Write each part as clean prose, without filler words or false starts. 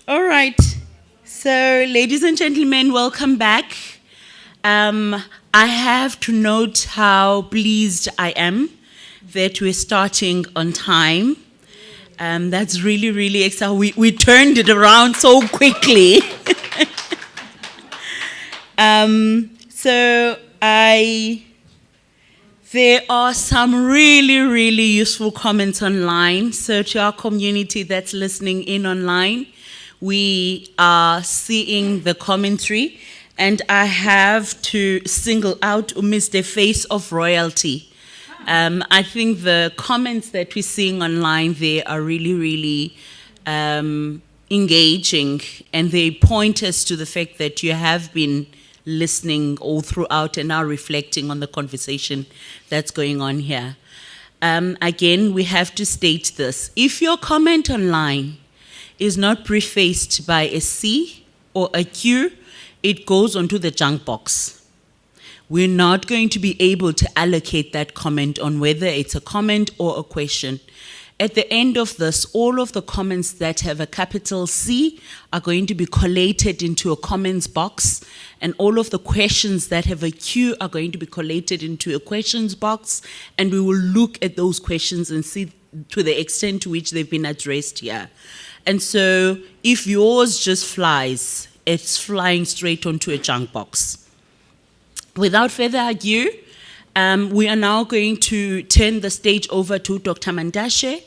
All right. So, ladies and gentlemen, welcome back. I have to note how pleased I am that we're starting on time. That's really, really exciting. We turned it around so quickly. There are some really, really useful comments online. So to our community that's listening in online, we are seeing the commentary, and I have to single out Mr. Face of Royalty. I think the comments that we're seeing online, they are really, really engaging, and they point us to the fact that you have been listening all throughout and now reflecting on the conversation that's going on here. Again, we have to state this. If your comment online is not prefaced by a C or a Q, it goes onto the junk box. We're not going to be able to allocate that comment on whether it's a comment or a question. At the end of this, all of the comments that have a capital C are going to be collated into a comments box, and all of the questions that have a Q are going to be collated into a questions box, and we will look at those questions and see to the extent to which they've been addressed here. And so if yours just flies, it's flying straight onto a junk box. Without further ado, we are now going to turn the stage over to Dr. Mandashe,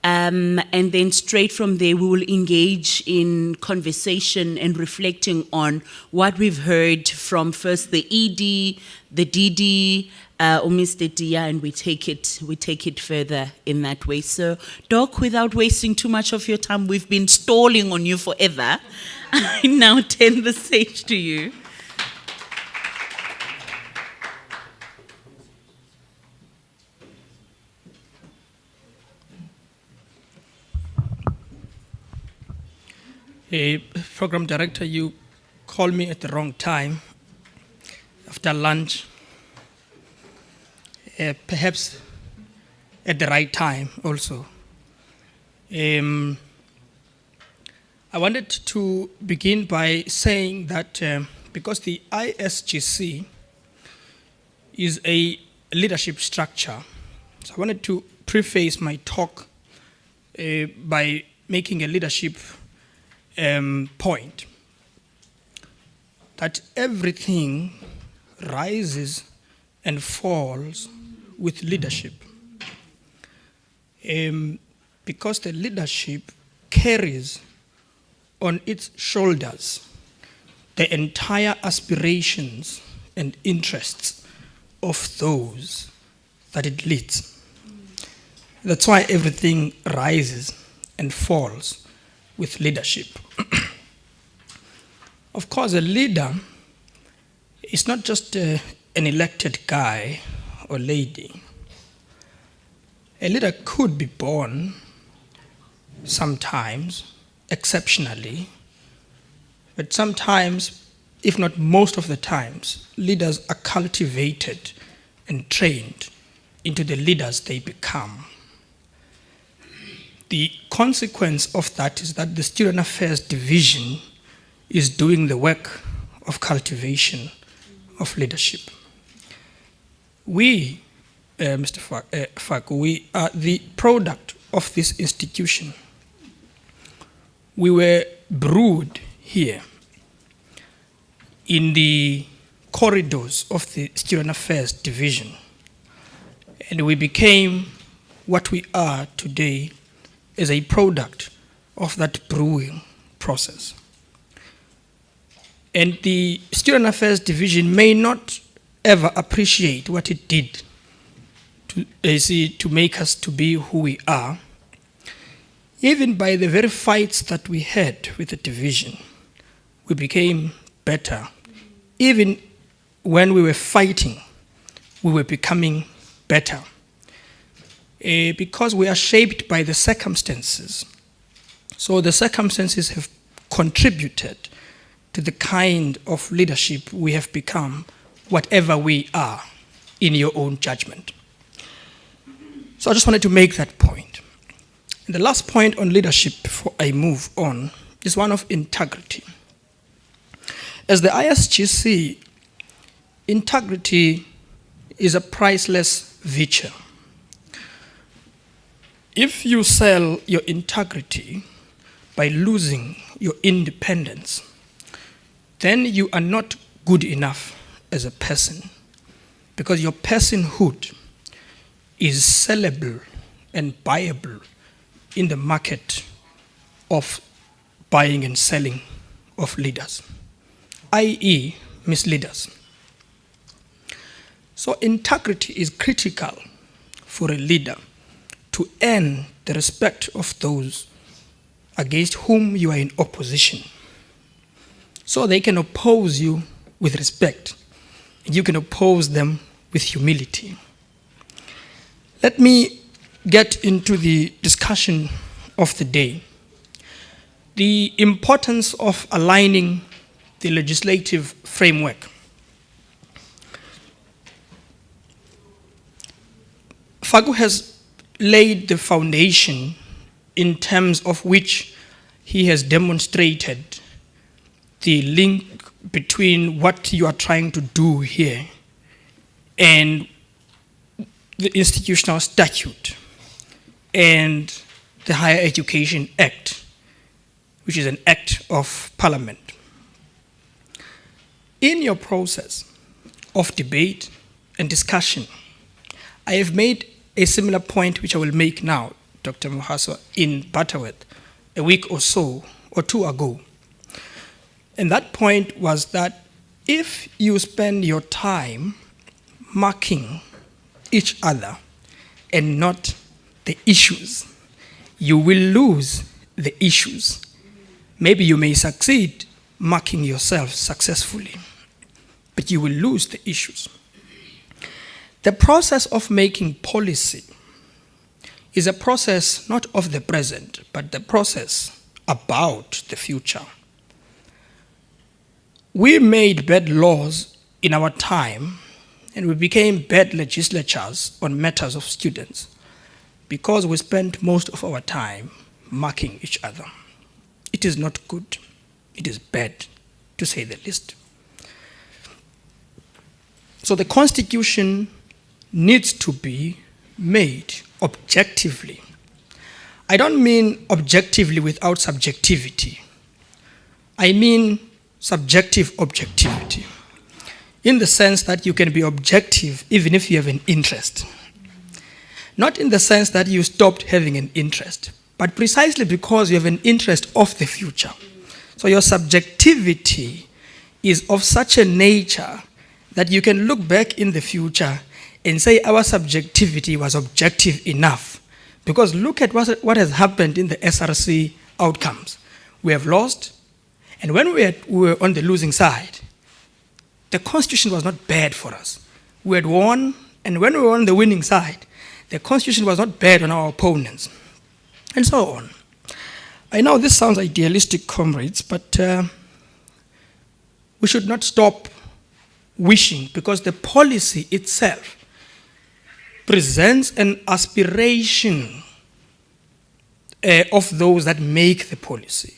and then straight from there we will engage in conversation and reflecting on what we've heard from first the ED, the DD, Mr. Dia, and we take it further in that way. So, Doc, without wasting too much of your time, we've been stalling on you forever. I now turn the stage to you. Hey, Program Director, you called me at the wrong time, after lunch. Perhaps at the right time also. I wanted to begin by saying that because the ISGC is a leadership structure, so I wanted to preface my talk by making a leadership point that everything rises and falls with leadership, because the leadership carries on its shoulders the entire aspirations and interests of those that it leads. That's why everything rises and falls with leadership. Of course, a leader is not just an elected guy or lady. A leader could be born sometimes, exceptionally, but sometimes, if not most of the times, leaders are cultivated and trained into the leaders they become. The consequence of that is that the Student Affairs Division is doing the work of cultivation of leadership. We, Mr. Faku, we are the product of this institution. We were brewed here in the corridors of the Student Affairs Division, and we became what we are today as a product of that brewing process. And the Student Affairs Division may not ever appreciate what it did to make us to be who we are. Even by the very fights that we had with the division, we became better. Even when we were fighting, we were becoming better. Because we are shaped by the circumstances. So the circumstances have contributed to the kind of leadership we have become, whatever we are, in your own judgment. So I just wanted to make that point. And the last point on leadership before I move on is one of integrity. As the ISGC, integrity is a priceless virtue. If you sell your integrity by losing your independence, then you are not good enough as a person, because your personhood is sellable and buyable in the market of buying and selling of leaders, i.e. misleaders. So integrity is critical for a leader to earn the respect of those against whom you are in opposition, so they can oppose you with respect, and you can oppose them with humility. Let me get into the discussion of the day. The importance of aligning the legislative framework. Fagu has laid the foundation in terms of which he has demonstrated the link between what you are trying to do here and the institutional statute and the Higher Education Act, which is an act of parliament. In your process of debate and discussion, I have made a similar point which I will make now, Dr. Mohaswa, in Butterworth a week or so or two ago. And that point was that if you spend your time marking each other and not the issues, you will lose the issues. Maybe you may succeed marking yourself successfully, but you will lose the issues. The process of making policy is a process not of the present, but the process about the future. We made bad laws in our time, and we became bad legislatures on matters of students because we spent most of our time marking each other. It is not good. It is bad, to say the least. So the Constitution needs to be made objectively. I don't mean objectively without subjectivity. I mean subjective objectivity, in the sense that you can be objective even if you have an interest. Not in the sense that you stopped having an interest, but precisely because you have an interest of the future. So your subjectivity is of such a nature that you can look back in the future and say our subjectivity was objective enough. Because look at what has happened in the SRC outcomes. We have lost, and when we were on the losing side, the Constitution was not bad for us. We had won, and when we were on the winning side, the Constitution was not bad on our opponents, and so on. I know this sounds idealistic, comrades, but we should not stop wishing, because the policy itself presents an aspiration of those that make the policy.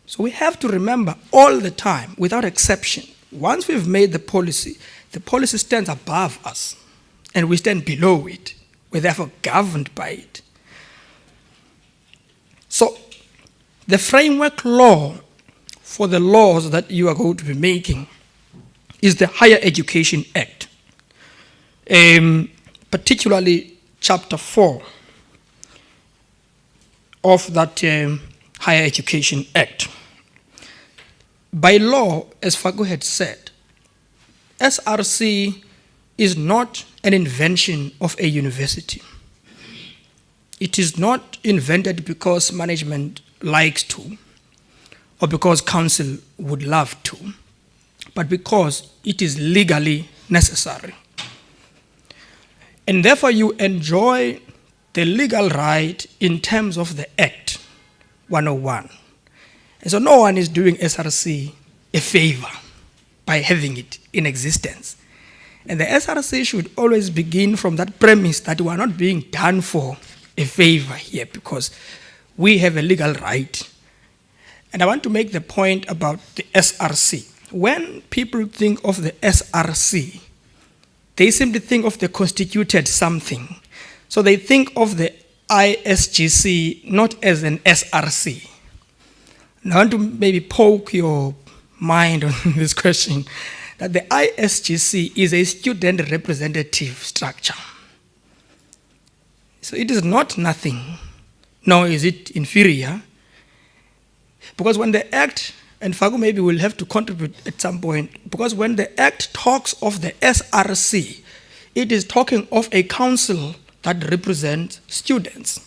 So we have to remember all the time, without exception, once we've made the policy stands above us, and we stand below it. We're therefore governed by it. So the framework law for the laws that you are going to be making is the Higher Education Act, particularly Chapter 4 of that Higher Education Act. By law, as Fagu had said, SRC is not an invention of a university. It is not invented because management likes to, or because council would love to, but because it is legally necessary. And therefore you enjoy the legal right in terms of the Act 101. And so no one is doing SRC a favor by having it in existence. And the SRC should always begin from that premise that we are not being done for a favor here, because we have a legal right And I want to make the point about the SRC. When people think of the SRC, they simply think of the constituted something. So they think of the ISGC not as an SRC. And I want to maybe poke your mind on this question, that the ISGC is a student representative structure. So it is not nothing, nor is it inferior, because when the Act, and Fagu maybe will have to contribute at some point, because when the Act talks of the SRC, it is talking of a council that represents students.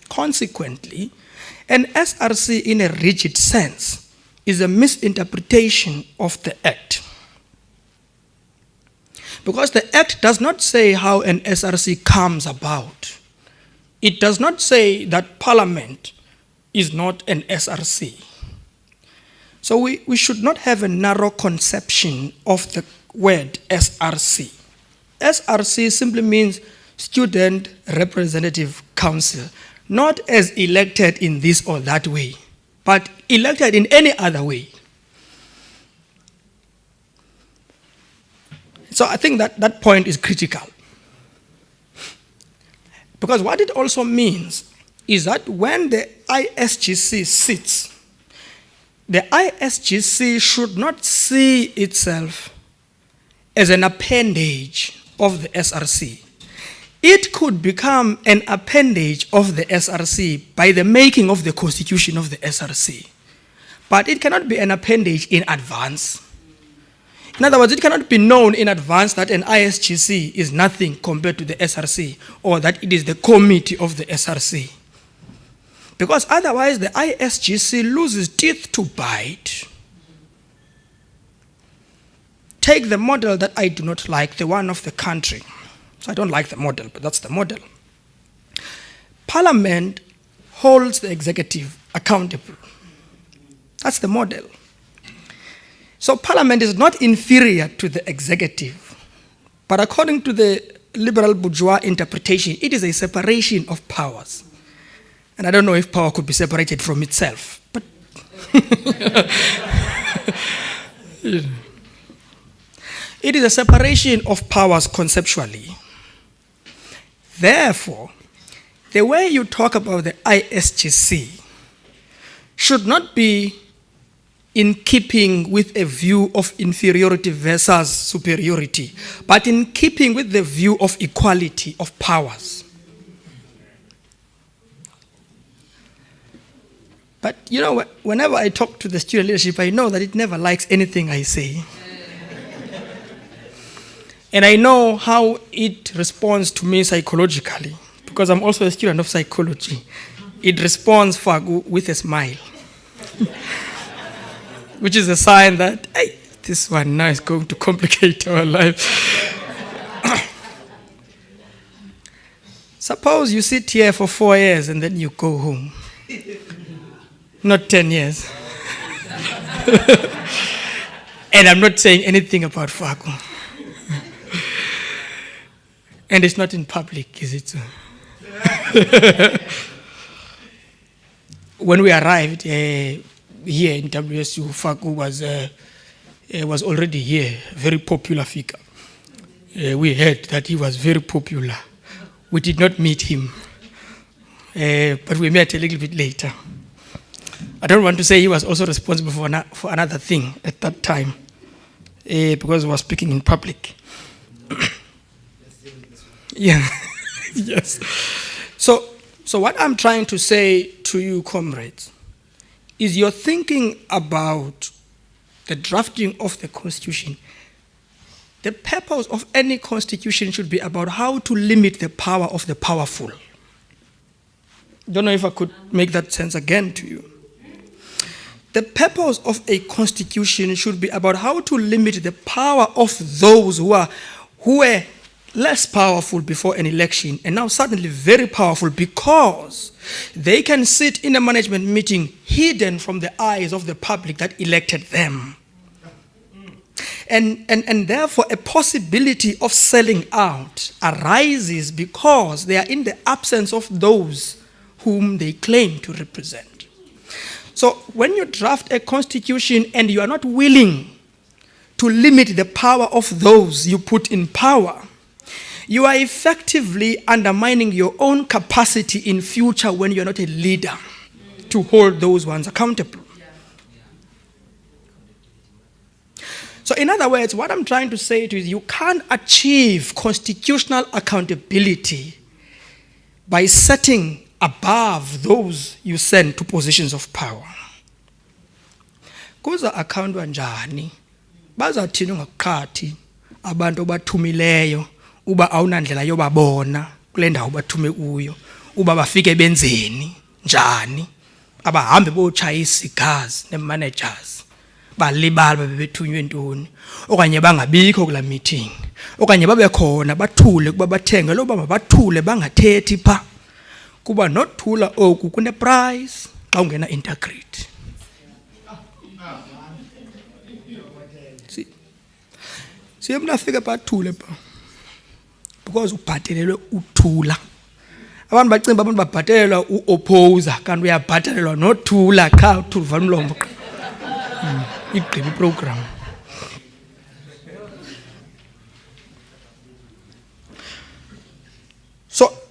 Consequently, an SRC in a rigid sense is a misinterpretation of the Act. Because the Act does not say how an SRC comes about. It does not say that Parliament is not an SRC. So we should not have a narrow conception of the word SRC. SRC simply means Student Representative Council, not as elected in this or that way, but elected in any other way. So I think that point is critical. Because what it also means is that when the ISGC sits, the ISGC should not see itself as an appendage of the SRC. It could become an appendage of the SRC by the making of the constitution of the SRC. But it cannot be an appendage in advance. In other words, it cannot be known in advance that an ISGC is nothing compared to the SRC, or that it is the committee of the SRC. Because otherwise the ISGC loses teeth to bite. Take the model that I do not like, the one of the country. So I don't like the model, but that's the model. Parliament holds the executive accountable. That's the model. So Parliament is not inferior to the executive, but according to the liberal bourgeois interpretation, it is a separation of powers. And I don't know if power could be separated from itself, but it is a separation of powers conceptually. Therefore, the way you talk about the ISGC should not be in keeping with a view of inferiority versus superiority, but in keeping with the view of equality of powers. But you know, whenever I talk to the student leadership, I know that it never likes anything I say. And I know how it responds to me psychologically, because I'm also a student of psychology. It responds, Fagu, with a smile. Which is a sign that, hey, this one now is going to complicate our life. Suppose you sit here for 4 years and then you go home. Not 10 years. And I'm not saying anything about Fagu. And it's not in public, is it so? When we arrived here in WSU, Fagu was already here, very popular figure. We heard that he was very popular. We did not meet him, but we met a little bit later. I don't want to say he was also responsible for another thing at that time, because he was speaking in public. Yeah, yes. So what I'm trying to say to you, comrades, is you're thinking about the drafting of the Constitution. The purpose of any Constitution should be about how to limit the power of the powerful. Don't know if I could make that sense again to you. The purpose of a Constitution should be about how to limit the power of those who were less powerful before an election and now suddenly very powerful because they can sit in a management meeting hidden from the eyes of the public that elected them. And therefore a possibility of selling out arises because they are in the absence of those whom they claim to represent. So when you draft a constitution and you are not willing to limit the power of those you put in power, you are effectively undermining your own capacity in future when you're not a leader to hold those ones accountable. So in other words, what I'm trying to say to you is you can't achieve constitutional accountability by setting above those you send to positions of power. Kuza accountwa njani? Bazathini ngakhathi abantu bathumileyo uba awunandlela yobabona kule ndawo bathume kuyo uba bafike benzeni njani abahambe bochaya isigazi nemanagers balibala bebethunywe ntoni okanye bangabikho kula meeting okanye babe khona bathule kuba bathenge loba mabathule bangathethi pha kuba nothula oku kune price xa ungena integrity. Siye mna afike bathule pha because ubhatelelwe uthula. Abantu bacinga abantu babhatelelwa uopposer kanti uyabhatelelwa nothula qha uthula umlomo. Igqiba iprogram.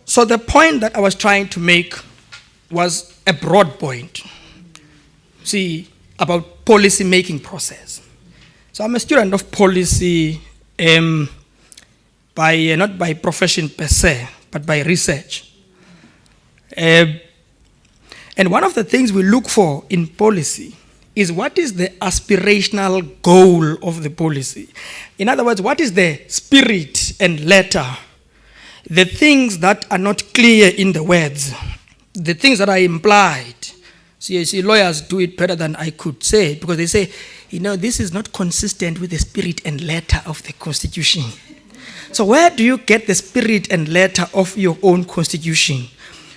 So the point that I was trying to make was a broad point. See, about policy making process. So I'm a student of policy not by profession per se, but by research. And one of the things we look for in policy is what is the aspirational goal of the policy. In other words, what is the spirit and letter, the things that are not clear in the words, the things that are implied. See, lawyers do it better than I could say because they say, this is not consistent with the spirit and letter of the Constitution. So where do you get the spirit and letter of your own Constitution?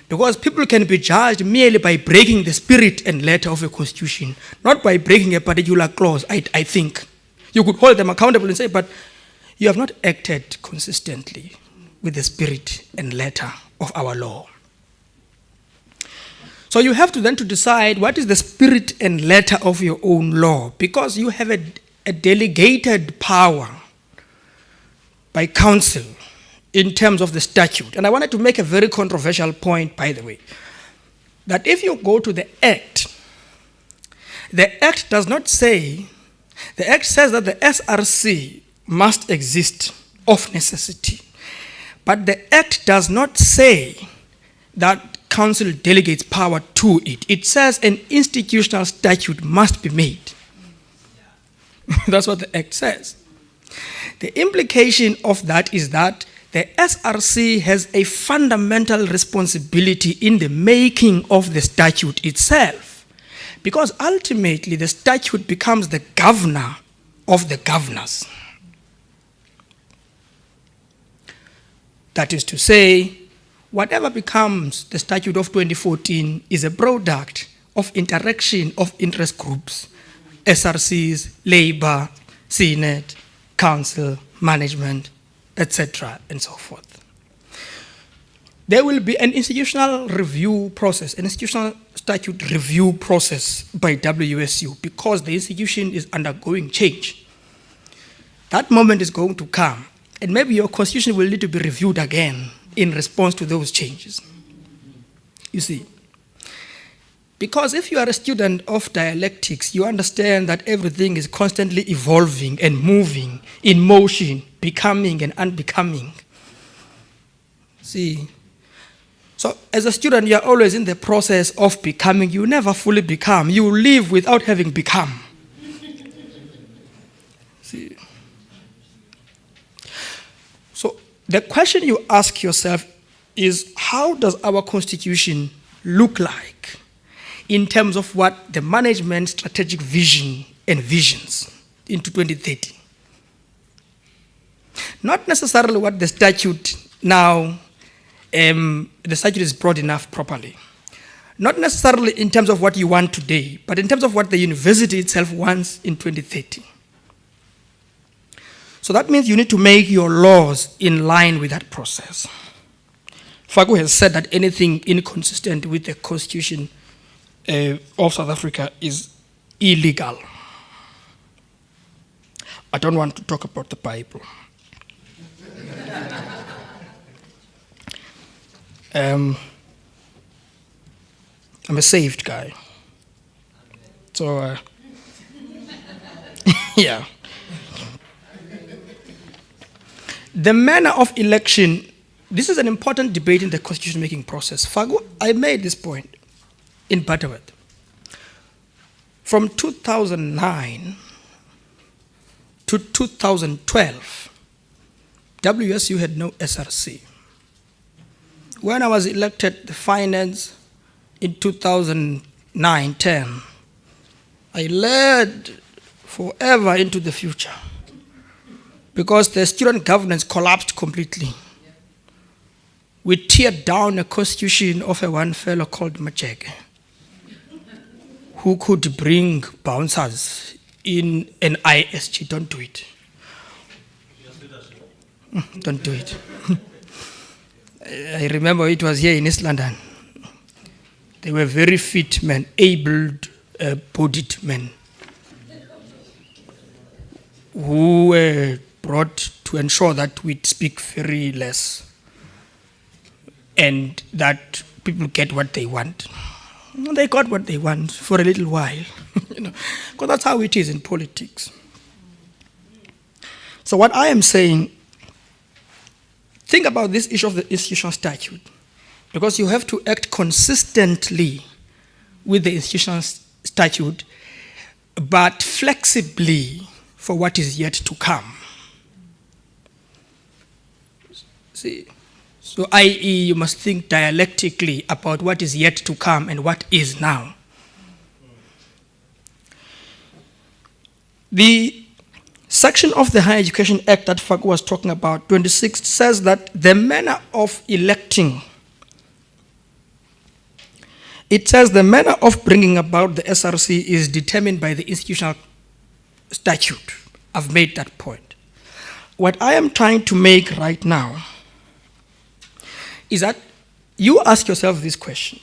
Because people can be judged merely by breaking the spirit and letter of a Constitution, not by breaking a particular clause, I think. You could hold them accountable and say, but you have not acted consistently with the spirit and letter of our law. So you have to then to decide what is the spirit and letter of your own law, because you have a delegated power by council in terms of the statute. And I wanted to make a very controversial point, by the way, that if you go to the Act does not say, the Act says that the SRC must exist of necessity. But the Act does not say that council delegates power to it. It says an institutional statute must be made. That's what the Act says. The implication of that is that the SRC has a fundamental responsibility in the making of the statute itself, because ultimately the statute becomes the governor of the governors. That is to say, whatever becomes the statute of 2014 is a product of interaction of interest groups, SRCs, Labour, Senate, Council, management, etc., and so forth. There will be an institutional review process, an institutional statute review process by WSU because the institution is undergoing change. That moment is going to come, and maybe your constitution will need to be reviewed again in response to those changes. You see, because if you are a student of dialectics, you understand that everything is constantly evolving and moving, in motion, becoming and unbecoming. See, so as a student, you are always in the process of becoming. You never fully become. You live without having become. See. So the question you ask yourself is, how does our constitution look like in terms of what the management strategic vision envisions into 2030? Not necessarily what the statute now, the statute is broad enough properly. Not necessarily in terms of what you want today, but in terms of what the university itself wants in 2030. So that means you need to make your laws in line with that process. Faku has said that anything inconsistent with the Constitution of South Africa is illegal. I don't want to talk about the Bible. I'm a saved guy. So, yeah. The manner of election, this is an important debate in the constitution-making process. I made this point in Butterworth. From 2009 to 2012, WSU had no SRC. When I was elected the finance in 2009-10, I led forever into the future because the student governance collapsed completely. We teared down a constitution of a one fellow called Macheke, who could bring bouncers in an ISG. Don't do it. Don't do it. I remember it was here in East London. They were very fit men, able-bodied men, who were brought to ensure that we speak very less and that people get what they want. They got what they want for a little while, because that's how it is in politics. So what I am saying, think about this issue of the institutional statute, because you have to act consistently with the institutional statute, but flexibly for what is yet to come. See, so i.e. you must think dialectically about what is yet to come and what is now. The section of the Higher Education Act that Faku was talking about, 26, says that the manner of electing, it says the manner of bringing about the SRC is determined by the institutional statute. I've made that point. What I am trying to make right now is that you ask yourself this question.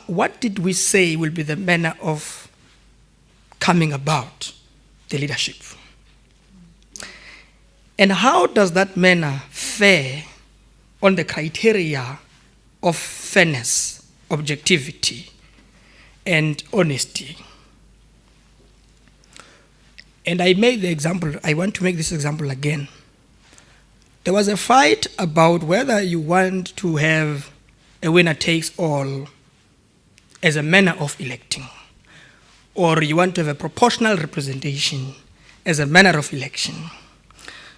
What did we say will be the manner of coming about the leadership? And how does that manner fare on the criteria of fairness, objectivity, and honesty? And I made the example, I want to make this example again. There was a fight about whether you want to have a winner takes all as a manner of electing, or you want to have a proportional representation as a manner of election.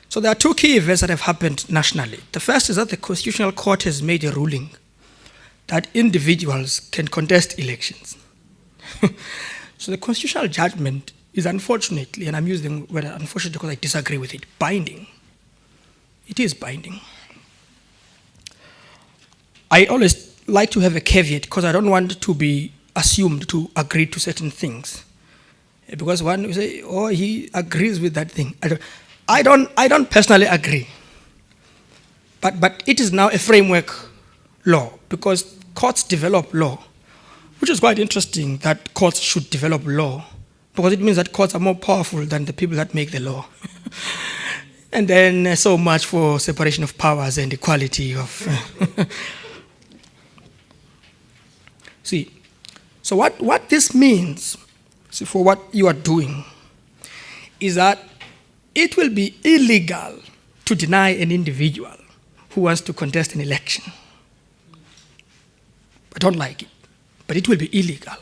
So there are two key events that have happened nationally. The first is that the Constitutional Court has made a ruling that individuals can contest elections. So the constitutional judgment is unfortunately, and I'm using the word unfortunately because I disagree with it, binding. It is binding. I always like to have a caveat because I don't want to be assumed to agree to certain things. Because one will say, oh, he agrees with that thing. I don't personally agree. But it is now a framework law because courts develop law, which is quite interesting that courts should develop law because it means that courts are more powerful than the people that make the law. And then so much for separation of powers and equality of... See, so what this means, see, for what you are doing, is that it will be illegal to deny an individual who wants to contest an election. I don't like it, but it will be illegal.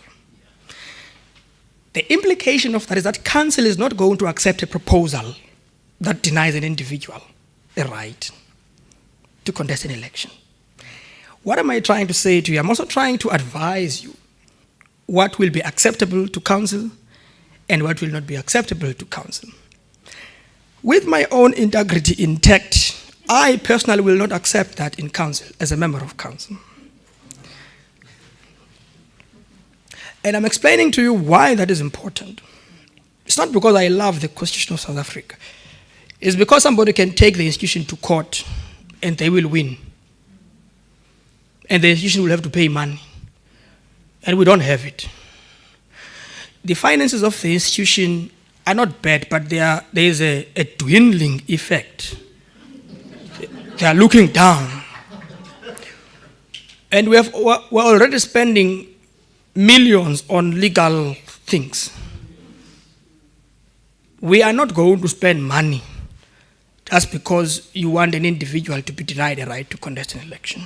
The implication of that is that council is not going to accept a proposal that denies an individual a right to contest an election. What am I trying to say to you? I'm also trying to advise you what will be acceptable to council and what will not be acceptable to council. With my own integrity intact, I personally will not accept that in council as a member of council. And I'm explaining to you why that is important. It's not because I love the Constitution of South Africa. It's because somebody can take the institution to court and they will win. And the institution will have to pay money. and we don't have it. The finances of the institution are not bad, but there is a dwindling effect. They are looking down. And we're already spending millions on legal things. We are not going to spend money just because you want an individual to be denied a right to contest an election.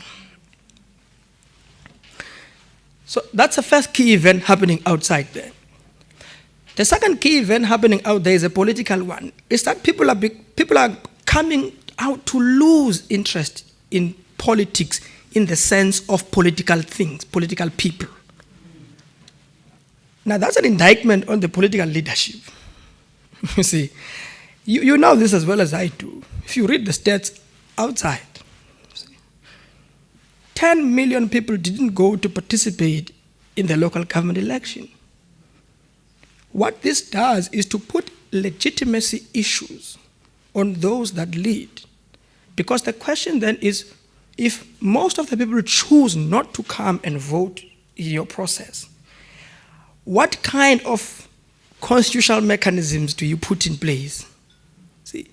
So that's the first key event happening outside there. The second key event happening out there is a political one. It's that people are coming out to lose interest in politics in the sense of political things, political people. Now that's an indictment on the political leadership. You see, you know this as well as I do. If you read the stats outside, 10 million people didn't go to participate in the local government election. What this does is to put legitimacy issues on those that lead. Because the question then is, if most of the people choose not to come and vote in your process, what kind of constitutional mechanisms do you put in place? See.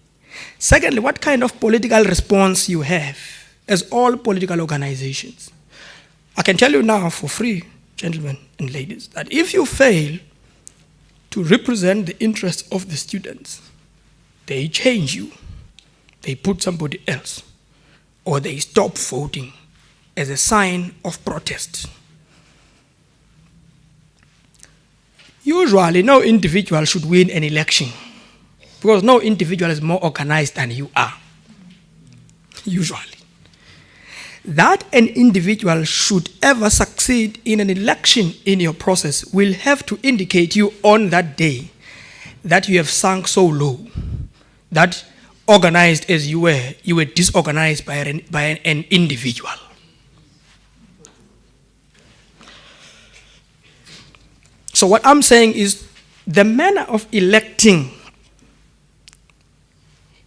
Secondly, what kind of political response you have as all political organizations. I can tell you now for free, gentlemen and ladies, that if you fail to represent the interests of the students, they change you, they put somebody else, or they stop voting as a sign of protest. Usually, no individual should win an election because no individual is more organized than you are. Usually. That an individual should ever succeed in an election in your process will have to indicate you on that day that you have sunk so low, that organized as you were disorganized by an individual. So what I'm saying is the manner of electing,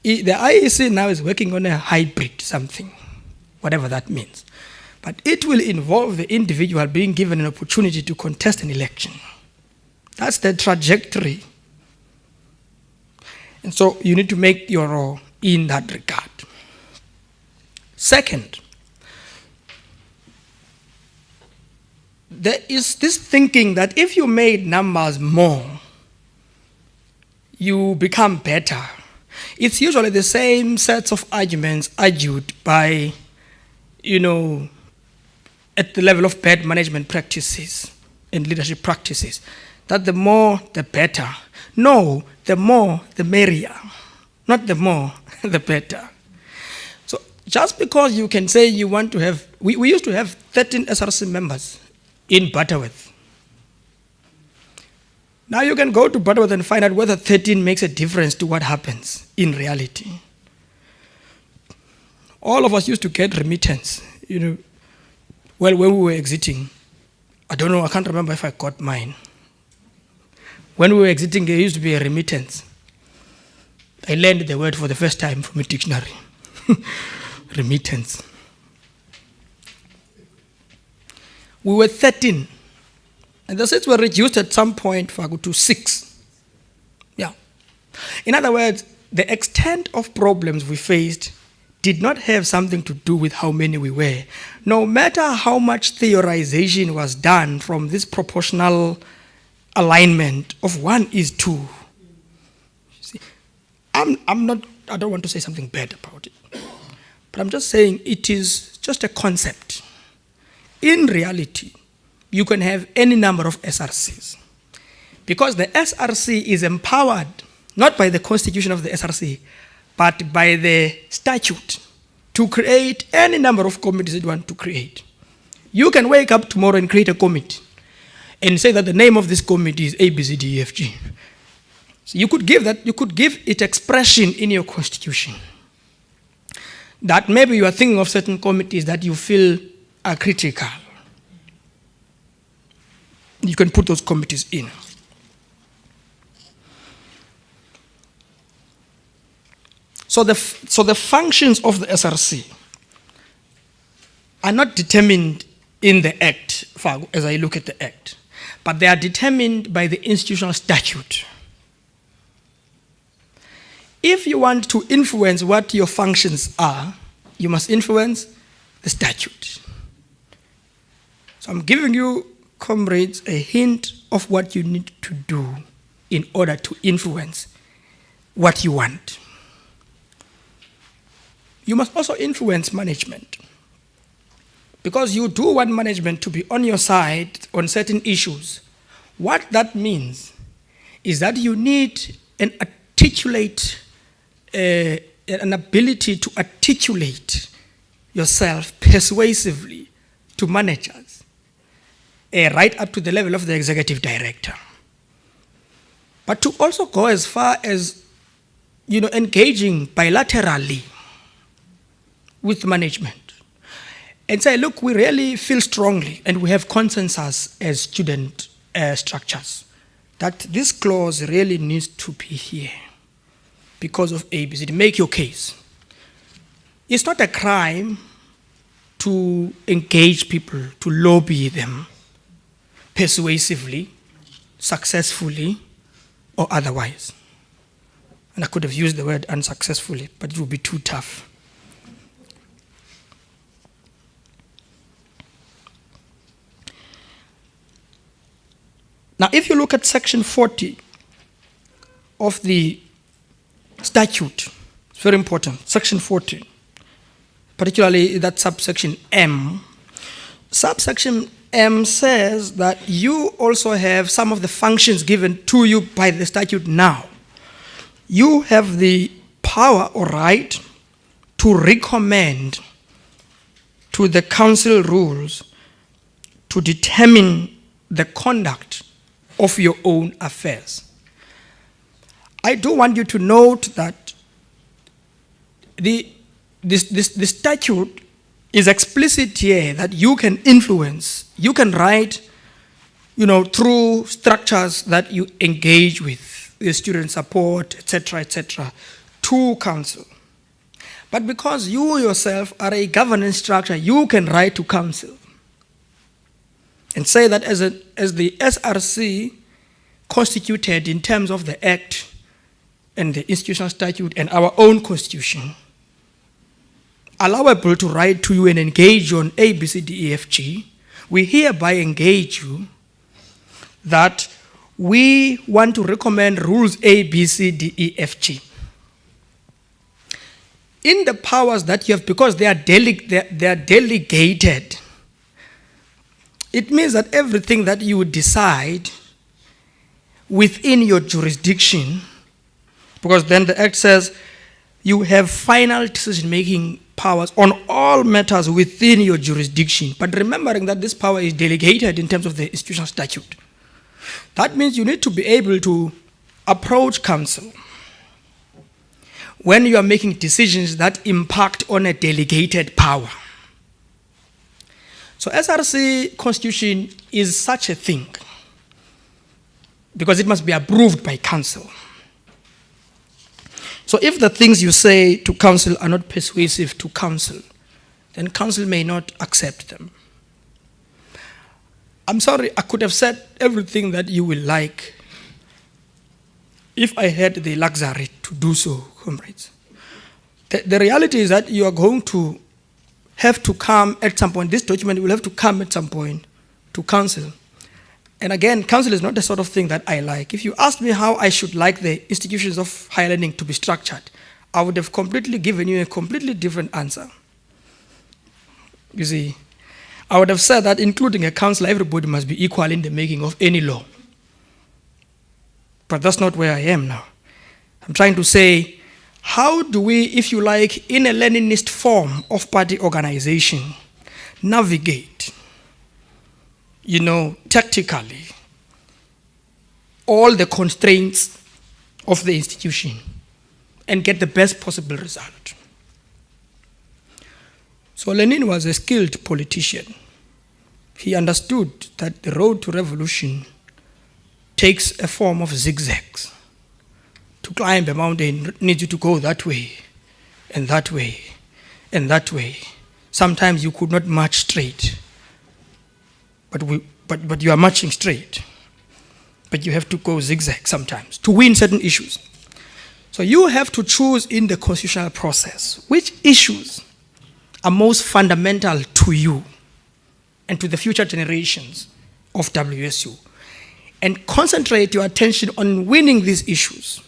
the IEC now is working on a hybrid something, whatever that means. But it will involve the individual being given an opportunity to contest an election. That's the trajectory. And so you need to make your role in that regard. Second, there is this thinking that if you made numbers more, you become better. It's usually the same sets of arguments argued by, at the level of bad management practices and leadership practices, that the more, the better. No, the more, the merrier. Not the more, the better. So just because you can say you want to have, we used to have 13 SRC members in Butterworth. Now you can go to Butterworth and find out whether 13 makes a difference to what happens in reality. All of us used to get remittance, when we were exiting. I don't know, I can't remember if I got mine. When we were exiting, there used to be a remittance. I learned the word for the first time from a dictionary. Remittance. We were 13. And the seats were reduced at some point to 6. Yeah. In other words, the extent of problems we faced did not have something to do with how many we were. No matter how much theorization was done from this proportional alignment of 1:2. See, I don't want to say something bad about it, but I'm just saying it is just a concept. In reality, you can have any number of SRCs because the SRC is empowered not by the constitution of the SRC, but by the statute to create any number of committees that you want to create. You can wake up tomorrow and create a committee and say that the name of this committee is ABCDEFG. So you could give it expression in your constitution. That maybe you are thinking of certain committees that you feel are critical. You can put those committees in. So the functions of the SRC are not determined in the Act, as I look at the Act, but they are determined by the institutional statute. If you want to influence what your functions are, you must influence the statute. So I'm giving you, comrades, a hint of what you need to do in order to influence what you want. You must also influence management, because you do want management to be on your side on certain issues. What that means is that you need an ability to articulate yourself persuasively to managers, right up to the level of the executive director. But to also go as far as, engaging bilaterally with management and say, look, we really feel strongly and we have consensus as student structures that this clause really needs to be here because of ABC. Make your case. It's not a crime to engage people, to lobby them persuasively, successfully, or otherwise. And I could have used the word unsuccessfully, but it would be too tough. Now, if you look at section 40 of the statute, it's very important, section 40, particularly that subsection M. Subsection M says that you also have some of the functions given to you by the statute now. You have the power or right to recommend to the council rules to determine the conduct of your own affairs. I do want you to note that the statute is explicit here that you can influence, you can write, through structures that you engage with, the student support, etc., to council. But because you yourself are a governance structure, you can write to council and say that as the SRC constituted in terms of the Act and the institutional statute and our own constitution, allowable to write to you and engage you on A, B, C, D, E, F, G, we hereby engage you that we want to recommend rules A, B, C, D, E, F, G. In the powers that you have, because they are delegated, it means that everything that you decide within your jurisdiction, because then the Act says you have final decision-making powers on all matters within your jurisdiction, but remembering that this power is delegated in terms of the institutional statute. That means you need to be able to approach council when you are making decisions that impact on a delegated power. So SRC constitution is such a thing because it must be approved by council. So if the things you say to council are not persuasive to council, then council may not accept them. I'm sorry, I could have said everything that you will like if I had the luxury to do so, comrades. The reality is that you are going to have to come at some point, this document will have to come at some point to council. And again, council is not the sort of thing that I like. If you asked me how I should like the institutions of higher learning to be structured, I would have completely given you a completely different answer. You see, I would have said that including a council, everybody must be equal in the making of any law. But that's not where I am now. I'm trying to say, how do we, if you like, in a Leninist form of party organization, navigate, tactically, all the constraints of the institution and get the best possible result? So Lenin was a skilled politician. He understood that the road to revolution takes a form of zigzags. To climb a mountain needs you to go that way, and that way, and that way. Sometimes you could not march straight. but you are marching straight. But you have to go zigzag sometimes to win certain issues. So you have to choose in the constitutional process which issues are most fundamental to you and to the future generations of WSU, and concentrate your attention on winning these issues.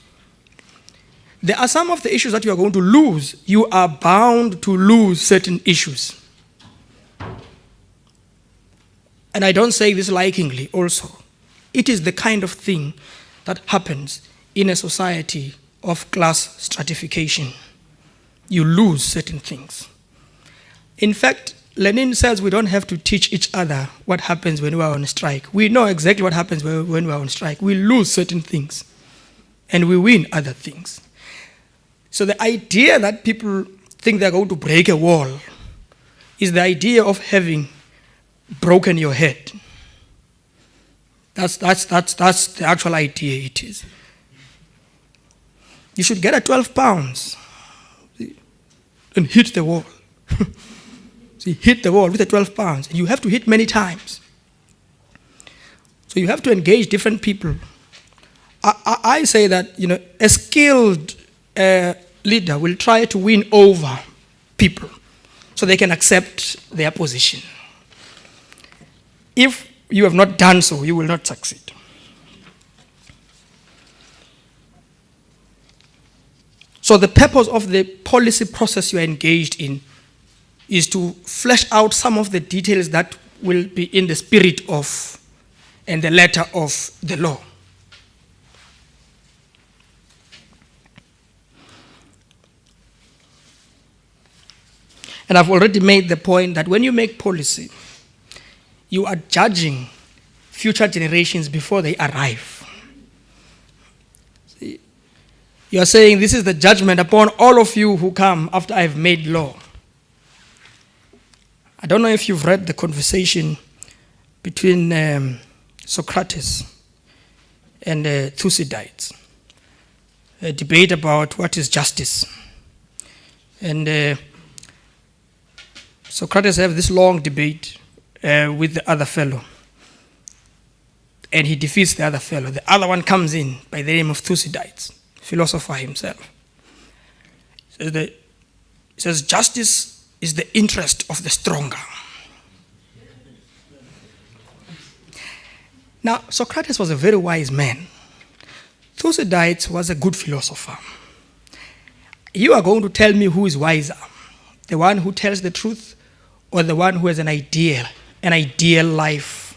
There are some of the issues that you are going to lose. You are bound to lose certain issues. And I don't say this likingly also. It is the kind of thing that happens in a society of class stratification. You lose certain things. In fact, Lenin says we don't have to teach each other what happens when we are on strike. We know exactly what happens when we are on strike. We lose certain things and we win other things. So the idea that people think they're going to break a wall is the idea of having broken your head. That's the actual idea it is. You should get a 12 pounds and hit the wall. So you hit the wall with a 12 pounds, and you have to hit many times. So you have to engage different people. I say that a skilled leader will try to win over people so they can accept their position. If you have not done so, you will not succeed. So the purpose of the policy process you are engaged in is to flesh out some of the details that will be in the spirit of and the letter of the law. And I've already made the point that when you make policy, you are judging future generations before they arrive. See, you are saying this is the judgment upon all of you who come after I've made law. I don't know if you've read the conversation between Socrates and Thucydides, a debate about what is justice. And Socrates has this long debate with the other fellow, and he defeats the other fellow. The other one comes in by the name of Thucydides, philosopher himself. He says justice is the interest of the stronger. Now, Socrates was a very wise man. Thucydides was a good philosopher. You are going to tell me who is wiser, the one who tells the truth or the one who has an ideal life.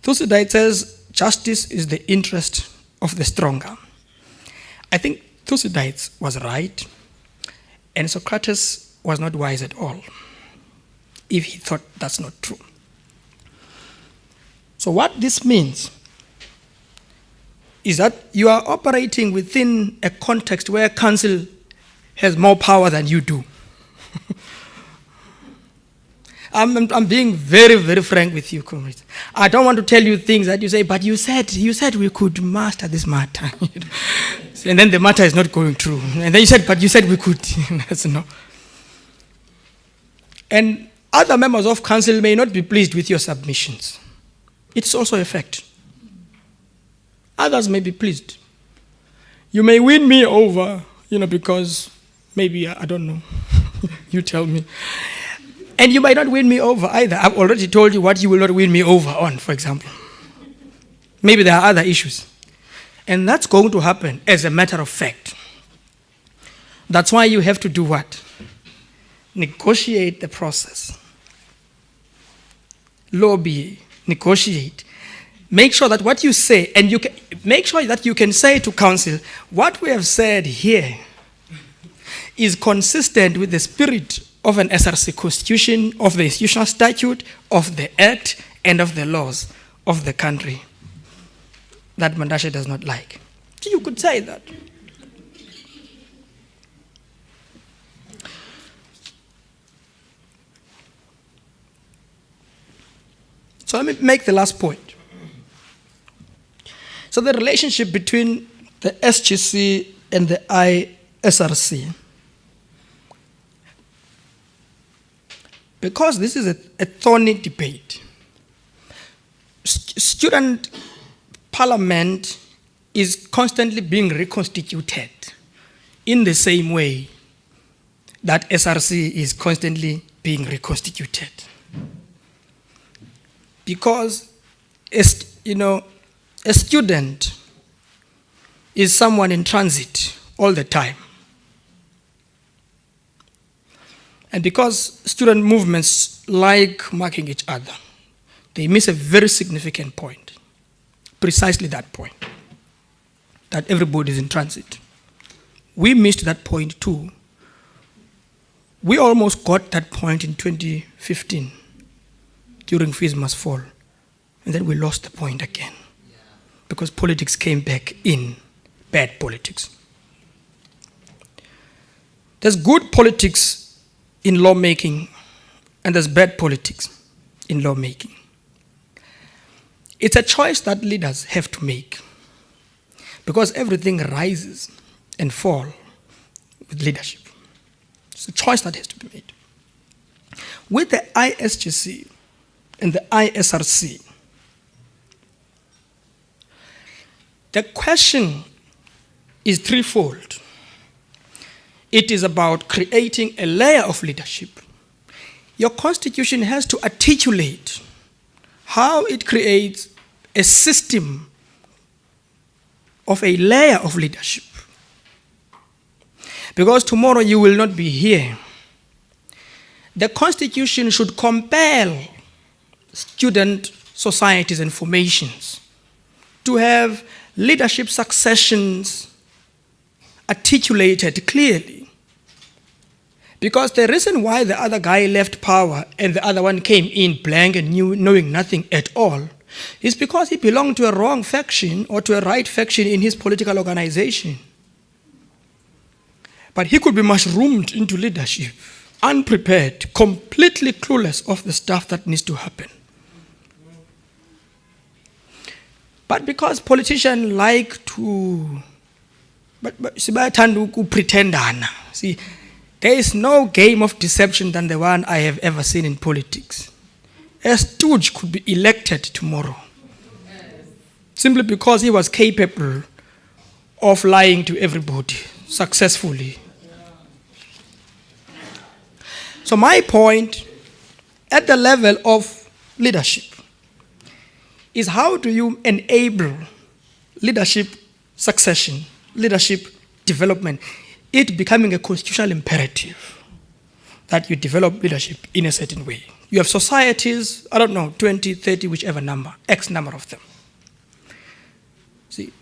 Thucydides says justice is the interest of the stronger. I think Thucydides was right, and Socrates was not wise at all, if he thought that's not true. So what this means is that you are operating within a context where council has more power than you do. I'm being very, very frank with you, comrades. I don't want to tell you things that you say, but you said we could master this matter. And then the matter is not going through. And then you said we could. That's no. And other members of council may not be pleased with your submissions. It's also a fact. Others may be pleased. You may win me over, because maybe, I don't know. You tell me. And you might not win me over either. I've already told you what you will not win me over on, for example. Maybe there are other issues. And that's going to happen as a matter of fact. That's why you have to do what? Negotiate the process. Lobby, negotiate. Make sure that what you say, and you can make sure that you can say to council, what we have said here is consistent with the spirit of an SRC constitution, of the institutional statute, of the act, and of the laws of the country that Mandashe does not like. So you could say that. So let me make the last point. So the relationship between the SGC and the ISRC because this is a thorny debate, student parliament is constantly being reconstituted in the same way that SRC is constantly being reconstituted. Because, a student is someone in transit all the time. And because student movements like marking each other, they miss a very significant point, precisely that point, that everybody is in transit. We missed that point too. We almost got that point in 2015 during Fees Must Fall, and then we lost the point again because politics came back in, bad politics. There's good politics in lawmaking, and there's bad politics in lawmaking. It's a choice that leaders have to make, because everything rises and falls with leadership. It's a choice that has to be made. With the ISGC and the ISRC, the question is threefold. It is about creating a layer of leadership. Your constitution has to articulate how it creates a system of a layer of leadership. Because tomorrow you will not be here. The constitution should compel student societies and formations to have leadership successions articulated clearly. Because the reason why the other guy left power and the other one came in blank and knowing nothing at all is because he belonged to a wrong faction or to a right faction in his political organization. But he could be mushroomed into leadership, unprepared, completely clueless of the stuff that needs to happen. But because politicians like to pretend, see, there is no game of deception than the one I have ever seen in politics. A stooge could be elected tomorrow simply because he was capable of lying to everybody successfully. So my point at the level of leadership is, how do you enable leadership succession, leadership development, it becoming a constitutional imperative that you develop leadership in a certain way. You have societies, 20, 30, whichever number, X number of them. See,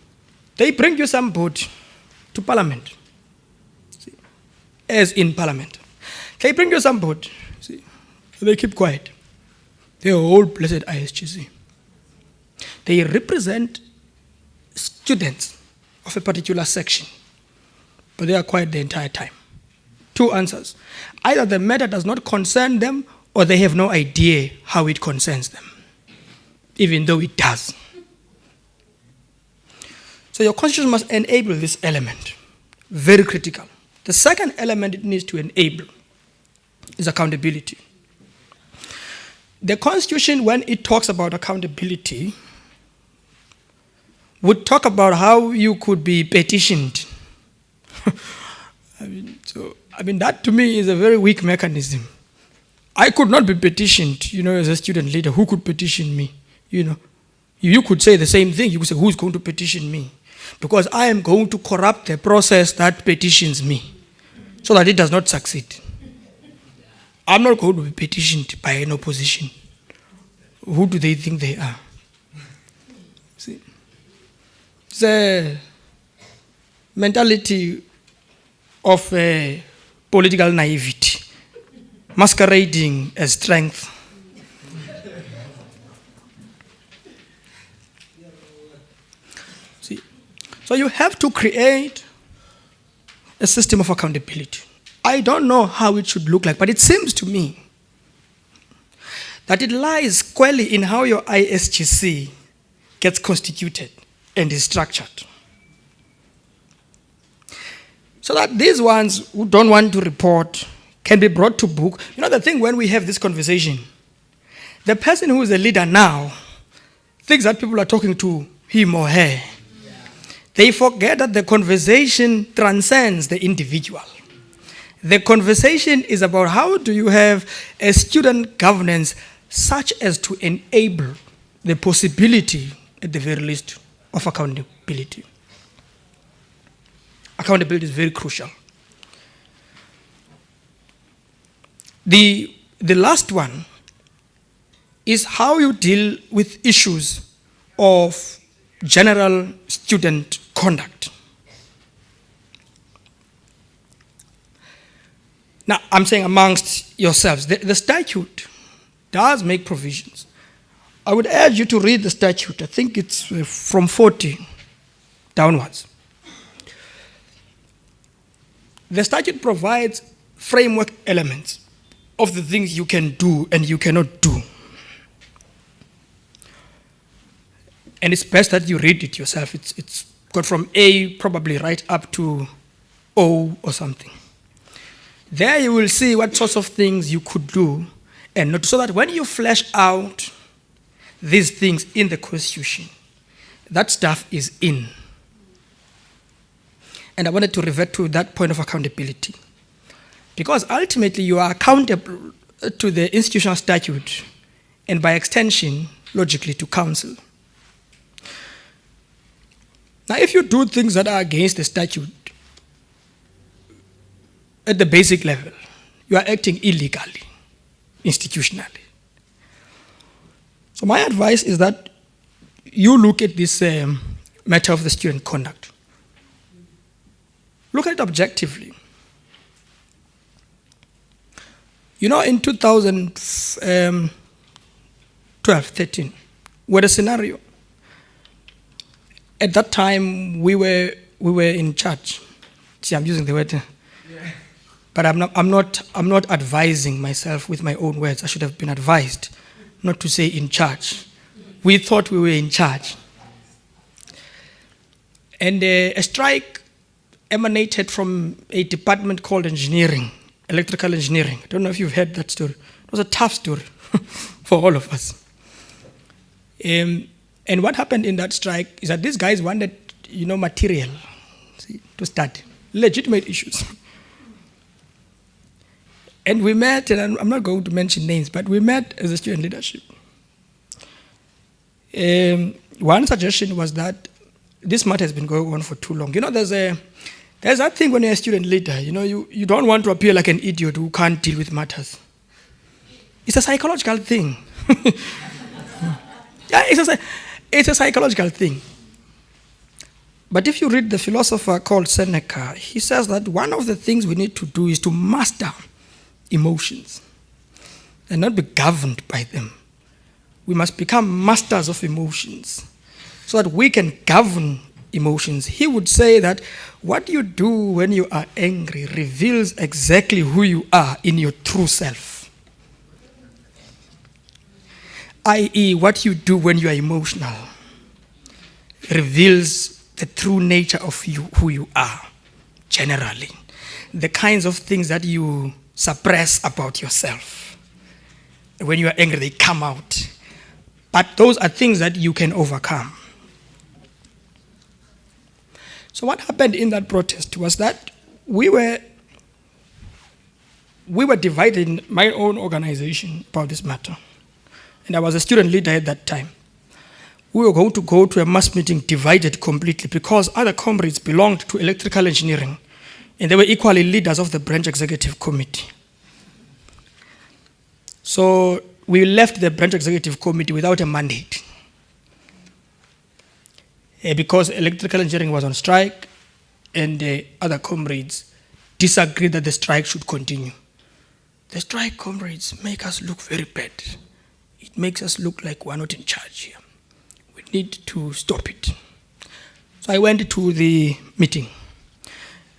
they bring you somebody to parliament, see, as in parliament. They bring you somebody, see, they keep quiet. They are all blessed ISGC. They represent students of a particular section, but they are quiet the entire time. Two answers. Either the matter does not concern them, or they have no idea how it concerns them, even though it does. So your constitution must enable this element. Very critical. The second element it needs to enable is accountability. The Constitution, when it talks about accountability, would talk about how you could be petitioned. That to me is a very weak mechanism. I could not be petitioned, as a student leader. Who could petition me? You could say the same thing. You could say, who's going to petition me? Because I am going to corrupt the process that petitions me so that it does not succeed. I'm not going to be petitioned by an opposition. Who do they think they are? See, it's a mentality of political naivety, masquerading as strength. See, so you have to create a system of accountability. I don't know how it should look like, but it seems to me that it lies squarely in how your ISGC gets constituted and is structured. So that these ones who don't want to report can be brought to book. You know the thing when we have this conversation, the person who is the leader now thinks that people are talking to him or her. They forget that the conversation transcends the individual. The conversation is about how do you have a student governance such as to enable the possibility, at the very least, of accountability. Accountability is very crucial. The last one is how you deal with issues of general student conduct. Now, I'm saying amongst yourselves, the statute does make provisions. I would urge you to read the statute. I think it's from 40 downwards. The statute provides framework elements of the things you can do and you cannot do. And it's best that you read it yourself. It's got from A probably right up to O or something. There you will see what sorts of things you could do and not, so that when you flesh out these things in the Constitution, that stuff is in. And I wanted to revert to that point of accountability. Because ultimately you are accountable to the institutional statute and by extension, logically, to council. Now, if you do things that are against the statute at the basic level, you are acting illegally, institutionally. So my advice is that you look at this matter of the student conduct. Look at it objectively. You know, in 2012-13, we had a scenario. At that time, we were in charge. See, I'm using the word, but I'm not advising myself with my own words. I should have been advised not to say in charge. We thought we were in charge, and a strike emanated from a department called engineering, electrical engineering. I don't know if you've heard that story. It was a tough story for all of us. And what happened in that strike is that these guys wanted, material to start, legitimate issues. And we met, and I'm not going to mention names, but we met as a student leadership. One suggestion was that this matter has been going on for too long. There's that thing when you're a student leader, you don't want to appear like an idiot who can't deal with matters. It's a psychological thing. Yeah, it's a psychological thing. But if you read the philosopher called Seneca, he says that one of the things we need to do is to master emotions and not be governed by them. We must become masters of emotions so that we can govern emotions. He would say that what you do when you are angry reveals exactly who you are in your true self. I.e., what you do when you are emotional reveals the true nature of you, who you are, generally. The kinds of things that you suppress about yourself. When you are angry, they come out. But those are things that you can overcome. So what happened in that protest was that we were divided in my own organization about this matter. And I was a student leader at that time. We were going to go to a mass meeting divided completely because other comrades belonged to electrical engineering and they were equally leaders of the branch executive committee. So we left the branch executive committee without a mandate because electrical engineering was on strike and the other comrades disagreed that the strike should continue. The strike comrades make us look very bad. It makes us look like we're not in charge here. We need to stop it. So I went to the meeting.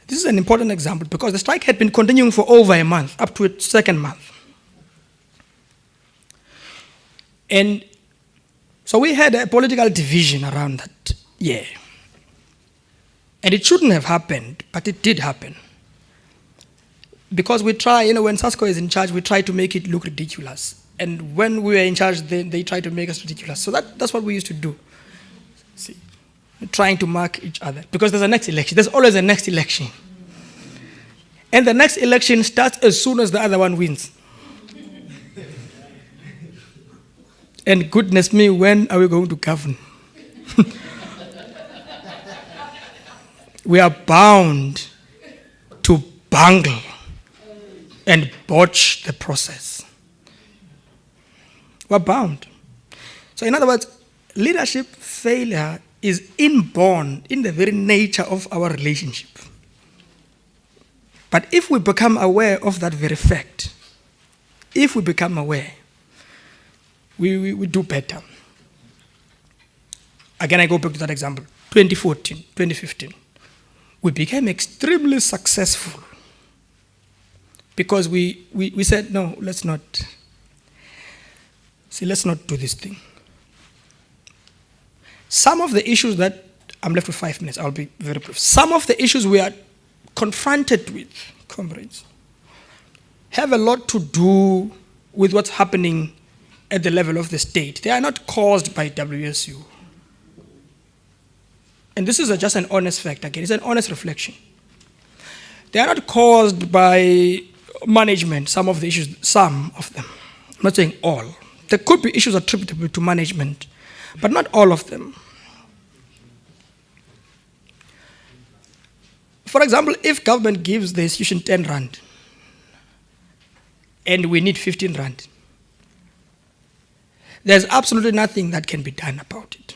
This is an important example because the strike had been continuing for over a month, up to its second month. And so we had a political division around that year. And it shouldn't have happened, but it did happen. because we try, when Src is in charge, we try to make it look ridiculous. And when we were in charge, they try to make us ridiculous. So that's what we used to do. See, trying to mark each other. Because there's a next election. There's always a next election. And the next election starts as soon as the other one wins. And goodness me, when are we going to govern? We are bound to bungle and botch the process. We're bound. So in other words, leadership failure is inborn in the very nature of our relationship. But if we become aware of that very fact, if we become aware, we do better. Again, I go back to that example. 2014, 2015. We became extremely successful because we said, no, let's not do this thing. Some of the issues that, I'm left with 5 minutes, I'll be very brief. Some of the issues we are confronted with, comrades, have a lot to do with what's happening at the level of the state. They are not caused by WSU. And this is just an honest fact, again, it's an honest reflection. They are not caused by management, some of the issues, some of them. I'm not saying all. There could be issues attributable to management, but not all of them. For example, if government gives the institution 10 rand and we need 15 rand, there's absolutely nothing that can be done about it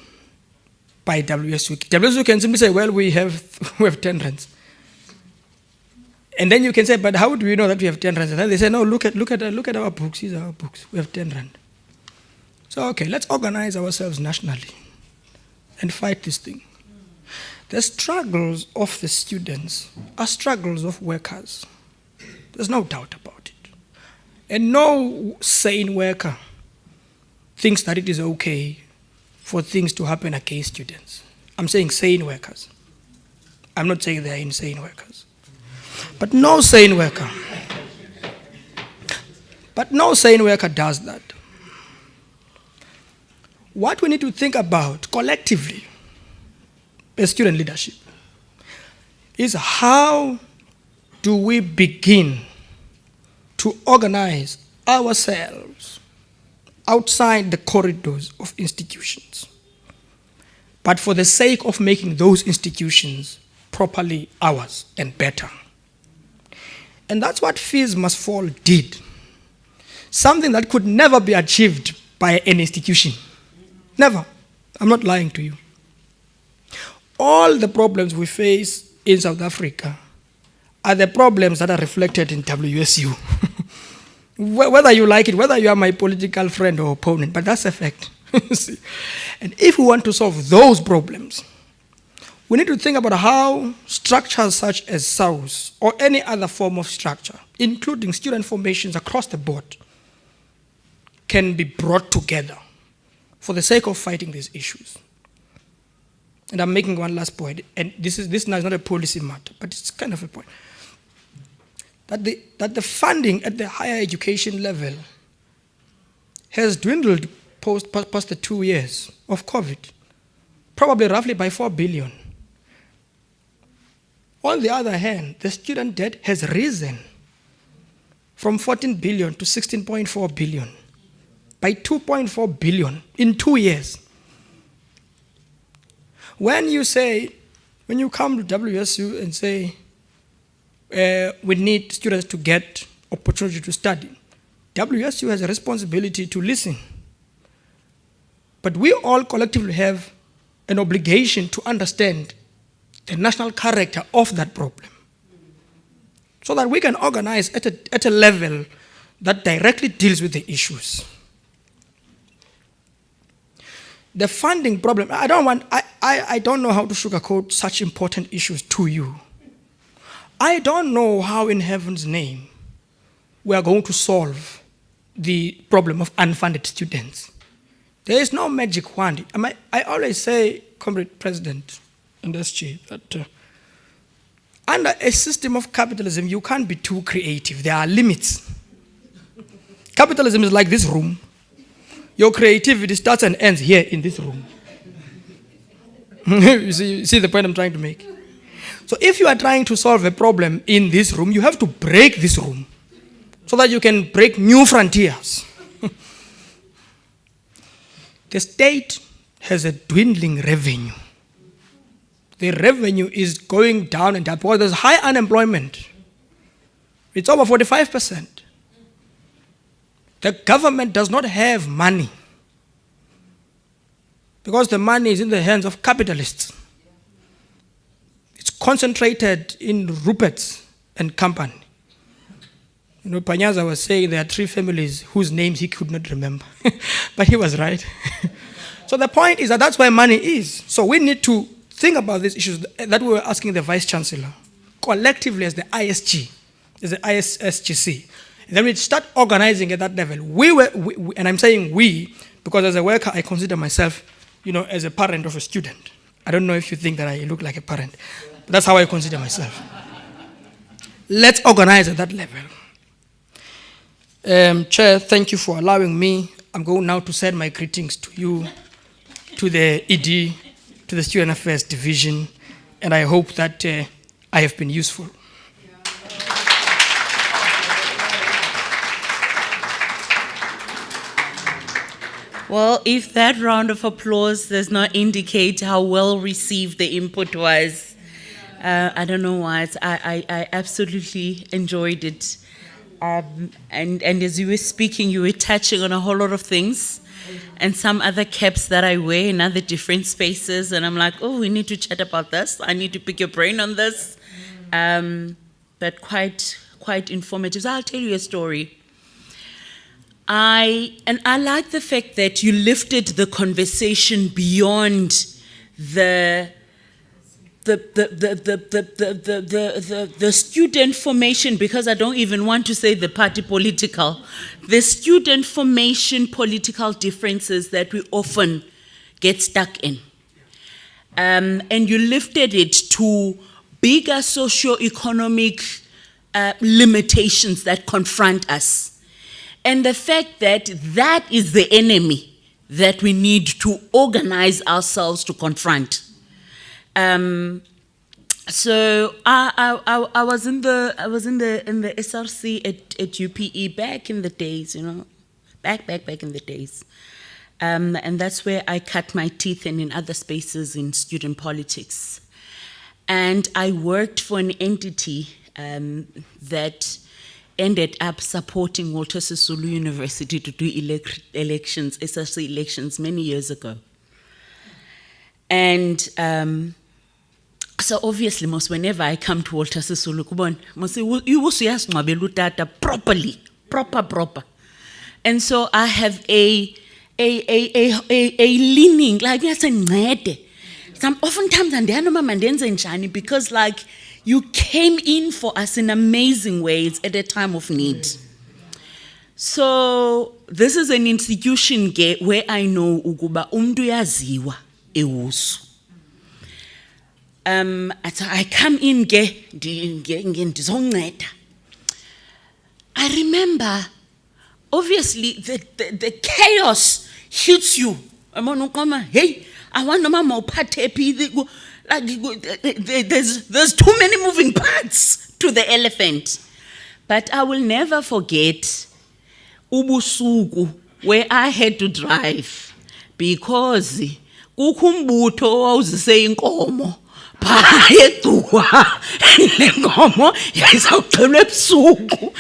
by WSU. WSU can simply say, well, we have 10 rands. And then you can say, but how do we know that we have 10 rands? And then they say, no, look at our books. These are our books. We have 10 rand. So, okay, let's organize ourselves nationally and fight this thing. The struggles of the students are struggles of workers. There's no doubt about it. And no sane worker thinks that it is okay for things to happen against students. I'm saying sane workers. I'm not saying they're insane workers. But no sane worker. Does that. What we need to think about collectively as student leadership is how do we begin to organize ourselves outside the corridors of institutions, but for the sake of making those institutions properly ours and better. And that's what Fees Must Fall did. Something that could never be achieved by an institution. Never. I'm not lying to you. All the problems we face in South Africa are the problems that are reflected in WSU. Whether you like it, whether you are my political friend or opponent, but that's a fact. And if we want to solve those problems, we need to think about how structures such as SAUS or any other form of structure, including student formations across the board, can be brought together for the sake of fighting these issues. And I'm making one last point, and this now is not a policy matter, but it's kind of a point. That the funding at the higher education level has dwindled past the 2 years of COVID, probably roughly by 4 billion. On the other hand, the student debt has risen from 14 billion to 16.4 billion, by 2.4 billion in 2 years. When you come to WSU and say, we need students to get opportunity to study, WSU has a responsibility to listen. But we all collectively have an obligation to understand the national character of that problem, so that we can organize at a level that directly deals with the issues. The funding problem, I don't know how to sugarcoat such important issues to you. I don't know how in heaven's name we are going to solve the problem of unfunded students. There is no magic wand. I always say, Comrade President and SG, that under a system of capitalism, you can't be too creative. There are limits. Capitalism is like this room. Your creativity starts and ends here in this room. You see the point I'm trying to make? So if you are trying to solve a problem in this room, you have to break this room so that you can break new frontiers. The state has a dwindling revenue. The revenue is going down and down because there's high unemployment. It's over 45%. The government does not have money because the money is in the hands of capitalists. It's concentrated in Rupert's and company. You know, Panyaza was saying there are 3 families whose names he could not remember. But he was right. So the point is that that's where money is. So we need to think about these issues that we were asking the Vice Chancellor, collectively as the ISG, as the ISSGC. And then we start organizing at that level. We, and I'm saying we, because as a worker, I consider myself, you know, as a parent of a student. I don't know if you think that I look like a parent, but that's how I consider myself. Let's organize at that level. Chair, thank you for allowing me. I'm going now to send my greetings to you, to the ED, to the Student Affairs Division, and I hope that I have been useful. Well, if that round of applause does not indicate how well received the input was, I don't know why. I absolutely enjoyed it. And as you were speaking, you were touching on a whole lot of things and some other caps that I wear in other different spaces. And I'm like, oh, we need to chat about this. I need to pick your brain on this. But quite informative. So I'll tell you a story. I like the fact that you lifted the conversation beyond the student formation, because I don't even want to say the party political, the student formation political differences that we often get stuck in. And you lifted it to bigger socio-economic limitations that confront us. And the fact that that is the enemy that we need to organize ourselves to confront. So I was in the Src at UPE back in the days, you know, back in the days, and that's where I cut my teeth, and in other spaces in student politics, and I worked for an entity that ended up supporting Walter Sisulu University to do elections, Src elections, many years ago. And so obviously, most whenever I come to Walter Sisulu, properly, proper. And so I have a leaning, like some oftentimes and because like you came in for us in amazing ways at a time of need. So this is an institution where I know ukuba umntu yaziwa ewusu. I come in I remember, obviously, the chaos hits you. Hey, I want to mama there's too many moving parts to the elephant. But I will never forget ubusuku where I had to drive because kukumbutho wawuzise inkomo phayeduwa lenkomo yayizawuxhelwa ebusuku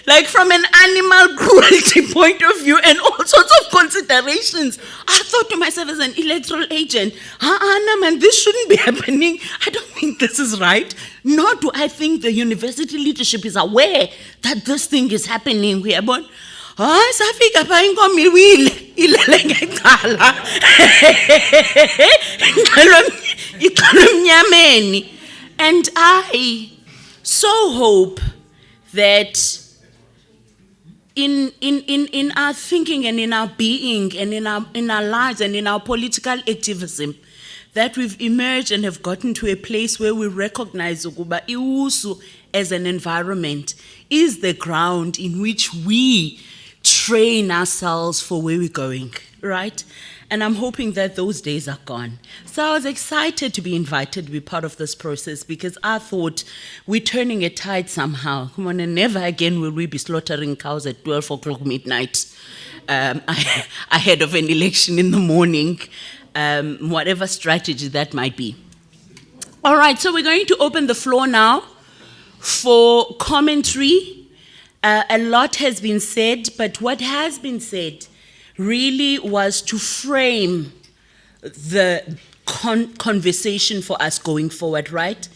like from an animal cruelty point of view and all sorts of considerations. I thought to myself as an electoral agent, man, this shouldn't be happening. I don't think this is right. Nor do I think the university leadership is aware that this thing is happening. We are born. Safika pa inkomo iwile ilele ngecala iqalwe emnyameni. And I so hope that in our thinking and in our being and in our lives and in our political activism, that we've emerged and have gotten to a place where we recognize ukuba iusu as an environment is the ground in which we train ourselves for where we're going, right? And I'm hoping that those days are gone. So I was excited to be invited to be part of this process because I thought we're turning a tide somehow. Come on, and never again will we be slaughtering cows at 12 o'clock midnight ahead of an election in the morning, whatever strategy that might be. All right, so we're going to open the floor now for commentary. A lot has been said, but what has been said really was to frame the conversation for us going forward, right?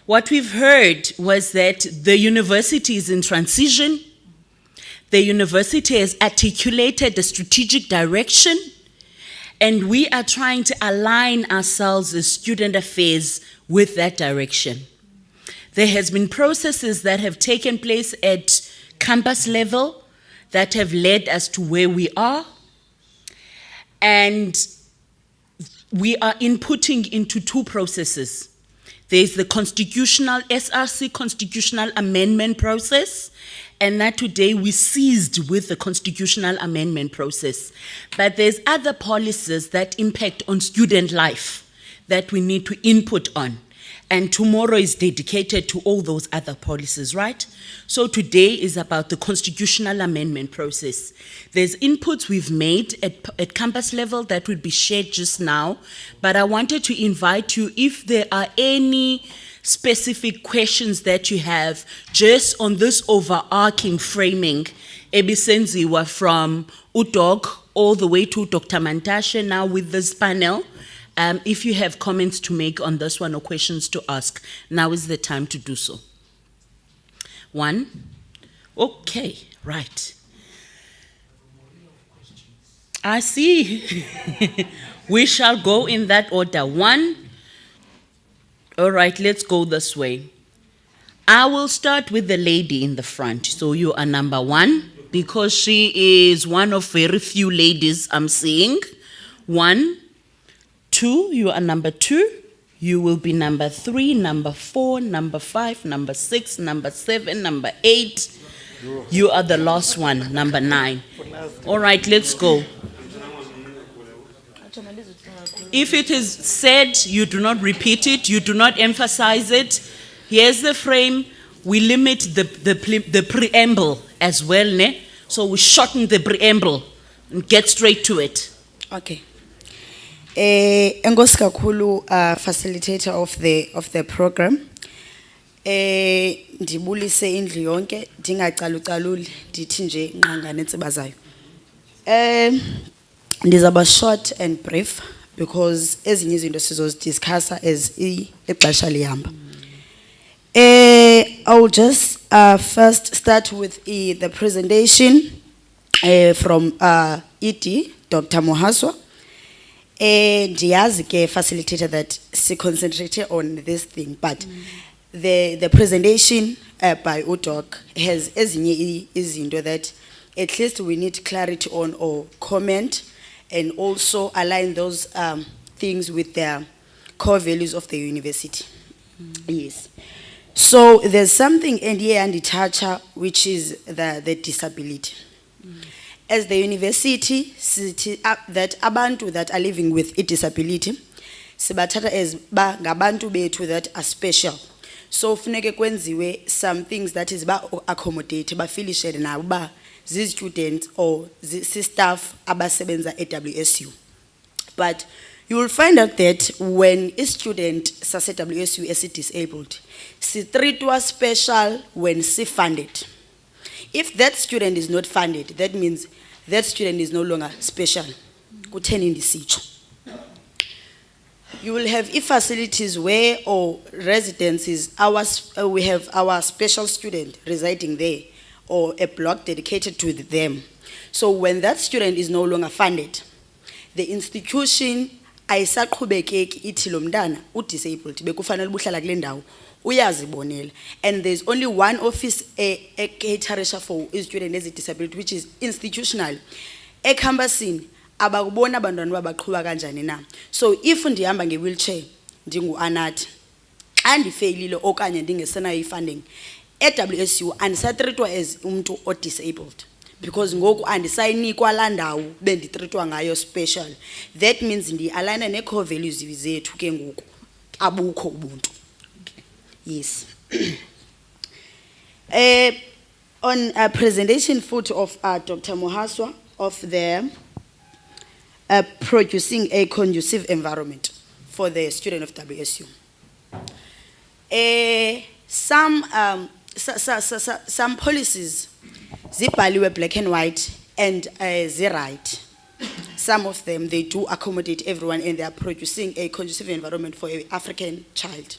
What we've heard was that the university is in transition. The university has articulated a strategic direction, and we are trying to align ourselves as student affairs with that direction. There has been processes that have taken place at campus level that have led us to where we are. And we are inputting into two processes. There's the constitutional, SRC constitutional amendment process, and that today we seized with the constitutional amendment process. But there's other policies that impact on student life that we need to input on. And tomorrow is dedicated to all those other policies, right? So today is about the constitutional amendment process. There's inputs we've made at campus level that will be shared just now, but I wanted to invite you, if there are any specific questions that you have just on this overarching framing, ebisenziwa from UDOG all the way to Dr. Mantashe now with this panel. If you have comments to make on this one or questions to ask, now is the time to do so. One? Okay, right. I see. We shall go in that order. One? All right, let's go this way. I will start with the lady in the front. So you are number one, because she is one of very few ladies I'm seeing. 1, 2, you are number 2. You will be number 3, number 4, number 5, number 6, number 7, number 8. You are the last one, number 9. All right, let's go. If it is said, you do not repeat it, you do not emphasize it. Here's the frame. We limit the preamble as well, ne? So we shorten the preamble and get straight to it. Okay. Enkosi kakhulu, facilitator of the program. Ndibulise indlu yonke, ndingacalucaluli, ndithi nje nqanga nentsiba zayo. Ndizaba short and brief because ezinye izinto sizozidiscussa as ixesha lihamba. I will just first start with the presentation from ED, Dr. Mohaswa. Ndiyazi ke facilitator that she concentrated on this thing, but the presentation by UDOC has ezinye izinto that at least we need clarity on or comment, and also align those things with the core values of the university. Yes. So there's something in here and toucher, which is the disability. As the university, that abantu that are living with a disability, sibathatha as ba ngabantu bethu that are special. So funeke kwenziwe some things that is ba accommodate bafilishe nabo ba students or staff abasebenza at WSU. But you will find out that when a student sase WSU is disabled, si treatwa special when si funded. If that student is not funded, that means that student is no longer special. You will have facilities where or residences, we have our special student residing there, or a block dedicated to them. So when that student is no longer funded, the institution ayisaqhubekeki ithi lo mntana udisabled bekufanele ubuhlala kule ndawo uyazibonela, and there's only one office caterisha for student with disability, which is institutional. Campusini abakubona abantwana babaqhuba kanjani na. So if ndihamba nge-wheelchair ndingu Anathi andifailile okanye ndingesenayo ifunding, WSU andisatreatwa as umuntu disabled, because ngoku andisayinikwa laa ndawo benditreatwa ngayo special. That means ndi-aligna ne-core values zethu ke ngoku, abukho ubuntu. Yes. On a presentation photo of Dr. Mohaswa of the producing a conducive environment for the student of WSU. Some policies, zibhaliwe black and white and they right. Some of them, they do accommodate everyone and they are producing a conducive environment for an African child.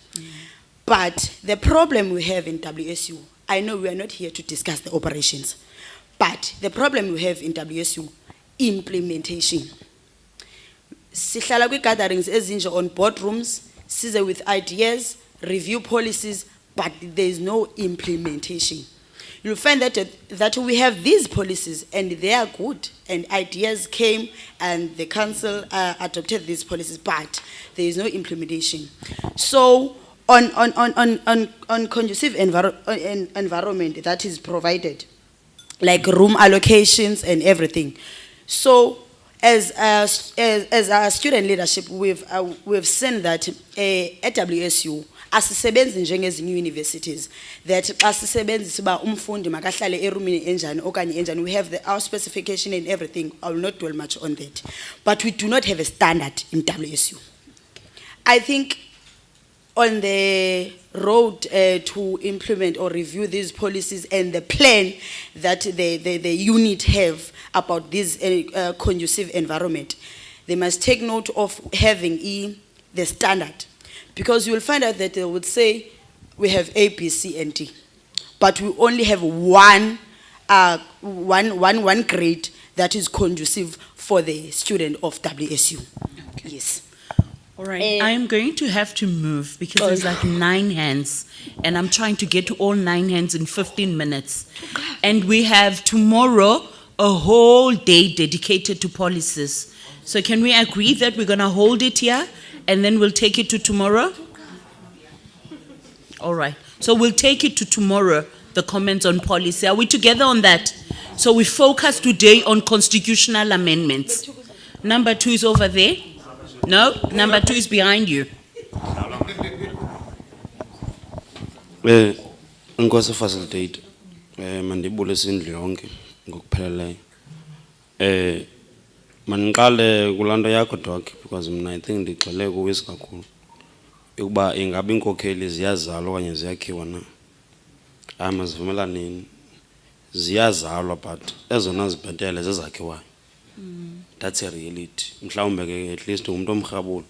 But the problem we have in WSU, I know we are not here to discuss the operations, but the problem we have in WSU, implementation. Sihlala kwi-gatherings ezinje on boardrooms, size with ideas, review policies, but there is no implementation. You'll find that we have these policies and they are good, and ideas came and the council adopted these policies, but there is no implementation. So on conducive environment that is provided, like room allocations and everything. So as our student leadership, we've seen that at WSU, asisebenzi njengezinye universities, that asisebenzisa uba umfundi makahlale erumini enjani okanye enjani. We have our specification and everything. I will not dwell much on that, but we do not have a standard in WSU. I think on the road to implement or review these policies and the plan that the unit have about this conducive environment, they must take note of having the standard. Because you will find out that they would say we have A, B, C, and D, but we only have one grade that is conducive for the student of WSU. Okay. Yes. All right. I'm going to have to move because there's like 9 hands, and I'm trying to get to all 9 hands in 15 minutes. And we have tomorrow a whole day dedicated to policies. So can we agree that we're going to hold it here? And then we'll take it to tomorrow? All right. So we'll take it to tomorrow, the comments on policy. Are we together on that? So we focus today on constitutional amendments. Number 2 is over there. No, number 2 is behind you. Ngikwazi facilitate mandibule sindlu yonke ngokupheleleyo. Maniqale kulando yakho Doc, because I think ndigxile kuwe kakhulu ukuba ingabe inkokheli ziyazalwa okanye ziyakhiwa na. Amazivumelani ziyazalwa, but ezona zibhetele zezakhiwayo. That's a reality. Mhlawumbe ke at least umuntu omrhabulo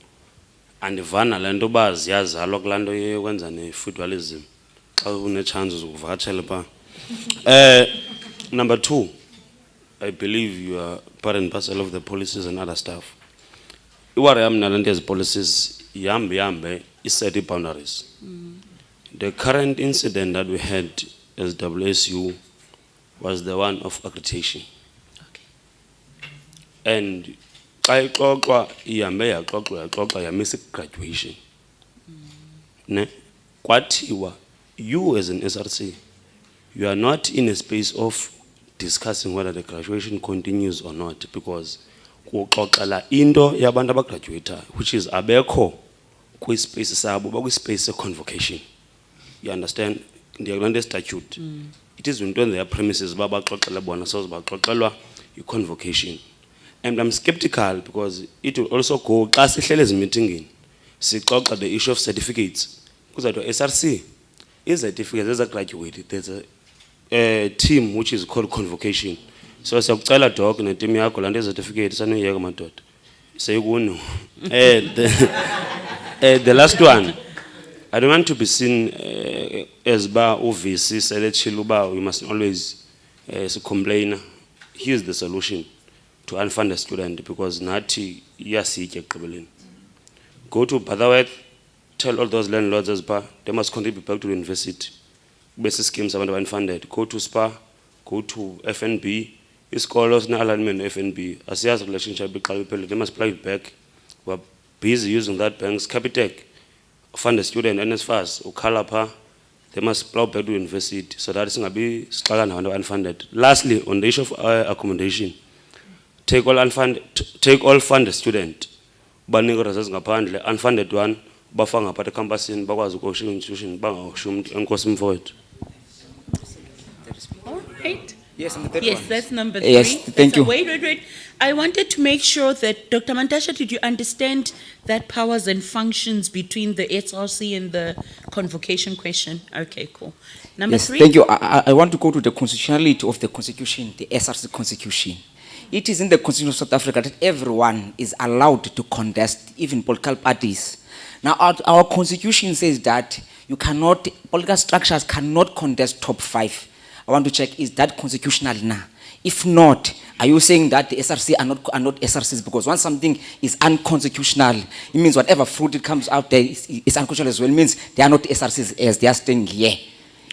andivana lento ba ziyazalwa kulando yokwenza ne-feudalism xa une chance zokuvakatshela pa. Number 2, I believe you are part and parcel of the policies and other stuff. Iware yami nalento policies yambe set boundaries. The current incident that we had as WSU was the one of accreditation. And I miss graduation. Ne? You as an SRC, you are not in a space of discussing whether the graduation continues or not, because indo yabantu abagraduate, which is abekho kwi-space sabo bakwi-space convocation. You understand? The statute. It is when their premises babaxoxela bona so baxoxelwa i-convocation. And I'm skeptical because it will also go xa sihlele ezimeetingini sixoxa the issue of certificates. Because at SRC is certificates as a graduate, there's a team which is called convocation. So siyakucela Doc ne team yakho lande certificate sanuyeka madoda. Seyikuno. The last one, I don't want to be seen as ba UVC selechila uba we must always complain. Here's the solution to unfund a student, because nathi iyasitya ekugqibeleni. Go to Butterworth, tell all those landlords as pa, they must contribute back to the university. Basic schemes abantu unfunded. Go to SPA, go to FNB. Isikolo sina-alignment no-FNB. Asiyazi relationship iqala iphele. They must plug it back. We're busy using that banks. Capitec, fund a student, NSFAS, ukhala pha. They must plow back to university. So that is going to be unfunded. Lastly, on the issue of accommodation, take all funded student. Baningo results ngaphandle, unfunded one, bafanga pa the campus in bakwazi ukushiya institution, bangashiya umuntu enkosi mfowethu. All right. Yes, and the third Yes, one. that's number 3. Yes, thank you. Wait. I wanted to make sure that, Dr. Mantasha, did you understand that powers and functions between the SRC and the convocation question? Okay, cool. Number Yes, 3? thank you. I want to go to the constitutionality of the constitution, the SRC constitution. It is in the Constitution of South Africa that everyone is allowed to contest, even political parties. Now, our constitution says that political structures cannot contest top 5. I want to check, is that constitutional now? If not, are you saying that the SRC are not SRCs? Because once something is unconstitutional, it means whatever fruit it comes out there is unconstitutional as well. It means they are not SRCs as they are staying here.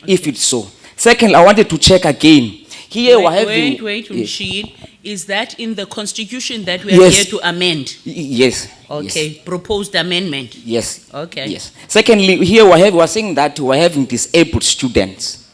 Okay. If it's so. Second, I wanted to check again. Here we're having... Wait, yes. Rashid. Is that in the constitution that we are Yes. here to amend? Yes. Okay, Yes. proposed amendment. Yes. Okay. Yes. Secondly, here we're saying that we're having disabled students.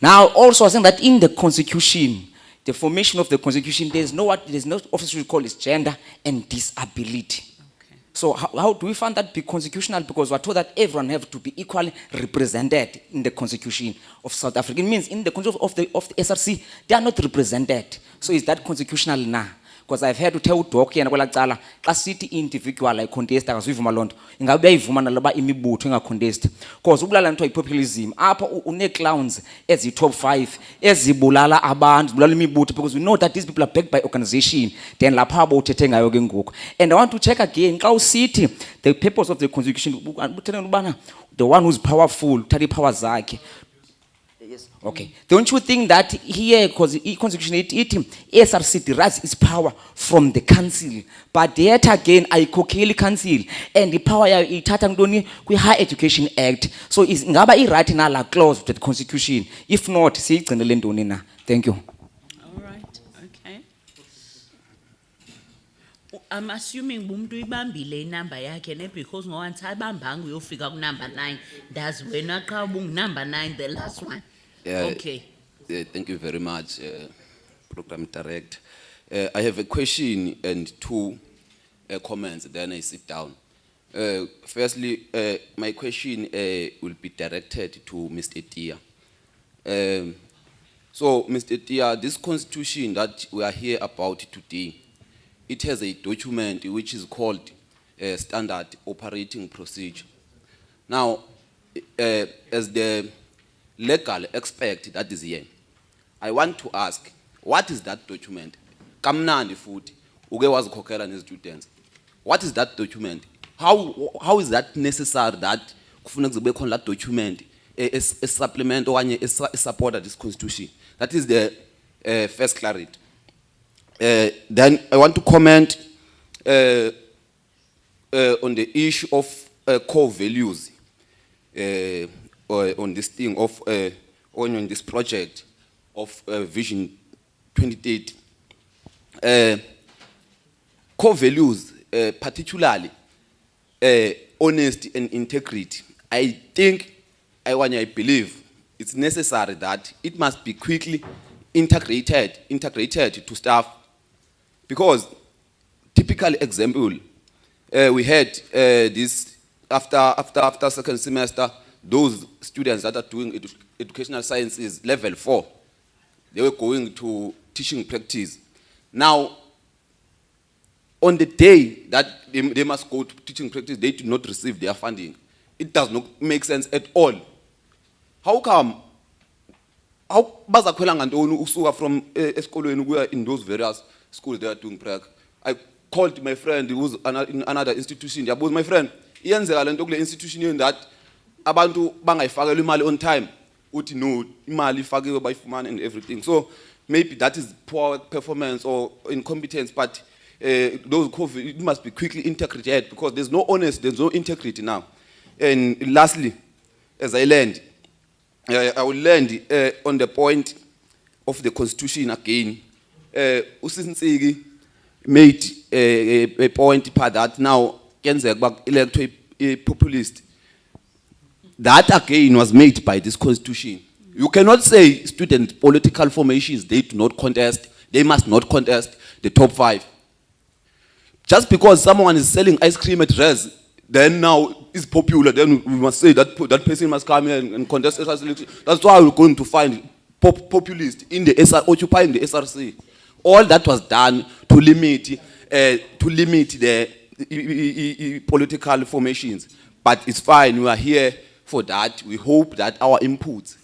Now, also, I saying that in the constitution, the formation of the constitution, there's no office we call it gender and disability. Okay. So how do we find that be constitutional? Because we're told that everyone have to be equally represented in the constitution of South Africa. It means in the constitution of the SRC, they are not represented. So is that constitutional now? Because I've heard to tell doc yena kwela cala xa sithi individual ay contest akazuyivuma lonto ingabe uyayivuma naloba imibutho enga contest because ubulala into populism apha une clowns ezi top 5 ezibulala abantu zibulala imibutho because we know that these people are backed by organization then lapha abo uthethe ngayo ke ngoku. And I want to check again xa usithi the purpose of the constitution uthena ubana the one who's powerful uthatha ipower zakhe. Yes. Okay. Don't you think that here, because the constitution, it SRC derives its power from the council, but yet again, I co-kill council, and the power ithatha we Higher Education Act. So is ngaba right in la clause of the constitution? If not, see na. Thank you. All right, okay. I'm assuming umuntu ibambile inamba yakhe ne because ngowanthi ayibambanga uyofika ku number 9. Does wena qha ubung number 9 the last one? Okay. Thank you very much, Program Director. I have a question and 2 comments, then I sit down. Firstly, my question will be directed to Mr. Tia. So, Mr. Tia, this constitution that we are here about today, it has a document which is called Standard Operating Procedure. Now, as the legal expert that is here, I want to ask, what is that document? Kamnandi futhi uke wazikhokhela nezistudents. What is that document? How is that necessary that kufuneka kube khona that document a supplement okanye a support this constitution? That is the first clarity. Then I want to comment on the issue of core values. On this thing of on this project of Vision 2030. Core values, particularly honesty and integrity. I believe it's necessary that it must be quickly integrated to staff, because typical example, we had this after second semester. Those students that are doing educational sciences level 4, they were going to teaching practice. Now, on the day that they must go to teaching practice, they do not receive their funding. It does not make sense at all. How come? How bazakwela ngantoni usuka from esikolweni kuya in those various schools they are doing prac? I called my friend who's in another institution. Yabuza, my friend, iyenzeka lento kule institution that abantu bangayifakela imali on time. Uthi no, imali ifakiwe bayifumana and everything. So maybe that is poor performance or incompetence, but those COVID, it must be quickly integrated because there's no honesty, there's no integrity now. And lastly, as I land, I will land on the point of the constitution again. Usinsigi made a point part that now elected a populist. That again was made by this constitution. You cannot say student political formations, they do not contest, they must not contest the top 5. Just because someone is selling ice cream at Res, then now is popular, then we must say that that person must come here and contest SRC election. That's why we're going to find populists in the occupying the SRC. All that was done to limit the political formations. But it's fine, we are here for that. We hope that our inputs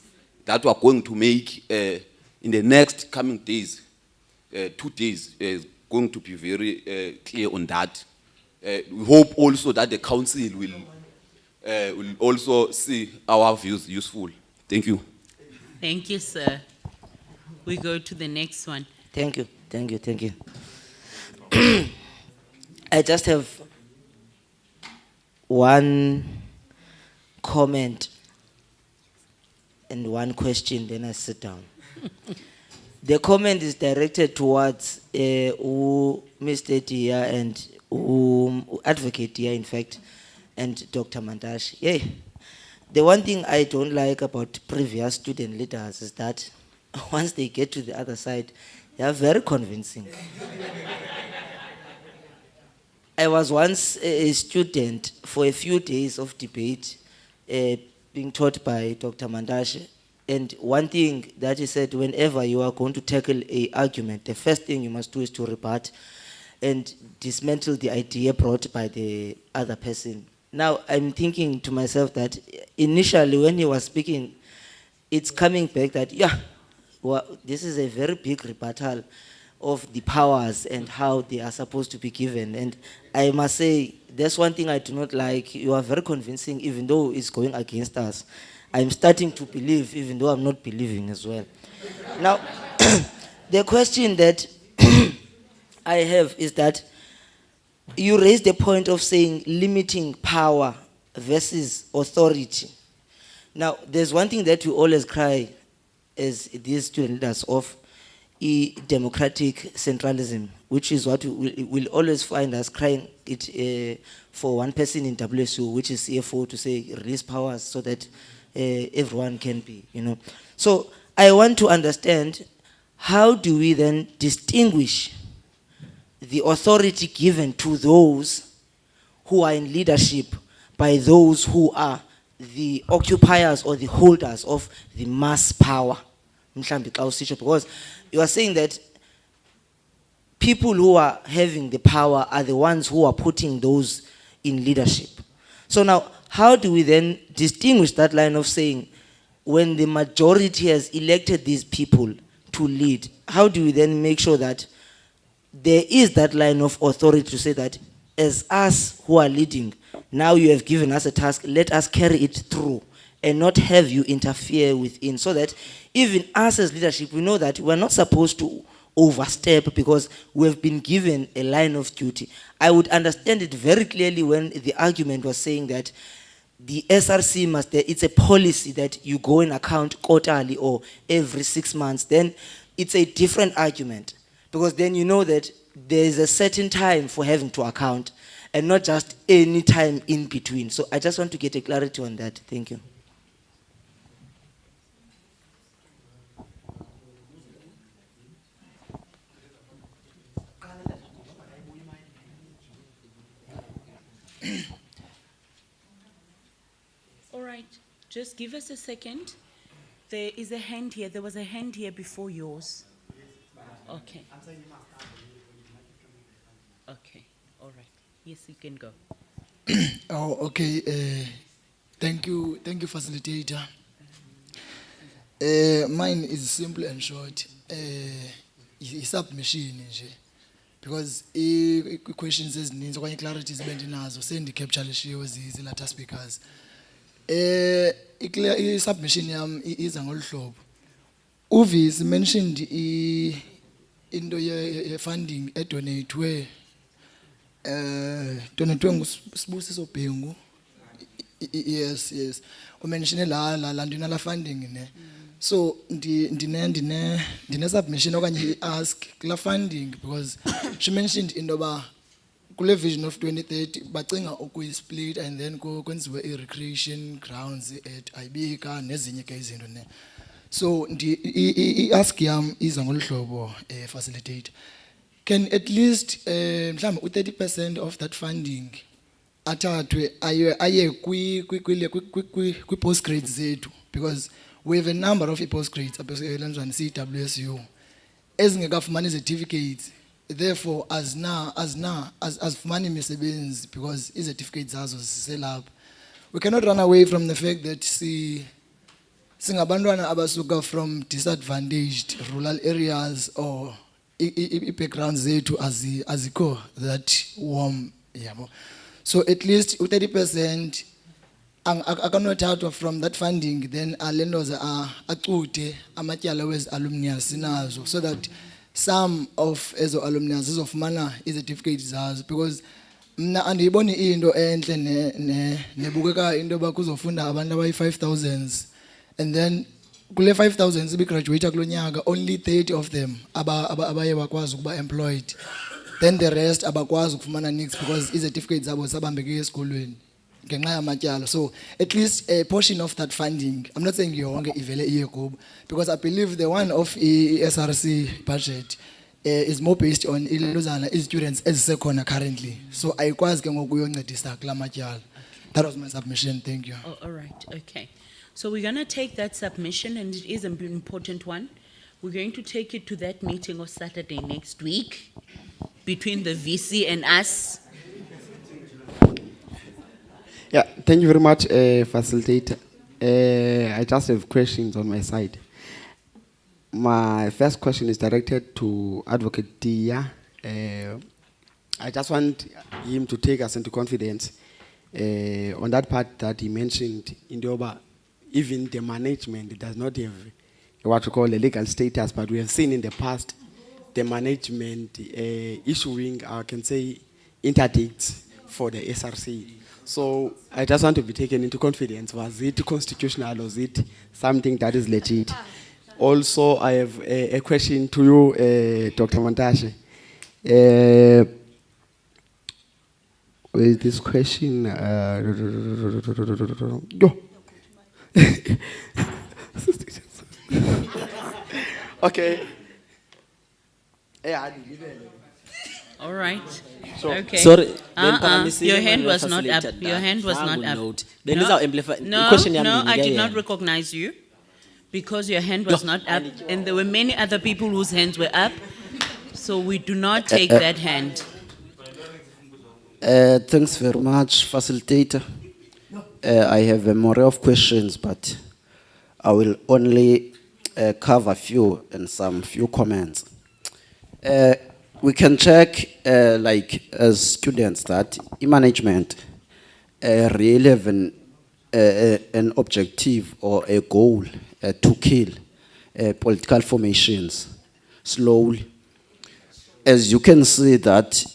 that we are going to make in the next coming days, 2 days, is going to be very clear on that. We hope also that the council will also see our views useful. Thank you. Thank you, sir. We go to the next one. Thank you. I just have one comment and one question, then I sit down. The comment is directed towards Mr. Dia and Advocate Dia, in fact, and Dr. Mandash. Yeah. The one thing I don't like about previous student leaders is that once they get to the other side, they are very convincing. I was once a student for a few days of debate being taught by Dr. Mandash. And one thing that he said, whenever you are going to tackle an argument, the first thing you must do is to rebut and dismantle the idea brought by the other person. Now, I'm thinking to myself that initially when he was speaking, it's coming back that, yeah, well, this is a very big rebuttal of the powers and how they are supposed to be given. And I must say, that's one thing I do not like. You are very convincing, even though it's going against us. I'm starting to believe, even though I'm not believing as well. Now, the question that I have is that you raised the point of saying limiting power versus authority. Now, there's one thing that we always cry as these student leaders of democratic centralism, which is what we will always find us crying it for one person in WSU, which is CFO, to say release powers so that everyone can be, So I want to understand, how do we then distinguish the authority given to those who are in leadership by those who are the occupiers or the holders of the mass power? Because you are saying that people who are having the power are the ones who are putting those in leadership. So now, how do we then distinguish that line of saying, when the majority has elected these people to lead, how do we then make sure that there is that line of authority to say that as us who are leading, now you have given us a task, let us carry it through and not have you interfere within, so that even us as leadership, we know that we're not supposed to overstep because we've been given a line of duty. I would understand it very clearly when the argument was saying that the SRC it's a policy that you go and account quarterly or every 6 months. Then it's a different argument, because then you know that there's a certain time for having to account and not just any time in between. So I just want to get a clarity on that. Thank you. All right, just give us a second. There is a hand here. There was a hand here before yours. Okay. Okay, all right. Yes, you can go. Oh, okay. Thank you, facilitator. Mine is simple and short. Submission, because questions ezininzi okanye clarities bendinazo sendi-capture lishiwe zilata speakers. I-submission yam iza ngolu hlobo. Uvis mentioned into ye-funding donatwe nguSibusiso Bhengu Yes, yes. Umentioned la funding ne. So ndine submission okanye ask la funding because she mentioned indoba kule vision of 2030 bacinga ukuyi-split and then kwenziwe i-recreation grounds at Ibika nezinye ke izinto ne. So i-ask yam iza ngolu hlobo facilitate. Can at least mhlawumbe u-30% of that funding athathwe aye kwi-postgrades zethu because we have a number of i-postgrades apha CWSU ezingekafumani certificates, therefore azifumani imisebenzi because i-certificates zazo ziselapha. We cannot run away from the fact that singabantwana abasuka from disadvantaged rural areas or i-backgrounds zethu azikho that warm, yabo. So at least 30% akanothathwa from that funding, then alendoza acuthe amatyala wezi alumni sinazo so that some of ezo alumni zizofumana i-certificate zazo because mna andiyiboni into entle nebukeka into yoba kuzofunda abantu abayi-5,000 and then kule 5,000 ibigraduate kulo nyaka only 30 of them abaye bakwazi ukuba employed, then the rest abakwazi ukufumana nix because i-certificate zabo zabambeke esikolweni ngenxa yamatyala. So at least a portion of that funding, I'm not saying yonke ivele iye kubo because I believe the one of Src budget is more based on iluzana students ezisekhona currently, so ayikwazi ke ngoku uyoncedisa kula matyala. That was my submission. Thank you. Oh, all right, okay. So we're going to take that submission, and it is an important one. We're going to take it to that meeting on Saturday next week between the VC and us. Yeah, thank you very much, facilitator. I just have questions on my side. My first question is directed to Advocate Tia. I just want him to take us into confidence on that part that he mentioned in Dioba. Even the management does not have what we call a legal status, but we have seen in the past the management issuing, I can say, interdicts for the SRC. So I just want to be taken into confidence. Was it constitutional or was it something that is legit? Also, I have a question to you, Dr. Mantashe. With this question, go. Okay. Yeah, All right. So, Okay. Sorry, Your hand was not up. Your hand was not up. No, I did not recognize you because your hand was not up, and there were many other people whose hands were up. So we do not take that hand. Thanks very much, facilitator. I have a more of questions, but I will only cover a few and some few comments. We can check, like as students, that in management really have an objective or a goal to kill political formations slowly. As you can see that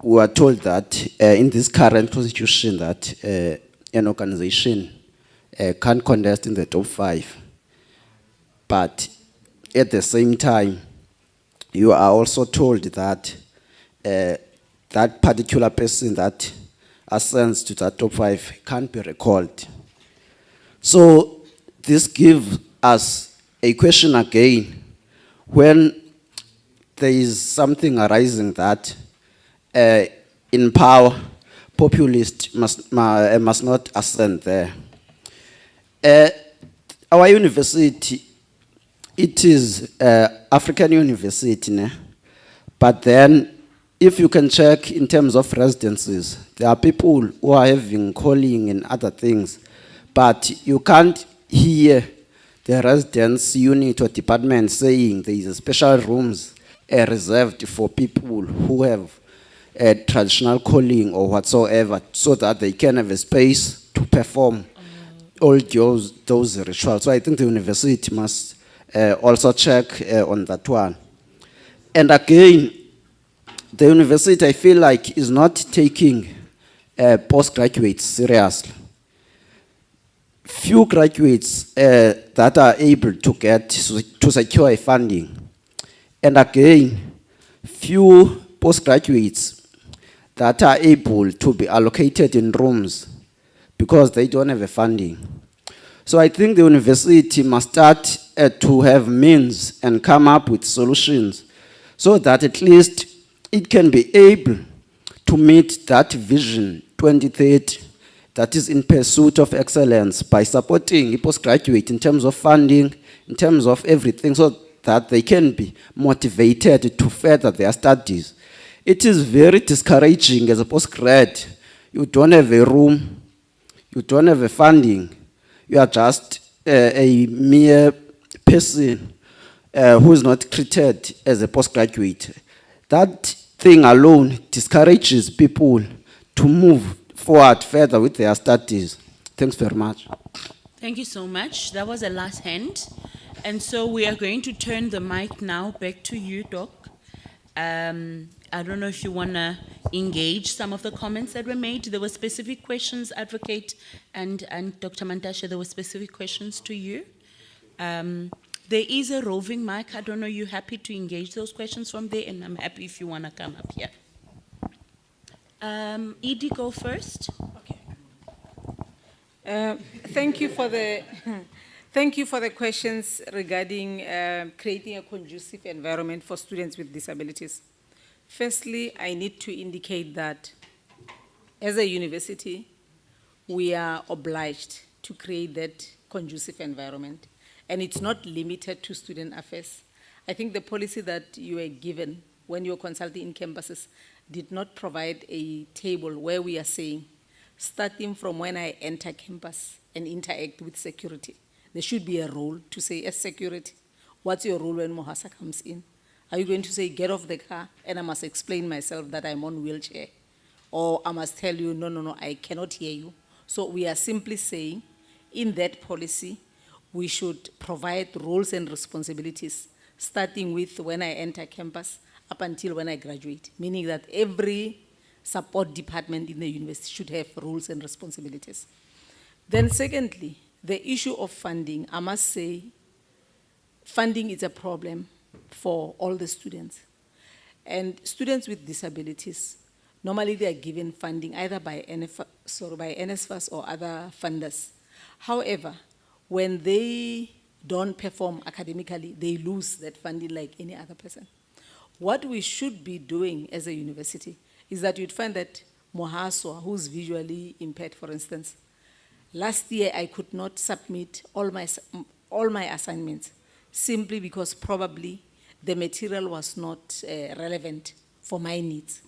we are told that in this current constitution that an organization can't contest in the top 5. But at the same time, you are also told that that particular person that ascends to the top 5 can't be recalled. So this gives us a question again. When there is something arising that in power, populists must not ascend there. Our university, it is African university, ne? But then if you can check in terms of residencies, there are people who are having calling and other things, but you can't hear the residence unit or department saying there is a special rooms reserved for people who have a traditional calling or whatsoever, so that they can have a space to perform all those rituals. So I think the university must also check on that one. And again, the university, I feel like, is not taking postgraduates seriously. few graduates that are able to get to secure a funding, and again, few postgraduates that are able to be allocated in rooms because they don't have a funding. So I think the university must start to have means and come up with solutions so that at least it can be able to meet that vision 2030 that is in pursuit of excellence by supporting a postgraduate in terms of funding, in terms of everything, so that they can be motivated to further their studies. It is very discouraging as a postgrad. You don't have a room, you don't have a funding, you are just a mere person who is not treated as a postgraduate. That thing alone discourages people to move forward further with their studies. Thanks very much. Thank you so much. That was the last hand. And so we are going to turn the mic now back to you, Doc. I don't know if you want to engage some of the comments that were made. There were specific questions, Advocate and Dr. Mantashe, there were specific questions to you. There is a roving mic. I don't know, you happy to engage those questions from there? And I'm happy if you want to come up here. Edie, go first. Thank you for the thank you for the questions regarding creating a conducive environment for students with disabilities. Firstly, I need to indicate that as a university, we are obliged to create that conducive environment, and it's not limited to student affairs. I think the policy that you were given when you were consulting in campuses did not provide a table where we are saying, starting from when I enter campus and interact with security, there should be a role to say, as security, what's your role when Mohasa comes in? Are you going to say, get off the car and I must explain myself that I'm on wheelchair? Or I must tell you, no, I cannot hear you. So we are simply saying, in that policy, we should provide roles and responsibilities, starting with when I enter campus up until when I graduate, meaning that every support department in the university should have roles and responsibilities. Then secondly, the issue of funding, I must say, funding is a problem for all the students. And students with disabilities, normally they are given funding either by NSFAS or other funders. However, when they don't perform academically, they lose that funding like any other person. What we should be doing as a university is that you'd find that Mohaswa, who's visually impaired, for instance, last year I could not submit all my assignments simply because probably the material was not relevant for my needs.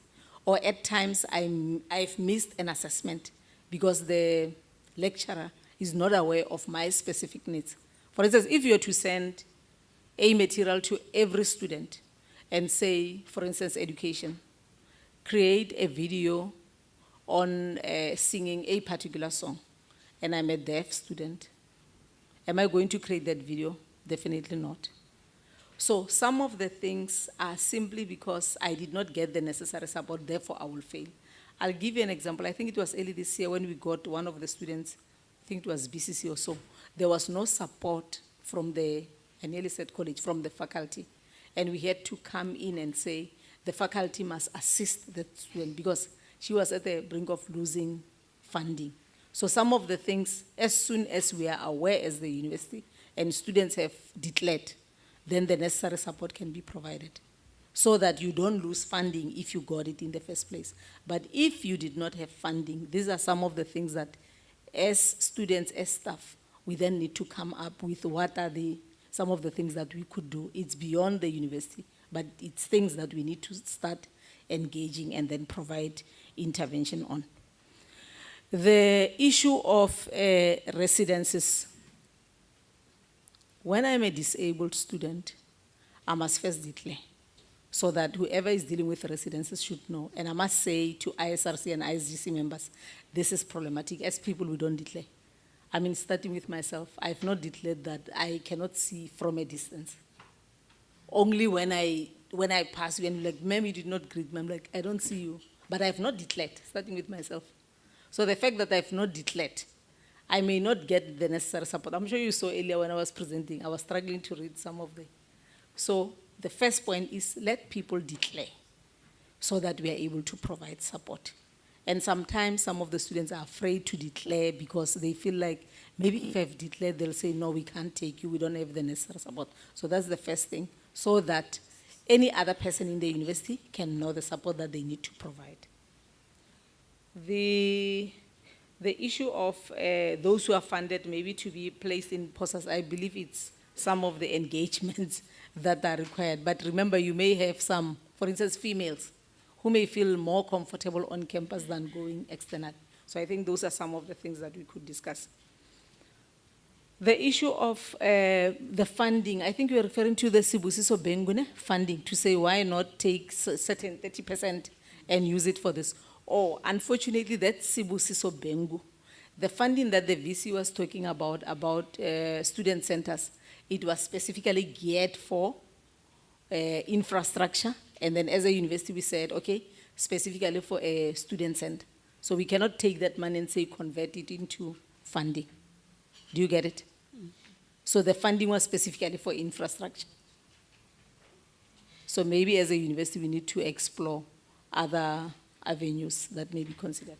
Or at times I've missed an assessment because the lecturer is not aware of my specific needs. For instance, if you were to send a material to every student and say, for instance, education, create a video on singing a particular song, and I'm a deaf student, am I going to create that video? Definitely not. So some of the things are simply because I did not get the necessary support, therefore I will fail. I'll give you an example. I think it was early this year when we got one of the students, I think it was BCC or so, there was no support from the, I nearly said college, from the faculty. And we had to come in and say, the faculty must assist the student because she was at the brink of losing funding. So some of the things, as soon as we are aware as the university and students have declared, then the necessary support can be provided so that you don't lose funding if you got it in the first place. But if you did not have funding, these are some of the things that as students, as staff, we then need to come up with what are some of the things that we could do. It's beyond the university, but it's things that we need to start engaging and then provide intervention on. The issue of residences. When I'm a disabled student, I must first declare so that whoever is dealing with residences should know. And I must say to ISRC and ISGC members, this is problematic. As people, we don't declare. I mean, starting with myself, I've not declared that I cannot see from a distance. Only when I pass you and you're like, ma'am, you did not greet me. I'm like, I don't see you. But I have not declared, starting with myself. So the fact that I have not declared, I may not get the necessary support. I'm sure you saw earlier when I was presenting, I was struggling to read some of the. So the first point is let people declare so that we are able to provide support. And sometimes some of the students are afraid to declare because they feel like maybe if I've declared, they'll say, no, we can't take you, we don't have the necessary support. So that's the first thing, so that any other person in the university can know the support that they need to provide. The issue of those who are funded maybe to be placed in posters, I believe it's some of the engagements that are required. But remember, you may have some, for instance, females who may feel more comfortable on campus than going external. So I think those are some of the things that we could discuss. The issue of the funding, I think you're referring to the Sibusiso Bengune funding, to say why not take certain 30% and use it for this. Oh, unfortunately, that's Sibusiso Bengu. The funding that the VC was talking about student centers, it was specifically geared for infrastructure. And then as a university, we said, okay, specifically for a student center. So we cannot take that money and say convert it into funding. Do you get it? So the funding was specifically for infrastructure. So maybe as a university, we need to explore other avenues that may be considered.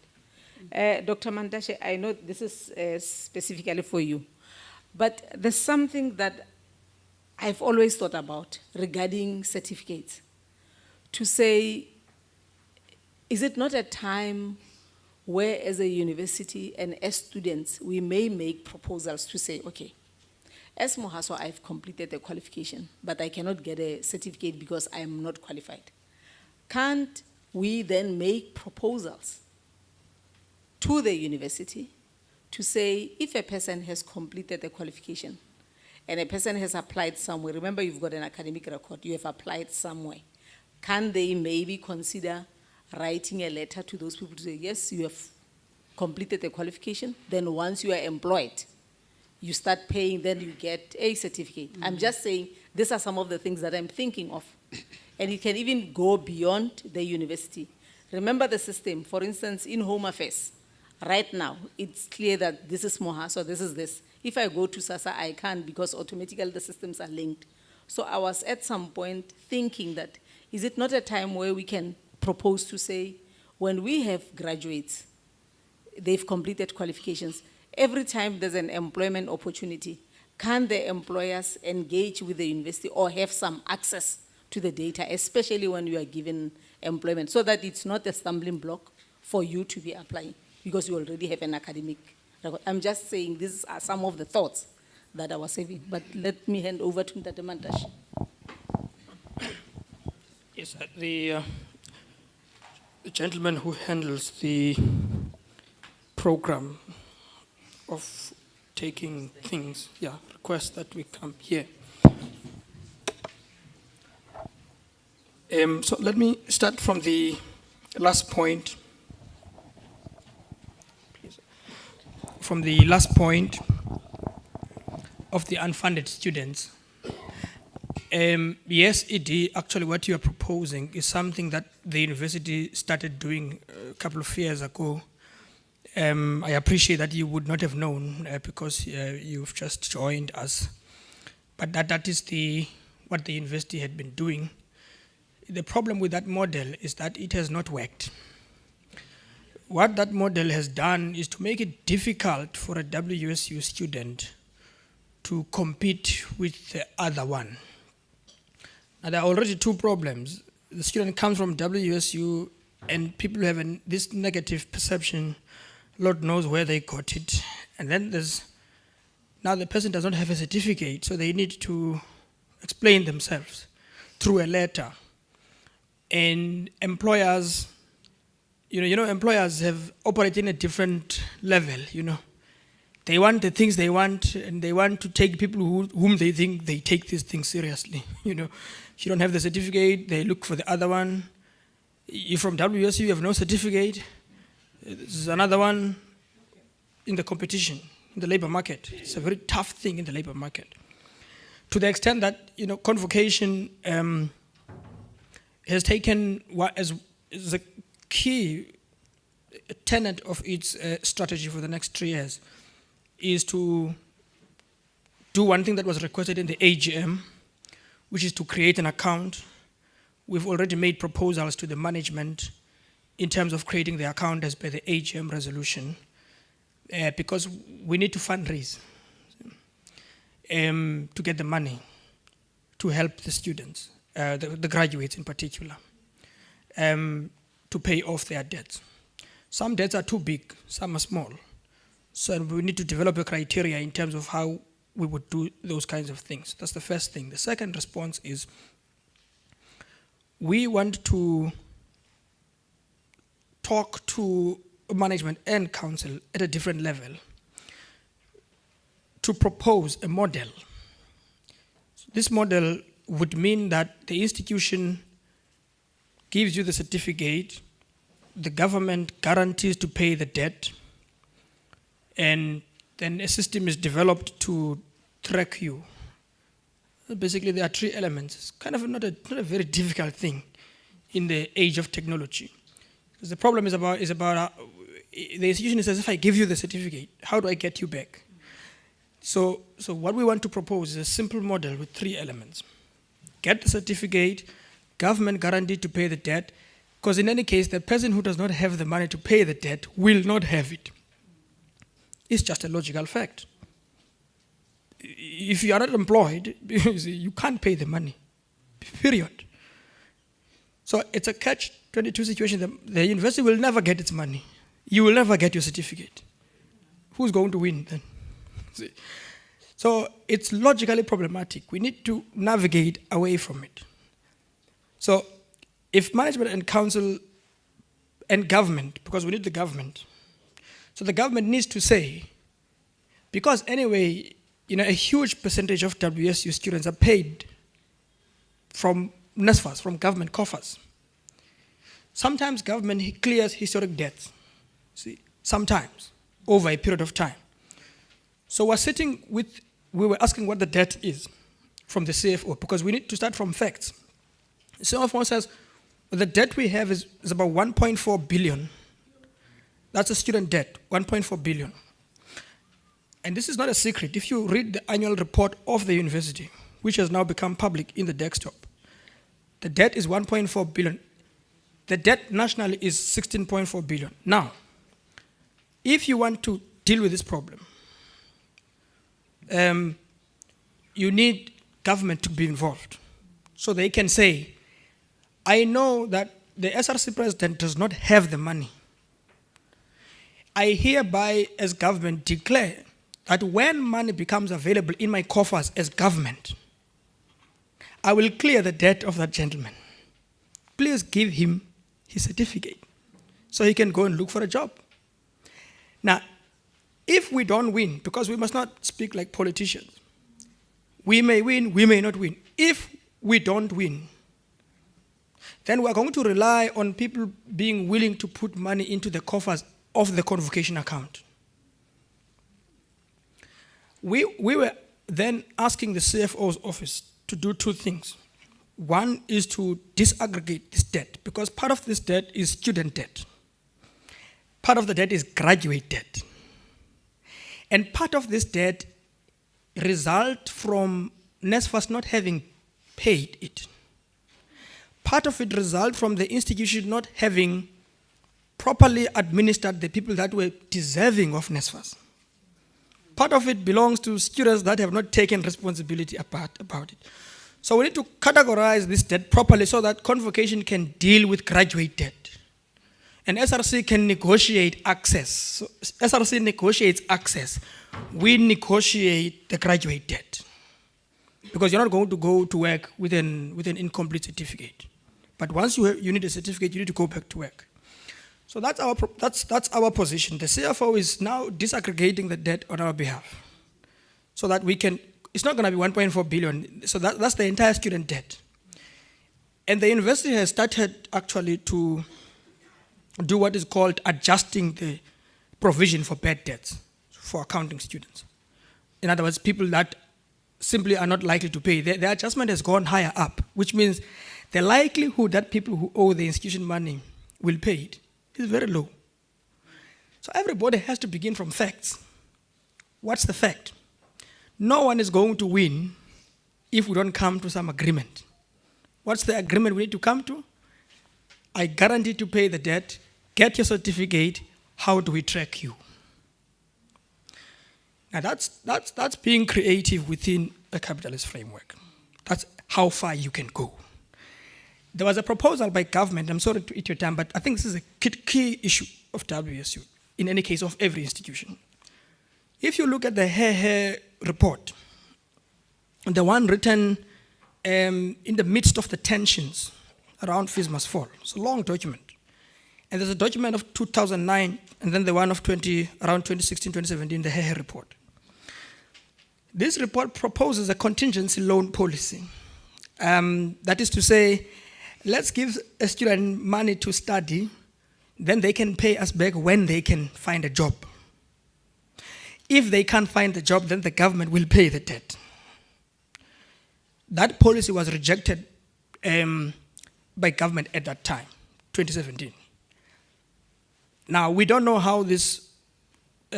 Dr. Mandashe, I know this is specifically for you, but there's something that I've always thought about regarding certificates. To say, is it not a time where as a university and as students, we may make proposals to say, okay, as Mohaso, I've completed the qualification, but I cannot get a certificate because I am not qualified. Can't we then make proposals to the university to say, if a person has completed the qualification and a person has applied somewhere, remember you've got an academic record, you have applied somewhere, can they maybe consider writing a letter to those people to say, yes, you have completed the qualification, then once you are employed, you start paying, then you get a certificate. Mm-hmm. I'm just saying, these are some of the things that I'm thinking of. And it can even go beyond the university. Remember the system, for instance, in Home Affairs, right now, it's clear that this is Moha, so this is this. If I go to SASA, I can't because automatically the systems are linked. So I was at some point thinking that, is it not a time where we can propose to say, when we have graduates, they've completed qualifications, every time there's an employment opportunity, can the employers engage with the university or have some access to the data, especially when you are given employment, so that it's not a stumbling block for you to be applying because you already have an academic record. I'm just saying these are some of the thoughts that I was having, but let me hand over to Mtate Mantashe. Yes, the gentleman who handles the program of taking things, request that we come here. So let me start from the last point. From the last point of the unfunded students. Yes, actually what you are proposing is something that the university started doing a couple of years ago. I appreciate that you would not have known because you've just joined us. But that is what the university had been doing. The problem with that model is that it has not worked. What that model has done is to make it difficult for a WSU student to compete with the other one. Now, there are already two problems. The student comes from WSU and people have this negative perception, Lord knows where they got it. And then now the person does not have a certificate, so they need to explain themselves through a letter. And employers, employers have operated in a different level, They want the things they want, and they want to take people whom they think they take these things seriously, If you don't have the certificate, they look for the other one. You're from WSU, you have no certificate. This is another one in the competition, in the labor market. It's a very tough thing in the labor market. To the extent that, convocation has taken what as a key tenet of its strategy for the next 3 years is to do one thing that was requested in the AGM, which is to create an account. We've already made proposals to the management in terms of creating the account as per the AGM resolution, because we need to fundraise to get the money to help the students, the graduates in particular, to pay off their debts. Some debts are too big, some are small. So we need to develop a criteria in terms of how we would do those kinds of things. That's the first thing. The second response is we want to talk to management and council at a different level to propose a model. So this model would mean that the institution gives you the certificate, the government guarantees to pay the debt, and then a system is developed to track you. Basically, there are three elements. It's kind of not a very difficult thing in the age of technology. Because the problem is about the institution says, if I give you the certificate, how do I get you back? So what we want to propose is a simple model with three elements. Get the certificate, government guaranteed to pay the debt, because in any case, the person who does not have the money to pay the debt will not have it. It's just a logical fact. If you are not employed, you can't pay the money, period. So it's a catch-22 situation. The university will never get its money. You will never get your certificate. Who's going to win then? See? So it's logically problematic. We need to navigate away from it. So if management and council and government, because we need the government, so the government needs to say, because anyway, a huge percentage of WSU students are paid from NSFAS, from government coffers. Sometimes government clears historic debts, see, sometimes, over a period of time. So we were asking what the debt is from the CFO, because we need to start from facts. The CFO says, the debt we have is about 1.4 billion. That's a student debt, 1.4 billion. And this is not a secret. If you read the annual report of the university, which has now become public in the desktop, the debt is 1.4 billion. The debt nationally is 16.4 billion. Now, if you want to deal with this problem, you need government to be involved. So they can say, I know that the SRC president does not have the money. I hereby, as government, declare that when money becomes available in my coffers as government, I will clear the debt of that gentleman. Please give him his certificate so he can go and look for a job. Now, if we don't win, because we must not speak like politicians, we may win, we may not win. If we don't win, then we're going to rely on people being willing to put money into the coffers of the convocation account. We were then asking the CFO's office to do two things. One is to disaggregate this debt, because part of this debt is student debt. Part of the debt is graduate debt. And part of this debt results from NSFAS not having paid it. Part of it results from the institution not having properly administered the people that were deserving of NSFAS. Part of it belongs to students that have not taken responsibility about it. So we need to categorize this debt properly so that convocation can deal with graduate debt. And SRC can negotiate access. So SRC negotiates access. We negotiate the graduate debt. Because you're not going to go to work with an incomplete certificate. But once you need a certificate, you need to go back to work. So that's our position. The CFO is now disaggregating the debt on our behalf, so that we can. It's not going to be 1.4 billion. So that's the entire student debt. And the university has started actually to do what is called adjusting the provision for bad debts for accounting students. In other words, people that simply are not likely to pay. The adjustment has gone higher up, which means the likelihood that people who owe the institution money will pay it is very low. So everybody has to begin from facts. what's the fact? No one is going to win if we don't come to some agreement. What's the agreement we need to come to? I guarantee to pay the debt, get your certificate, how do we track you? Now that's being creative within a capitalist framework. That's how far you can go. There was a proposal by government, I'm sorry to eat your time, but I think this is a key issue of WSU, in any case of every institution. If you look at the Hehe report, the one written in the midst of the tensions around fees must fall, it's a long document. And there's a document of 2009, and then the one of around 2016, 2017, the Hehe report. This report proposes a contingency loan policy. That is to say, let's give a student money to study, then they can pay us back when they can find a job. If they can't find the job, then the government will pay the debt. That policy was rejected by government at that time, 2017. Now, we don't know how this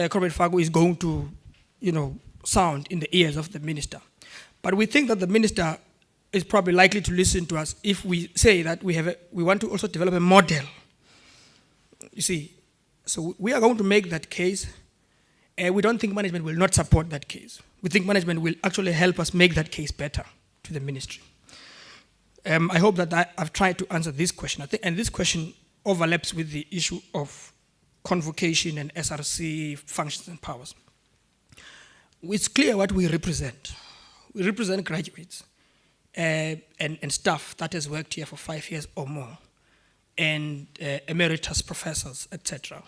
corporate FAGO is going to, sound in the ears of the minister. But we think that the minister is probably likely to listen to us if we say that we want to also develop a model. You see, so we are going to make that case. We don't think management will not support that case. We think management will actually help us make that case better to the ministry. I hope that I've tried to answer this question. And this question overlaps with the issue of convocation and SRC functions and powers. It's clear what we represent. We represent graduates and staff that has worked here for 5 years or more, and emeritus professors, etc.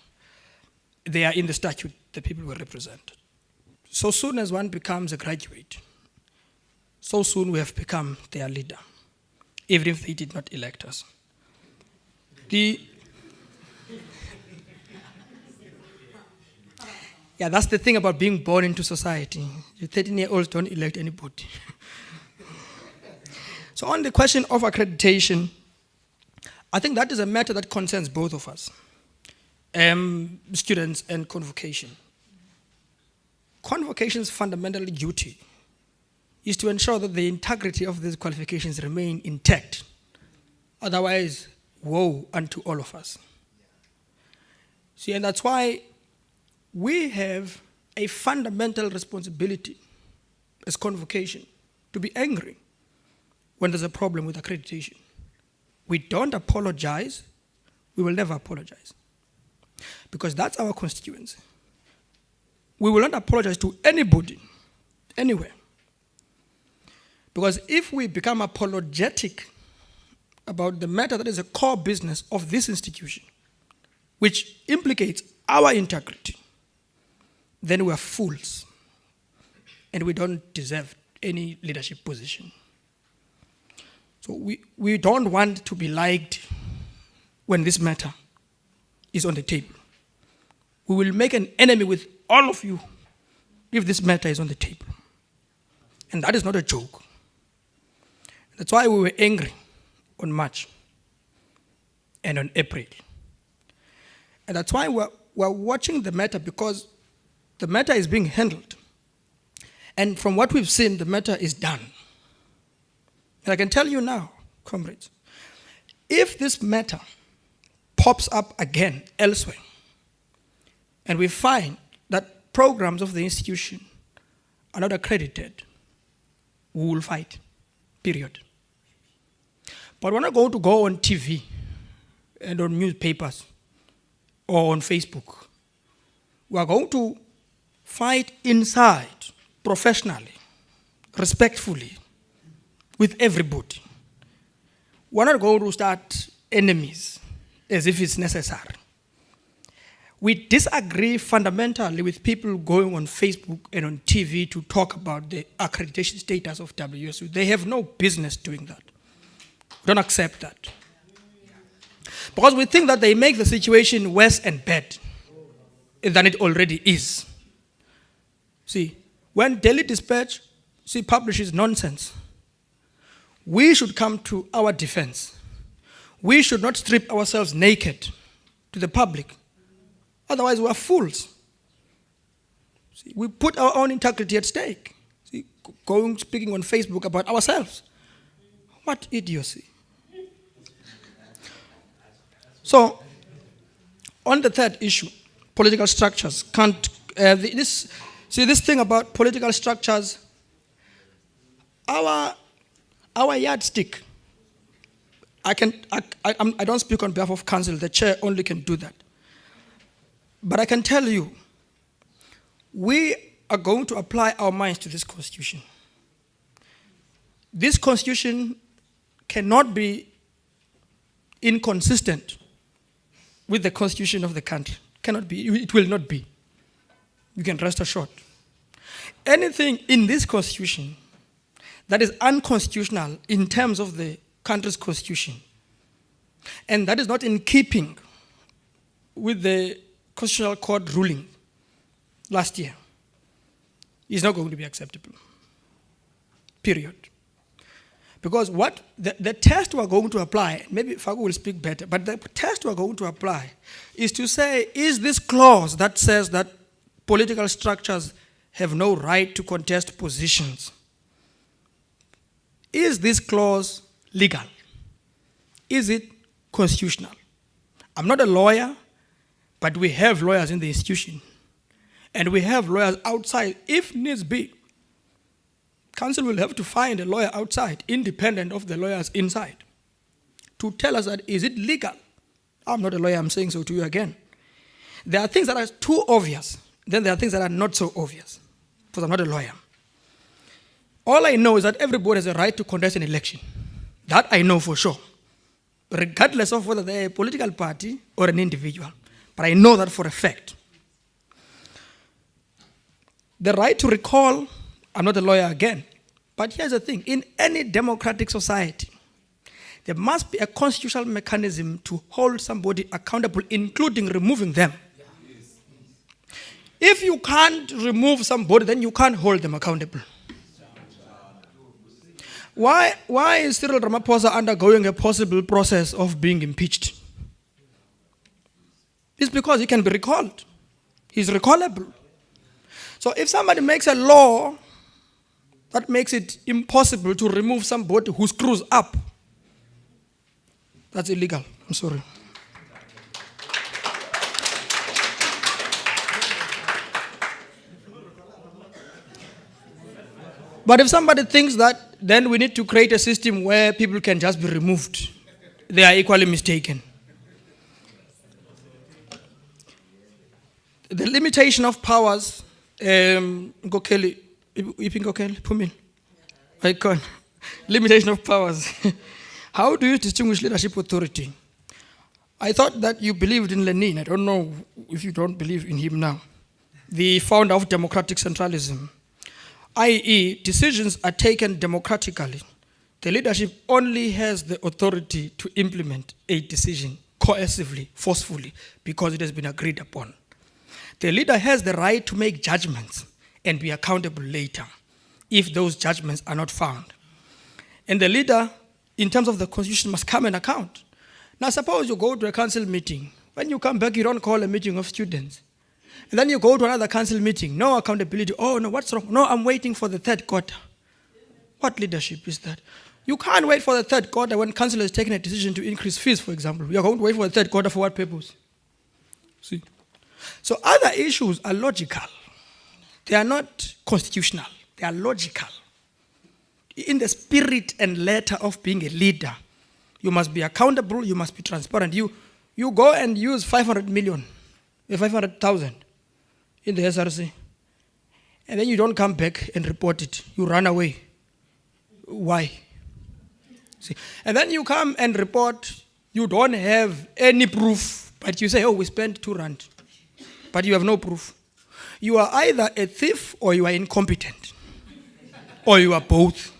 They are in the statute, the people we represent. So soon as one becomes a graduate, so soon we have become their leader, even if they did not elect us. Yeah, that's the thing about being born into society. You 13-year-olds don't elect anybody. So on the question of accreditation, I think that is a matter that concerns both of us, students and convocation. Convocation's fundamental duty is to ensure that the integrity of these qualifications remain intact. Otherwise, woe unto all of us. See, and that's why we have a fundamental responsibility as convocation to be angry when there's a problem with accreditation. We don't apologize. We will never apologize. Because that's our constituency. We will not apologize to anybody, anywhere. Because if we become apologetic about the matter that is a core business of this institution, which implicates our integrity, then we are fools. And we don't deserve any leadership position. So we don't want to be liked when this matter is on the table. We will make an enemy with all of you if this matter is on the table. And that is not a joke. That's why we were angry on March and on April. And that's why we're watching the matter, because the matter is being handled. And from what we've seen, the matter is done. And I can tell you now, comrades, if this matter pops up again elsewhere, and we find that programs of the institution are not accredited, we will fight, period. But we're not going to go on TV and on newspapers or on Facebook. We are going to fight inside, professionally, respectfully, with everybody. We're not going to start enemies as if it's necessary. We disagree fundamentally with people going on Facebook and on TV to talk about the accreditation status of WSU. They have no business doing that. We don't accept that. Because we think that they make the situation worse and bad than it already is. See, when Daily Dispatch publishes nonsense, we should come to our defense. We should not strip ourselves naked to the public. Otherwise, we are fools. See, we put our own integrity at stake. See, speaking on Facebook about ourselves. What idiocy. So, on the third issue, political structures can't. This thing about political structures. Our yardstick. I don't speak on behalf of council. The chair only can do that. But I can tell you, we are going to apply our minds to this constitution. This constitution cannot be inconsistent with the constitution of the country. Cannot be. It will not be. You can rest assured. Anything in this constitution that is unconstitutional in terms of the country's constitution, and that is not in keeping with the Constitutional Court ruling last year, is not going to be acceptable. Period. Because what the test we're going to apply, maybe Fagu will speak better, but the test we're going to apply is to say, is this clause that says that political structures have no right to contest positions, is this clause legal? Is it constitutional? I'm not a lawyer, but we have lawyers in the institution. And we have lawyers outside, if needs be. Council will have to find a lawyer outside, independent of the lawyers inside, to tell us that, is it legal? I'm not a lawyer, I'm saying so to you again. There are things that are too obvious, then there are things that are not so obvious, because I'm not a lawyer. All I know is that everybody has a right to contest an election. That I know for sure, regardless of whether they're a political party or an individual. But I know that for a fact. The right to recall, I'm not a lawyer again, but here's the thing. In any democratic society, there must be a constitutional mechanism to hold somebody accountable, including removing them. If you can't remove somebody, then you can't hold them accountable. Why is Cyril Ramaphosa undergoing a possible process of being impeached? It's because he can be recalled. He's recallable. So if somebody makes a law that makes it impossible to remove somebody who screws up, that's illegal. I'm sorry. But if somebody thinks that, then we need to create a system where people can just be removed, they are equally mistaken. The limitation of powers, limitation of powers. How do you distinguish leadership authority? I thought that you believed in Lenin. I don't know if you don't believe in him now. The founder of democratic centralism, i.e., decisions are taken democratically. The leadership only has the authority to implement a decision coercively, forcefully, because it has been agreed upon. The leader has the right to make judgments and be accountable later if those judgments are not found. And the leader, in terms of the constitution, must come and account. Now, suppose you go to a council meeting. When you come back, you don't call a meeting of students. And then you go to another council meeting. No accountability. Oh, no, what's wrong? No, I'm waiting for the third quarter. What leadership is that? You can't wait for the third quarter when council has taken a decision to increase fees, for example. You are going to wait for the third quarter for what purpose? See? So other issues are logical. They are not constitutional. They are logical. In the spirit and letter of being a leader, you must be accountable, you must be transparent. You go and use 500,000 in the SRC, and then you don't come back and report it. You run away. Why? See? And then you come and report, you don't have any proof, but you say, oh, we spent 2 rand. But you have no proof. You are either a thief or you are incompetent. Or you are both.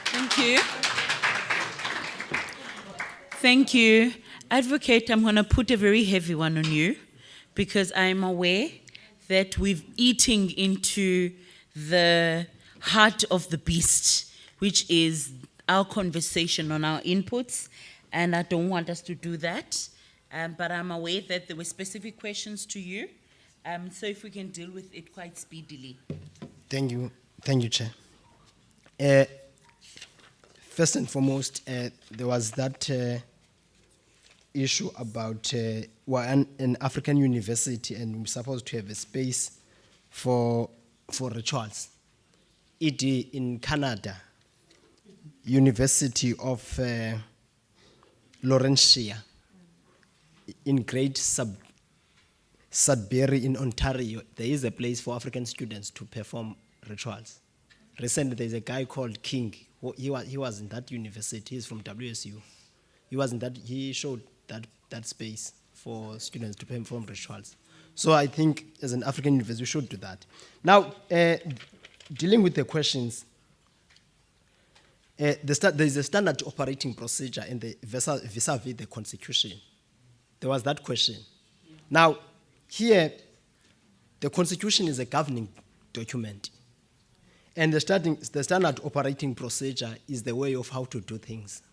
Thank you. Thank you. Advocate, I'm going to put a very heavy one on you because I'm aware that we're eating into the heart of the beast, which is our conversation on our inputs, and I don't want us to do that. But I'm aware that there were specific questions to you. So if we can deal with it quite speedily. Thank you, Chair. First and foremost, there was that issue about an African university, and we're supposed to have a space for rituals. ED in Canada, University of Laurentia, in Great Sudbury in Ontario, there is a place for African students to perform rituals. Recently, there's a guy called King. He was in that university. He's from WSU. He showed that space for students to perform rituals. So I think as an African university, we should do that. Now, dealing with the questions, there's a standard operating procedure in the vis-a-vis the Constitution. There was that question. Now, here, the Constitution is a governing document. And the standard operating procedure is the way of how to do things.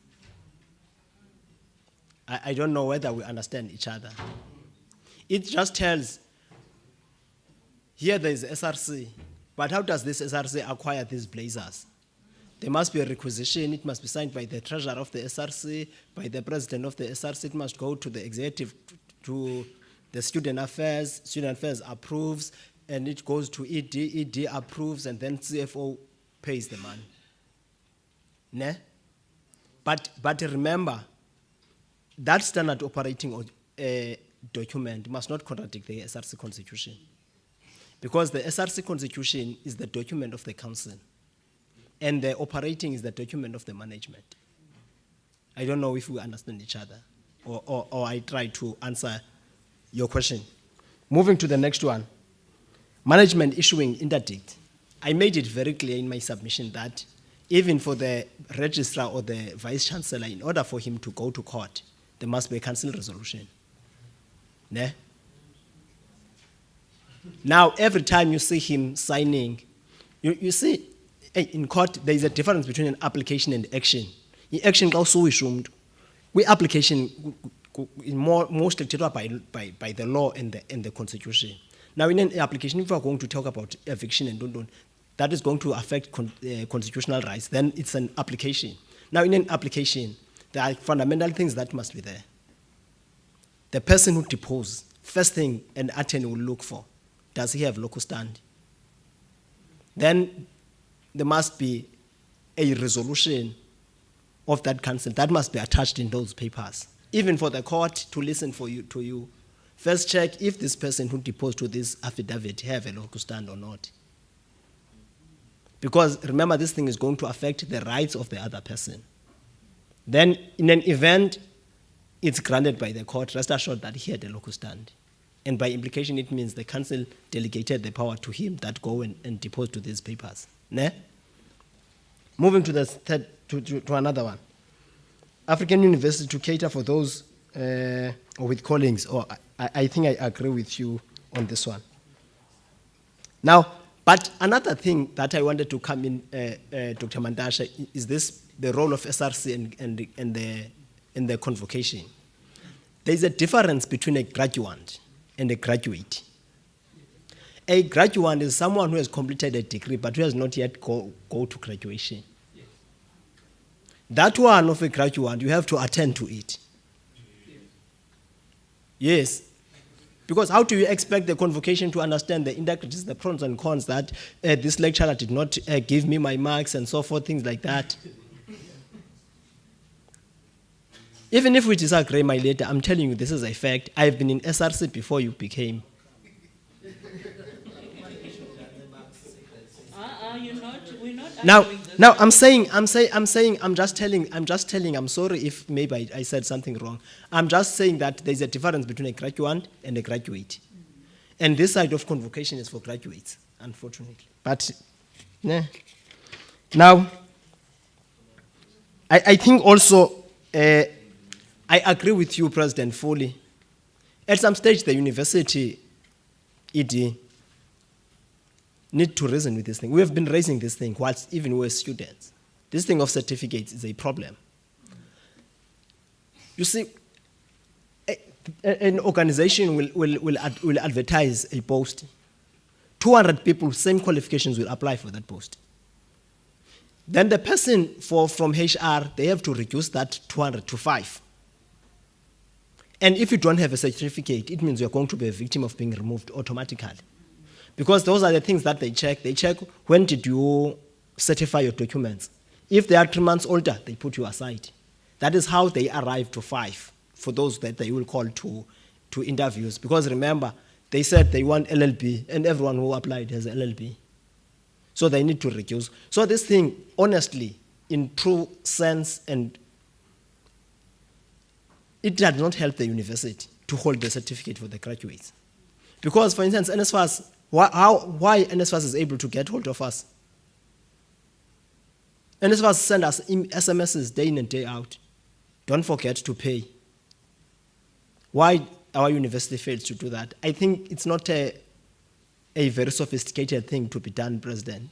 I don't know whether we understand each other. It just tells, here there is SRC, but how does this SRC acquire these blazers? There must be a requisition, it must be signed by the treasurer of the SRC, by the president of the SRC, it must go to the executive, to the student affairs approves, and it goes to ED approves, and then CFO pays the money. Ne? But remember, that standard operating document must not contradict the SRC Constitution, because the SRC Constitution is the document of the council, and the operating is the document of the management. I don't know if we understand each other, or I try to answer your question. Moving to the next one. Management issuing interdict. I made it very clear in my submission that even for the registrar or the vice chancellor, in order for him to go to court, there must be a council resolution. Ne? Now, every time you see him signing, you see, in court, there is a difference between an application and action. In action, we application most dictated by the law and the Constitution. Now, in an application, if we are going to talk about eviction and that is going to affect constitutional rights, then it's an application. Now, in an application, there are fundamental things that must be there. The person who deposes, first thing an attorney will look for, does he have locus standi? Then there must be a resolution of that council that must be attached in those papers, even for the court to listen to you. First check if this person who deposed to this affidavit have a locus standi or not. Because remember, this thing is going to affect the rights of the other person. Then in an event, it's granted by the court, rest assured that he had a locus standi. And by implication, it means the council delegated the power to him that go and depose to these papers. Ne? Moving to the third, to another one. African University to cater for those or with callings, or I think I agree with you on this one. Now, but another thing that I wanted to come in, Dr. Mandasha, is the role of SRC and the convocation. There is a difference between a graduate and a graduate. A graduate is someone who has completed a degree but who has not yet go to graduation. That one of a graduate, you have to attend to it. Yes. Because how do you expect the convocation to understand the integrities, the pros and cons that this lecturer did not give me my marks and so forth, things like that? Even if we disagree, my lady, I'm telling you this is a fact. I've been in SRC before you became. Now I'm just telling, I'm sorry if maybe I said something wrong. I'm just saying that there's a difference between a graduate and a graduate. And this side of convocation is for graduates, unfortunately. But now, I think also, I agree with you, President Foley. At some stage, the university, ED, need to reason with this thing. We have been raising this thing whilst even we're students. This thing of certificates is a problem. You see, an organization will advertise a post. 200 people, same qualifications, will apply for that post. Then the person from HR, they have to reduce that 200 to 5. And if you don't have a certificate, it means you're going to be a victim of being removed automatically. Because those are the things that they check. They check, when did you certify your documents? If they are 3 months older, they put you aside. That is how they arrive to 5 for those that they will call to interviews. Because remember, they said they want LLB, and everyone who applied has LLB. So they need to reduce. So this thing, honestly, in true sense, and it does not help the university to hold the certificate for the graduates. Because, for instance, NSFAS, why NSFAS is able to get hold of us? NSFAS send us SMSs day in and day out. Don't forget to pay. Why our university fails to do that? I think it's not a very sophisticated thing to be done, President.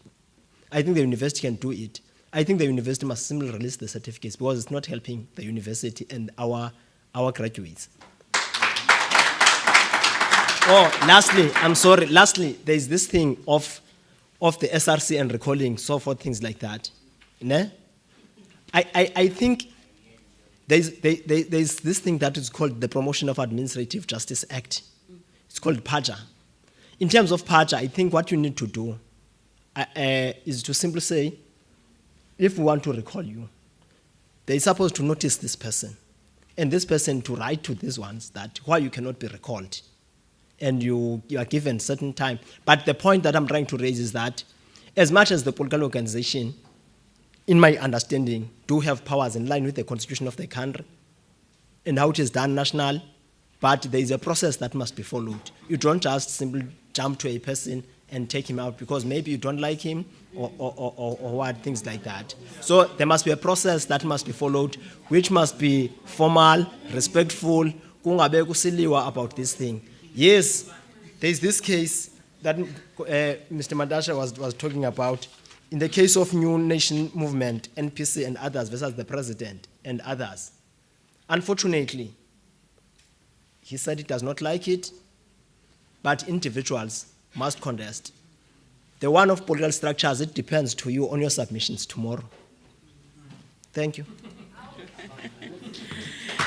I think the university can do it. I think the university must simply release the certificates because it's not helping the university and our graduates. Lastly, there's this thing of the SRC and recalling, so forth, things like that. Ne? I think there's this thing that is called the Promotion of Administrative Justice Act. It's called PAJA. In terms of PAJA, I think what you need to do is to simply say, if we want to recall you, they're supposed to notice this person, and this person to write to these ones that why you cannot be recalled, and you are given certain time. But the point that I'm trying to raise is that as much as the political organization, in my understanding, do have powers in line with the constitution of the country and how it is done national, but there is a process that must be followed. You don't just simply jump to a person and take him out because maybe you don't like him or what, things like that. So there must be a process that must be followed, which must be formal, respectful, kungabe kusiliwa about this thing. Yes, there is this case that Mr. Mandasha was talking about. In the case of New Nation Movement, NPC and others versus the president and others, unfortunately, he said he does not like it, but individuals must contest. The one of political structures, it depends to you on your submissions tomorrow. Thank you.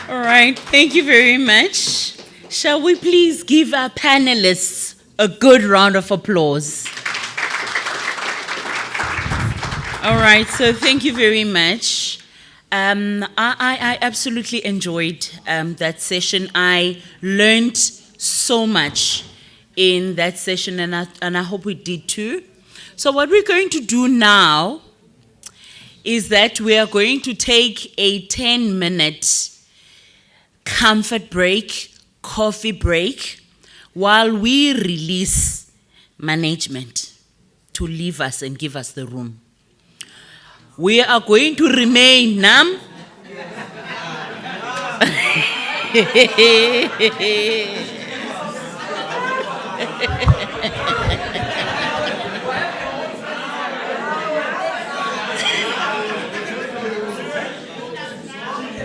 All right, thank you very much. Shall we please give our panelists a good round of applause? All right, so thank you very much. I absolutely enjoyed that session. I learned so much in that session, and I hope we did too. So what we're going to do now is that we are going to take a 10-minute comfort break, coffee break, while we release management to leave us and give us the room. We are going to remain numb.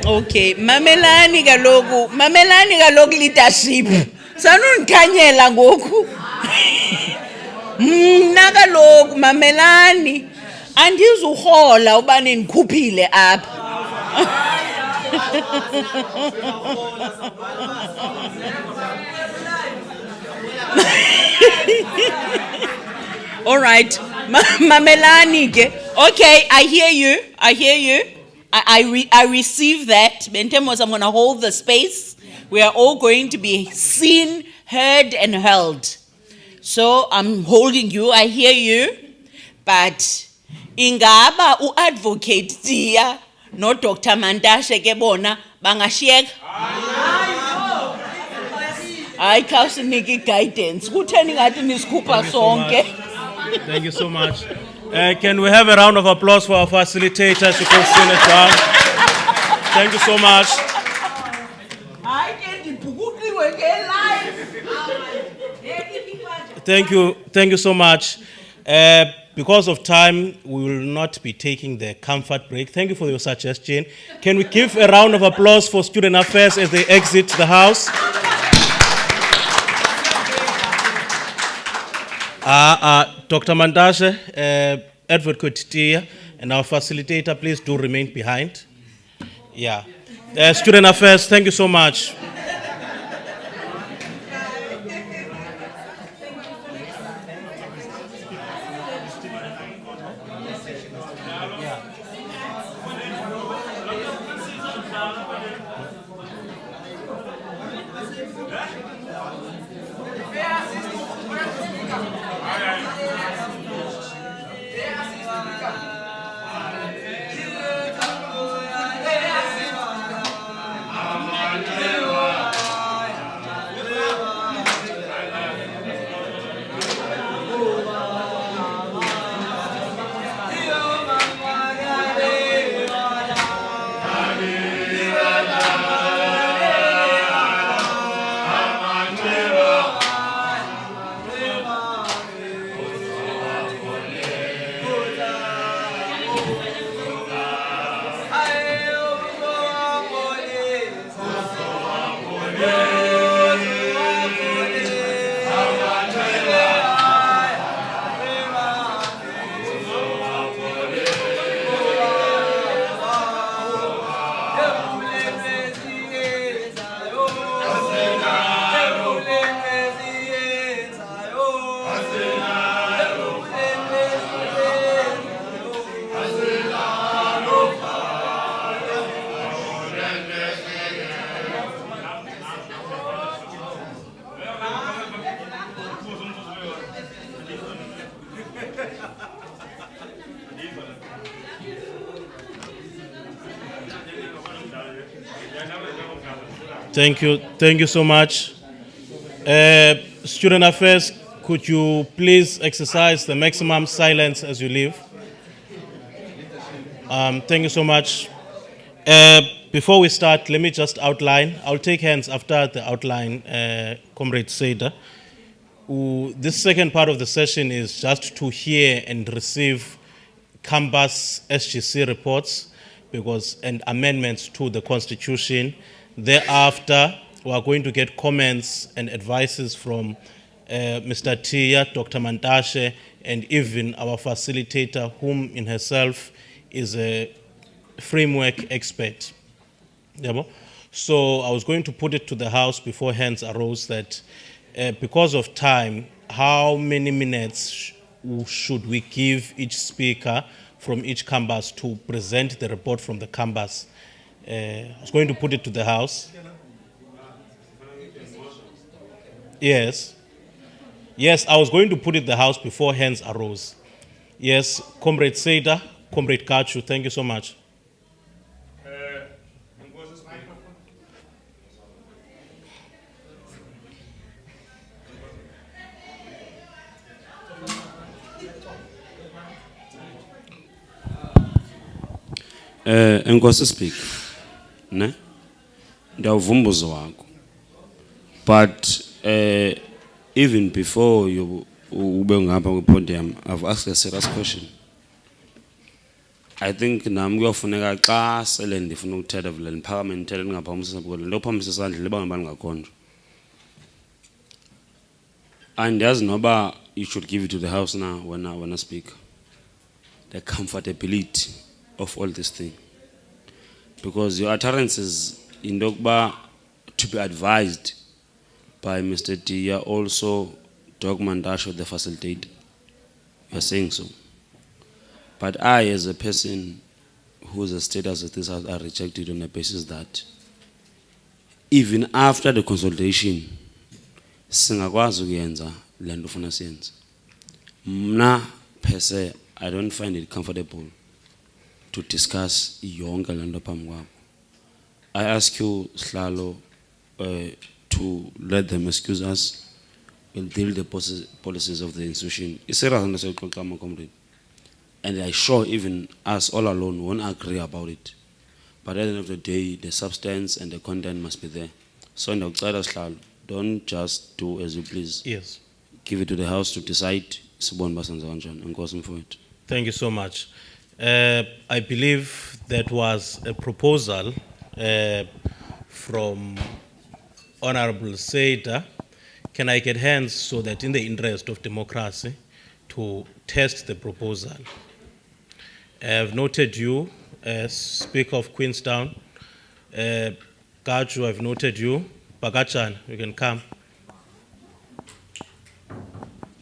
Okay, mamelani kaloku leadership. Sanundikhanyela ngoku. Mna kaloku mamelani. Andizuhola uba nindikhuphile apha. All right, mamelani ke. Okay, I hear you. I receive that. Bentemos, I'm going to hold the space. We are all going to be seen, heard, and held. So I'm holding you. I hear you. But ingaba uadvocate Tia no Dr. Mandashe ke bona bangashiyeka. Hayi khawusinike guidance. Kutheni ngathi nisikhupha sonke? Thank you so much. Can we have a round of applause for our facilitators? You can sit it down. Thank you so much. Thank you so much. Because of time, we will not be taking the comfort break. Thank you for your suggestion. Can we give a round of applause for Student Affairs as they exit the House? Dr. Mandashe, Advocate Tia, and our facilitator, please do remain behind. Yeah. Student Affairs, thank you so much. Thank you so much. Student Affairs, could you please exercise the maximum silence as you leave? Thank you so much. Before we start, let me just outline. I'll take hands after the outline, Comrade Seda. This second part of the session is just to hear and receive campus SGC reports and amendments to the Constitution. Thereafter, we are going to get comments and advices from Mr. Tia, Dr. Mantashe, and even our facilitator, whom in herself is a framework expert. So I was going to put it to the House before hands arose that because of time, how many minutes should we give each speaker from each campus to present the report from the campus? I was going to put it to the House. Yes. Yes, I was going to put it to the House before hands arose. Yes, Comrade Seda, Comrade Kachu, thank you so much. Enkosi speak, ne? Ndiyavumbuza wakho. But even before you ube ngapha kwi-podium, I've asked a serious question. I think nami kuyofuneka xa sele ndifuna ukuthetha vele ndiphakame ndithethe ndingaphakamisisa because ndophakamisa isandla liba ngabani ngakhonjwa. Andiyazi noba you should give it to the House now when I speak. The comfortability of all this thing. Because your utterances in Dogba to be advised by Mr. Tia, also Dr. Mandashe, the facilitator. You are saying so. But I, as a person whose status of this are rejected on the basis that even after the consultation, singakwazi ukuyenza le nto ufuna siyenze. Mna per se, I don't find it comfortable to discuss yonke le nto phambi kwabo. I ask you, Slalo, to let them excuse us. We'll deal with the policies of the institution. It's serious, comrade. And I'm sure even us all alone won't agree about it. But at the end of the day, the substance and the content must be there. So in the don't just do as you please. Yes. Give it to the House to decide sibone basenza kanjani. Enkosi mfowethu. Thank you so much. I believe that was a proposal from Honorable Seda. Can I get hands so that in the interest of democracy to test the proposal? I have noted you as Speaker of Queenstown. Kaju, I've noted you. Bagachan, you can come.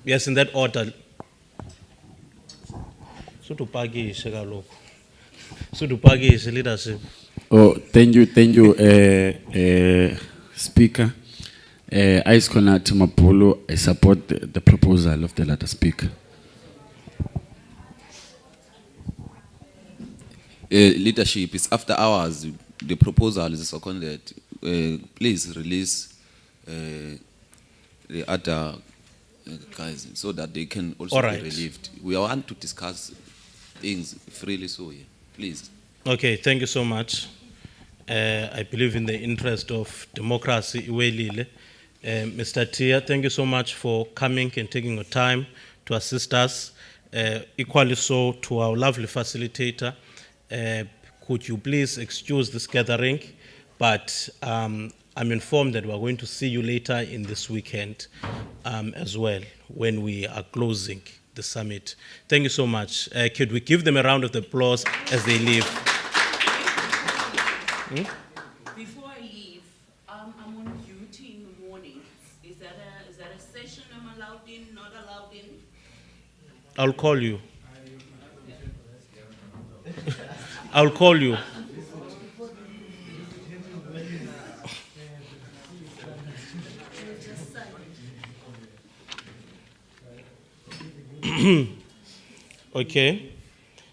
Yes, in that order. Sudupakishe kaloku. Sudupakishe leadership. Oh, thank you, Speaker. I, Skonati Mapolo, I support the proposal of the latter speaker. Leadership is after hours. The proposal is seconded. Please release the other guys so that they can also All right. be relieved. We want to discuss things freely, so yeah, please. Okay, thank you so much. I believe in the interest of democracy, Iwelile. Mr. Tia, thank you so much for coming and taking your time to assist us. Equally so to our lovely facilitator. Could you please excuse this gathering? But I'm informed that we're going to see you later in this weekend as well when we are closing the summit. Thank you so much. Could we give them a round of applause as they leave? Before I leave, I'm on duty in the morning. Is that a session I'm allowed in, not allowed in? I'll call you. I'll call you. Okay.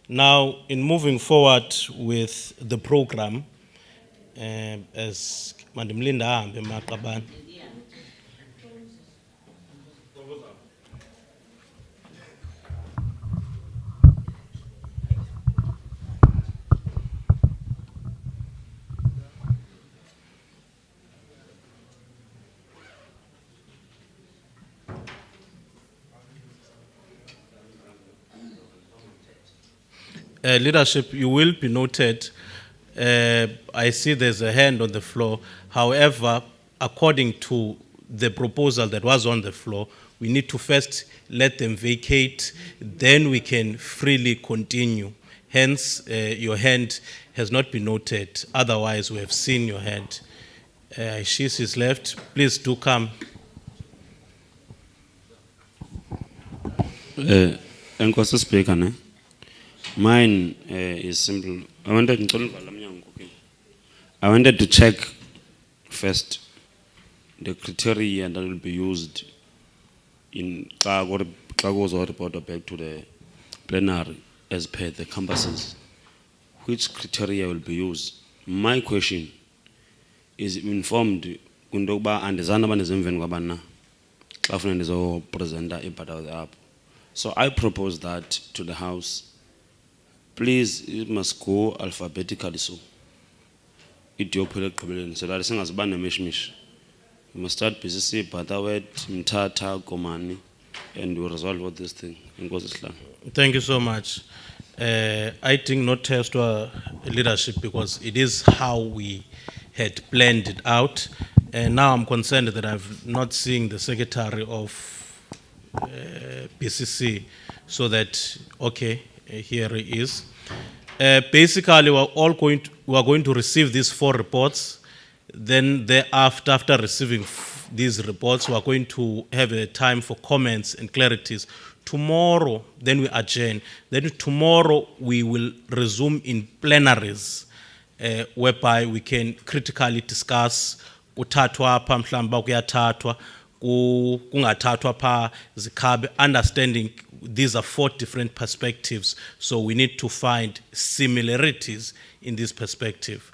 Now, in moving forward with the program, as Madam Linda Ambe Makaban. Leadership, you will be noted. I see there's a hand on the floor. However, according to the proposal that was on the floor, we need to first let them vacate, then we can freely continue. Hence, your hand has not been noted. Otherwise, we have seen your hand. She's is left. Please do come. Enkosi Speaker, ne? Mine is simple. I wanted to check first the criteria that will be used in Klago's report back to the plenary as per the campuses. Which criteria will be used? My question is informed kundokuba andizana banezimveni kwabana xa ufuna ndizopresenta ibhatala apho. So I propose that to the House. Please, it must go alphabetically so. So that singaziba nemishmish. We must start BCC, Batawet, Mtata, Komani, and we'll resolve all this thing. Thank you so much. I think not test to our leadership because it is how we had planned it out. And now I'm concerned that I've not seen the secretary of BCC so that, okay, here he is. Basically, we are going to receive these 4 reports. Then thereafter, after receiving these reports, we are going to have a time for comments and clarities. Tomorrow, then we adjourn. Then tomorrow, we will resume in plenaries, whereby we can critically discuss uthathwa pha mhlamba kuyathathwa kungathathwa pha zikhabe, understanding these are 4 different perspectives, so we need to find similarities in this perspective.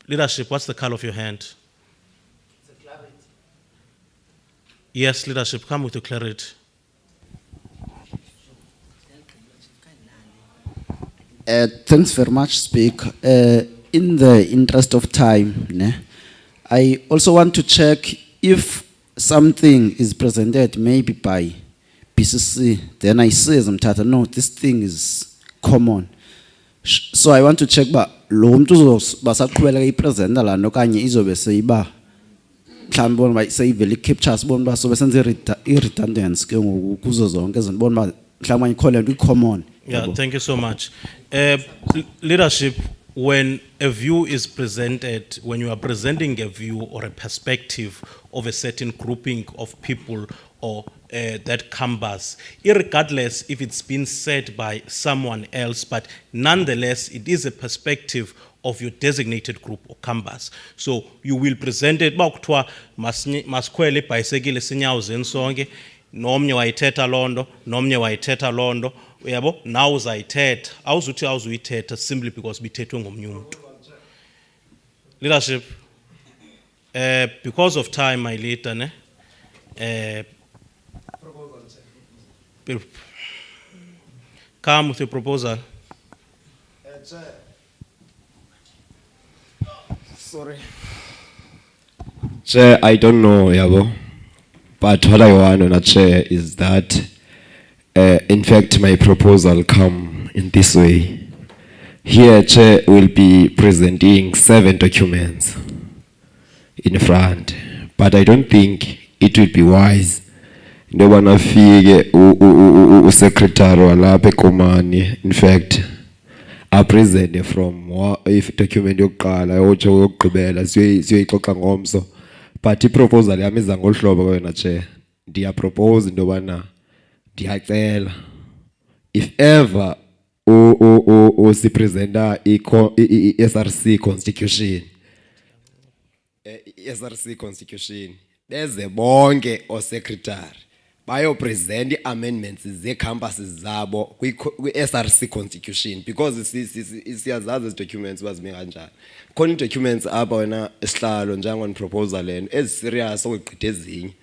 Leadership, what's the color of your hand? It's a clarity. Yes, leadership, come with your clarity. Thanks very much, Speaker. In the interest of time, I also want to check if something is presented maybe by BCC, then I see as Mthatha, no, this thing is common. So I want to check ba lo muntu uzobasaqhubela ipresenta la nokanye izobe seyiba mhlawumbe bona ba seyivele captures bona ba so besenze redundance ke ngoku kuzo zonke izinto bona ba mhlawumbe ikholent common. Yeah, thank you so much. Leadership, when a view is presented, when you are presenting a view or a perspective of a certain grouping of people or that canvas, irregardless if it's been said by someone else, but nonetheless, it is a perspective of your designated group or canvas. So you will present it, bakuthiwa masikhwele ibhayisekile sinyawo zensonke, nomnye wayithetha londo, nomnye wayithetha londo, uyabo, now uzayithetha, awuzuthi awuzuyithetha simply because bithethwe ngomnye umuntu. Leadership, because of time, my leader, ne? Come with a proposal. Sorry. Chair, I don't know, Yabo. But what I want to Chair is that, in fact, my proposal come in this way. Here, Chair will be presenting 7 documents in front, but I don't think it would be wise. No one afike secretary walapha eKomani, in fact, I present from if document yokuqala otsho yokugqibela siyoyixoxa ngomso, but iproposal yami iza ngolu hlobo wena Chair. Ndiya propose into yobana ndiyacela if ever sipresenta i-SRC constitution, SRC constitution, beze bonke secretary bayopresent amendments ze-campuses zabo kwi-SRC constitution, because siyazazi ezi documents bazime kanjani. Khona documents apha wena isihlalo njengoni-proposal lena ezi-serious okugqitha ezinye.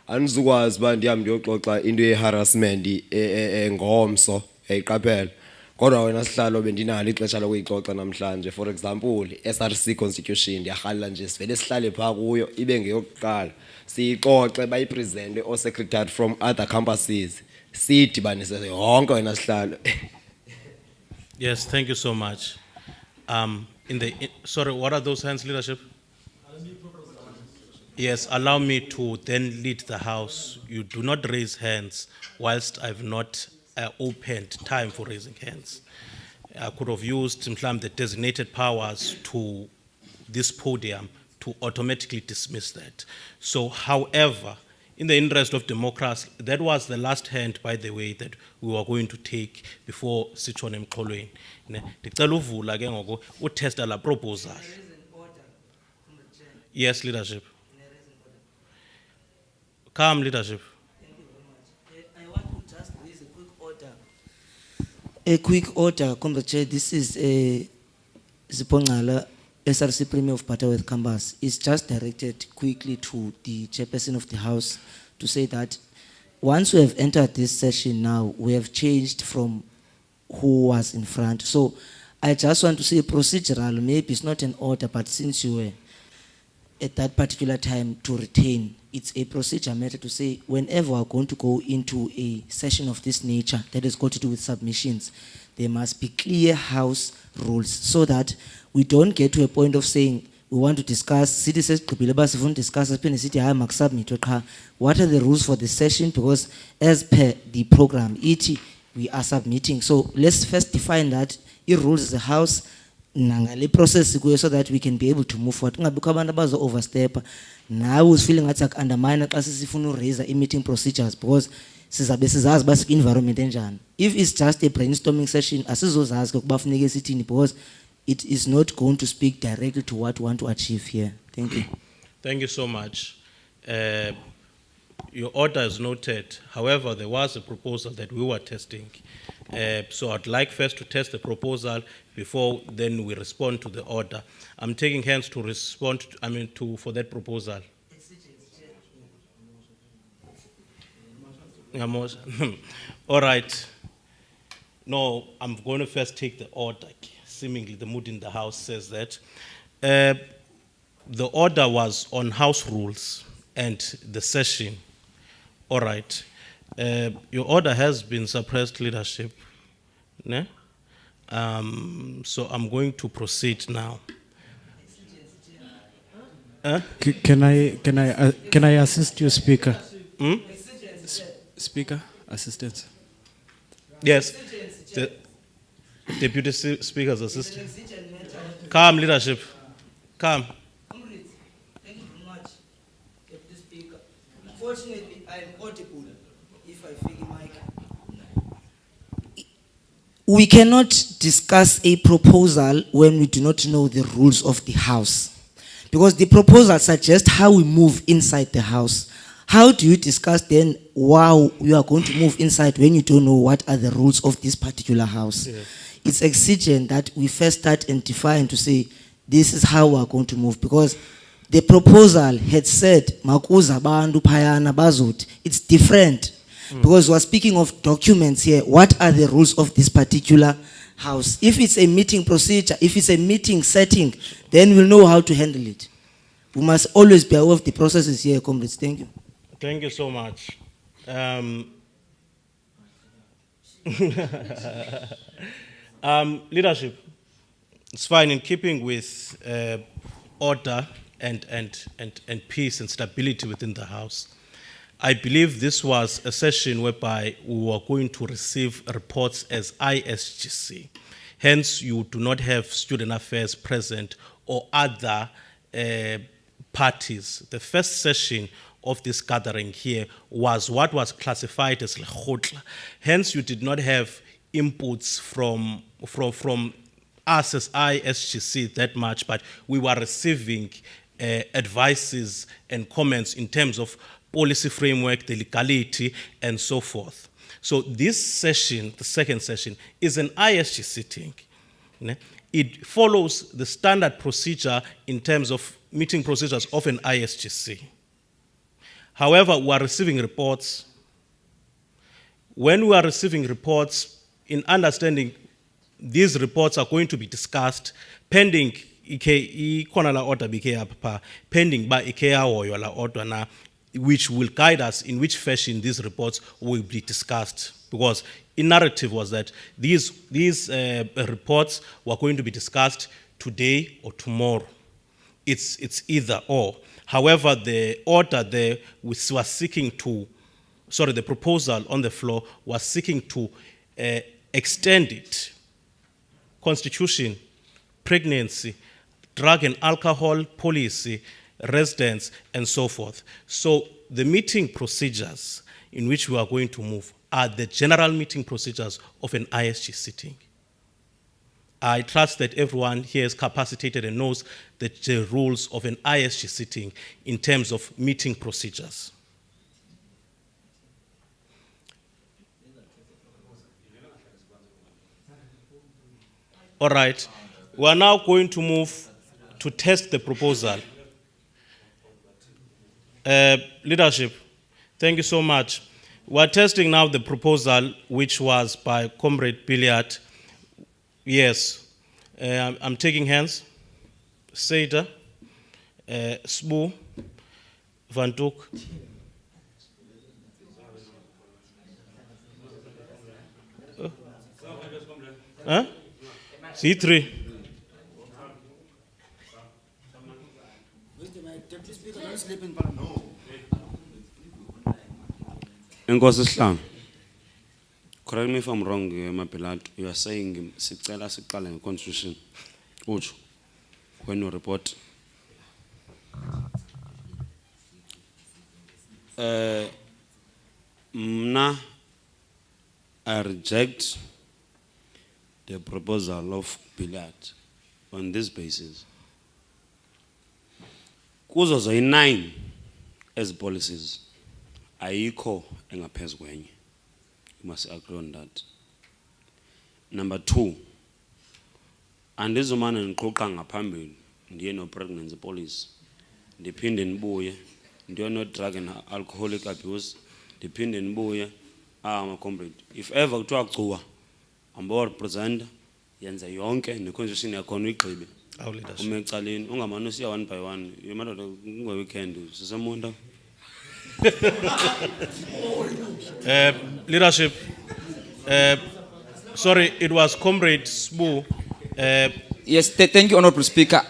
Andizukwazi uba ndihambe ndiyoxoxa into ye-harassment ngomso, yayiqaphela. Kodwa wena sihlalo bendinalo ixesha lokuyixoxa namhlanje. For example, SRC constitution ndiyarhalela nje sivele sihlale phaa kuyo ibe ngeyokuqala. Siyixoxe bayipresente secretary from other campuses. Sidibanise yonke wena sihlalo. Yes, thank you so much. Sorry, what are those hands, leadership? Yes, allow me to then lead the House. You do not raise hands whilst I've not opened time for raising hands. I could have used the designated powers to this podium to automatically dismiss that. So, however, in the interest of democracy, that was the last hand, by the way, that we were going to take before Sichone Mqolweni. Ndicela uvula ke ngoku utesta la proposal. Yes, leadership. Come, leadership. Thank you very much. I want to just raise a quick order. A quick order, Comrade Chair. This is Zipongala, SRC Premier of Butterworth Campus. It's just directed quickly to the chairperson of the House to say that once we have entered this session now, we have changed from who was in front. So I just want to say procedural, maybe it's not an order, but since you were at that particular time to retain, it's a procedure matter to say whenever we're going to go into a session of this nature that has got to do with submissions, there must be clear House rules so that we don't get to a point of saying we want to discuss, city says, discuss, what are the rules for the session, because as per the program, we are submitting. So let's first define that, rules of the House, nangale process so that we can be able to move forward. Kungabikho abantu abazo overstep. Now who's feeling like undermine xa sifuna raise meeting procedures, because sizabe sizazi basic environment enjani. If it's just a brainstorming session, asizozazi ukuba funeke sithini, because it is not going to speak directly to what we want to achieve here. Thank you. Thank you so much. Your order is noted. However, there was a proposal that we were testing. So I'd like first to test the proposal before then we respond to the order. I'm taking hands to respond, for that proposal. All right. No, I'm going to first take the order. Seemingly the mood in the House says that. The order was on House rules and the session. All right. Your order has been suppressed, leadership. Ne? So I'm going to proceed now. Can I assist you, Speaker? Speaker, assistance. Yes, the Deputy Speaker's assistant. Come, leadership. Come. Thank you very much, Deputy Speaker. Unfortunately, I am audible if I feel mic. We cannot discuss a proposal when we do not know the rules of the House. Because the proposal suggests how we move inside the House. How do you discuss then how you are going to move inside when you don't know what are the rules of this particular House? Yes. It's exigent that we first start and define to say, this is how we are going to move. Because the proposal had said, Makuza bandu payana bazut. It's different. Because we're speaking of documents here. What are the rules of this particular House? If it's a meeting procedure, if it's a meeting setting, then we'll know how to handle it. We must always be aware of the processes here, comrades. Thank you. Thank you so much. Leadership, it's fine in keeping with order and peace and stability within the House. I believe this was a session whereby we were going to receive reports as ISGC. Hence, you do not have student affairs present or other parties. The first session of this gathering here was what was classified as lekgotla. Hence, you did not have inputs from us as ISGC that much, but we were receiving advices and comments in terms of policy framework, the legality, and so forth. So this session, the second session, is an ISGC thing. Ne? It follows the standard procedure in terms of meeting procedures of an ISGC. However, we are receiving reports. When we are receiving reports, in understanding these reports are going to be discussed pending order pending by order na, which will guide us in which fashion these reports will be discussed. Because the narrative was that these reports were going to be discussed today or tomorrow. It's either or. However, the order there was seeking to, the proposal on the floor was seeking to extend it. Constitution, pregnancy, drug and alcohol policy, residence, and so forth. So the meeting procedures in which we are going to move are the general meeting procedures of an ISG sitting. I trust that everyone here is capacitated and knows the rules of an ISG sitting in terms of meeting procedures. All right, we are now going to move to test the proposal. Leadership, thank you so much. We are testing now the proposal which was by Comrade Billiard. Yes, I'm taking hands. Seda, Sbu, Van Duk. Huh? C3. Enkosi Sihlangu. Correct me if I'm wrong, Mapilato. You are saying sicela siqale ngeconstitution. Utsho when you report. Mna, I reject the proposal of Billiard on this basis. Kuzo zoyi 9 as policies. Ayikho engaphezu kwenye. You must agree on that. Number 2, andizomana ngiqoqa ngaphambili ndiye no pregnancy policy. Ndiphinde nibuye ndiye no drug and alcoholic abuse. Ndiphinde nibuye my comrade. If ever kuthiwa kucuwa amba represent yenza yonke neconstitution yakho uyigqibe. Uma ecaleni ungamane usiya one by one. Yemadoda ngwe weekend sisemuntu. Leadership, sorry, it was Comrade Sbu. Yes, thank you, Honorable Speaker.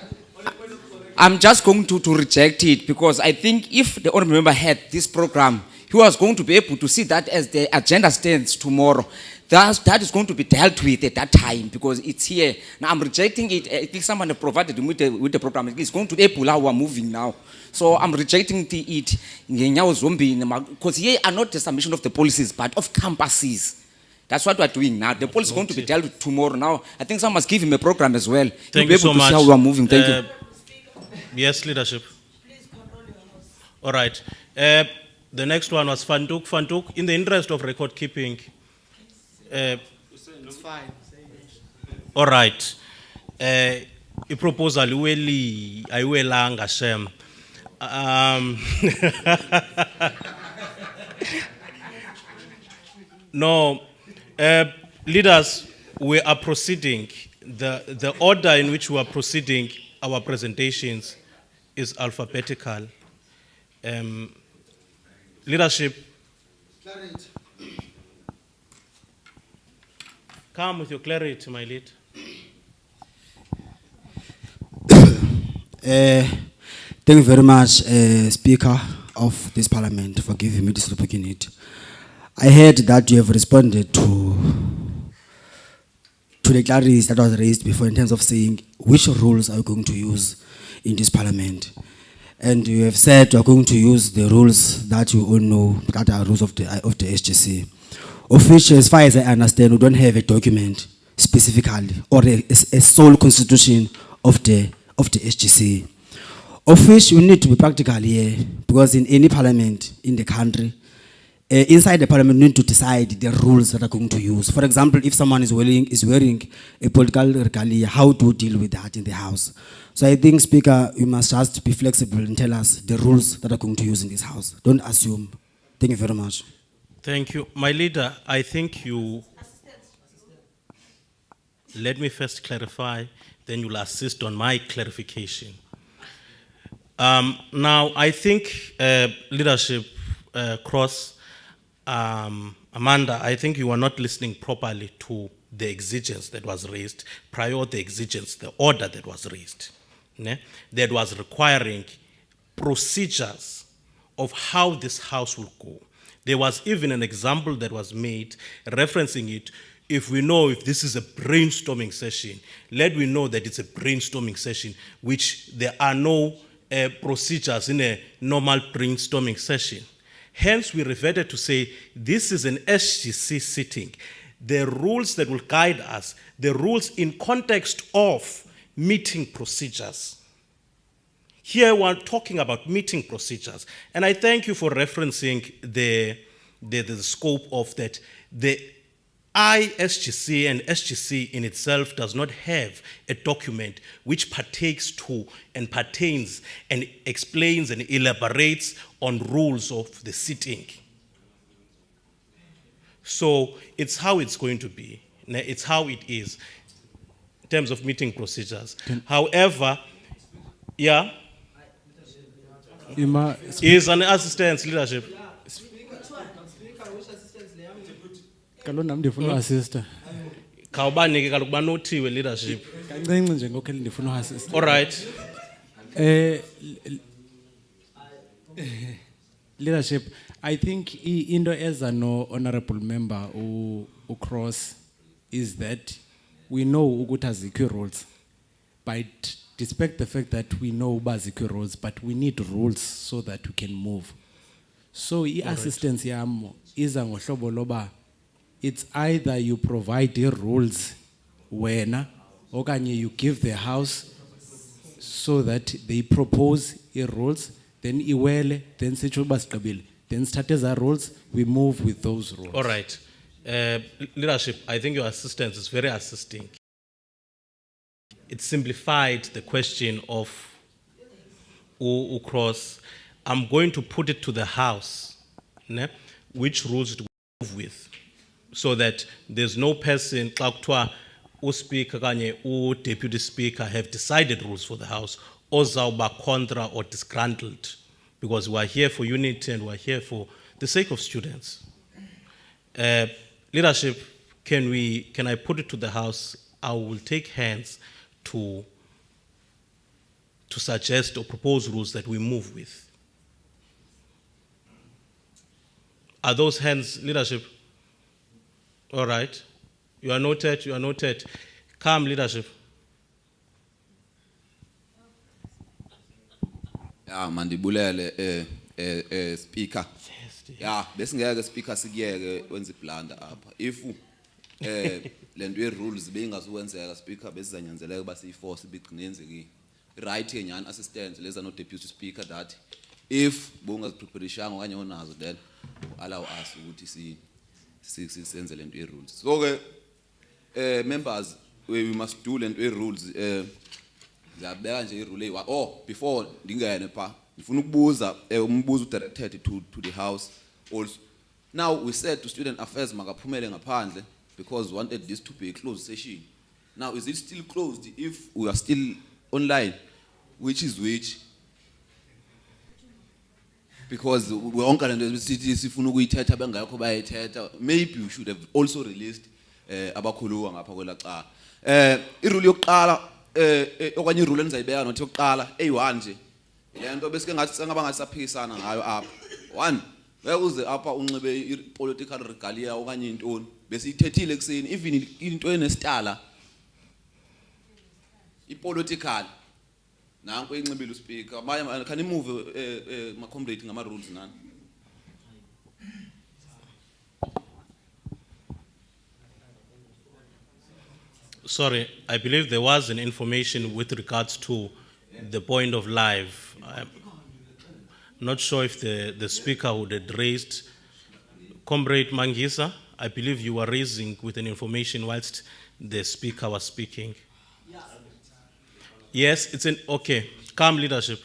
I'm just going to reject it because I think if the honorable member had this program, he was going to be able to see that as the agenda stands tomorrow. That is going to be dealt with at that time because it's here. Now I'm rejecting it. I think someone provided me with the program. It's going to be able how we're moving now. So I'm rejecting it because here are not the submission of the policies, but of campuses. That's what we're doing now. The policy is going to be dealt with tomorrow. Now, I think someone must give him a program as well. Thank you so much. See how we're moving. Thank you. Yes, leadership. All right. The next one was Fantuk. Fantuk, in the interest of record keeping. It's fine. All right. A proposal ueli ayuelanga shem. No, leaders, we are proceeding. The order in which we are proceeding our presentations is alphabetical. Leadership. Clarity. Come with your clarity, my lead. Thank you very much, Speaker of this Parliament, for giving me this opportunity. I heard that you have responded to the clarities that was raised before in terms of saying which rules are you going to use in this Parliament. And you have said you are going to use the rules that you all know, that are rules of the SGC. Of which, as far as I understand, we don't have a document specifically or a sole constitution of the SGC. Of which you need to be practical here, because in any parliament in the country, inside the parliament, you need to decide the rules that are going to use. For example, if someone is wearing a political regalia, how to deal with that in the House. So I think, Speaker, you must just be flexible and tell us the rules that are going to use in this House. Don't assume. Thank you very much. Thank you. My leader, I think you... Let me first clarify, then you'll assist on my clarification. Now, I think leadership Cross, Amanda, I think you were not listening properly to the exigence that was raised, prior to the exigence, the order that was raised, that was requiring procedures of how this House will go. There was even an example that was made referencing it. If we know if this is a brainstorming session, let we know that it's a brainstorming session, which there are no procedures in a normal brainstorming session. Hence, we reverted to say this is an SGC sitting. The rules that will guide us, the rules in context of meeting procedures. Here we're talking about meeting procedures. And I thank you for referencing the scope of that. The ISGC and SGC in itself does not have a document which partakes to and pertains and explains and elaborates on rules of the sitting. So it's how it's going to be. It's how it is in terms of meeting procedures. However, yeah, is an assistance leadership. Kalona ndifuna assist. Kawubanike kaloku banothiwe leadership. Kancinci nje ngokhele ndifuna assist. All right. Leadership, I think into eza no honorable member Cross is that we know ukuthi azikho rules. But despite the fact that we know azikho rules, but we need rules so that we can move. So assistance yam iza ngohlobo loba it's either you provide the rules wena okanye you give the House so that they propose rules, then iwele, then sitsho uba siqabile, then start as rules, we move with those rules. All right. Leadership, I think your assistance is very assisting. It simplified the question of Cross. I'm going to put it to the House, which rules to move with, so that there's no person, Speaker or Deputy Speaker have decided rules for the House, or zawuba contra or disgruntled because we are here for unity and we are here for the sake of students. Leadership, can I put it to the House? I will take hands to suggest or propose rules that we move with. Are those hands, leadership? All right. You are noted, you are noted. Calm, leadership. Yeah, mandibulele speaker. Yeah, besingeke speaker sikiyeke wenza iblanda apha. If lento ye rules bengasukwenzeka speaker besizanyanzeleka basiyiforce bigcinenzekile. Right yenyani assistant leza no deputy speaker that if bongazipreparishanga okanye onazo then allow us ukuthi senze lento ye rules. So ke members we must do lento ye rules ngiyabeka nje irule before ndingene pha ngifuna ukubuza umbuzo directed to the house also. Now we said to student affairs makaphumele ngaphandle because we wanted this to be a closed session. Now is it still closed if we are still online? Which is which? Because we won't sifuna ukuyithetha bengakho bayithetha. Maybe we should have also released abakhuluwa ngapha kwelacala. Irule yokuqala okanye irule endizayibeka nothi yokuqala eyi-1 nje lento besike ngathi sengaba ngasaphikisana ngayo apha. 1 bekuze apha unxibe i-political regalia okanye intoni besiyithethile kuseni even into enesitala i-political nanku enxibile uspeaker manje can imove ma-comrade ngama-rules nani. Sorry, I believe there was an information with regards to the point of live. I'm not sure if the speaker would have raised. Comrade Mangisa, I believe you were raising with an information whilst the speaker was speaking. Yes, okay, calm leadership.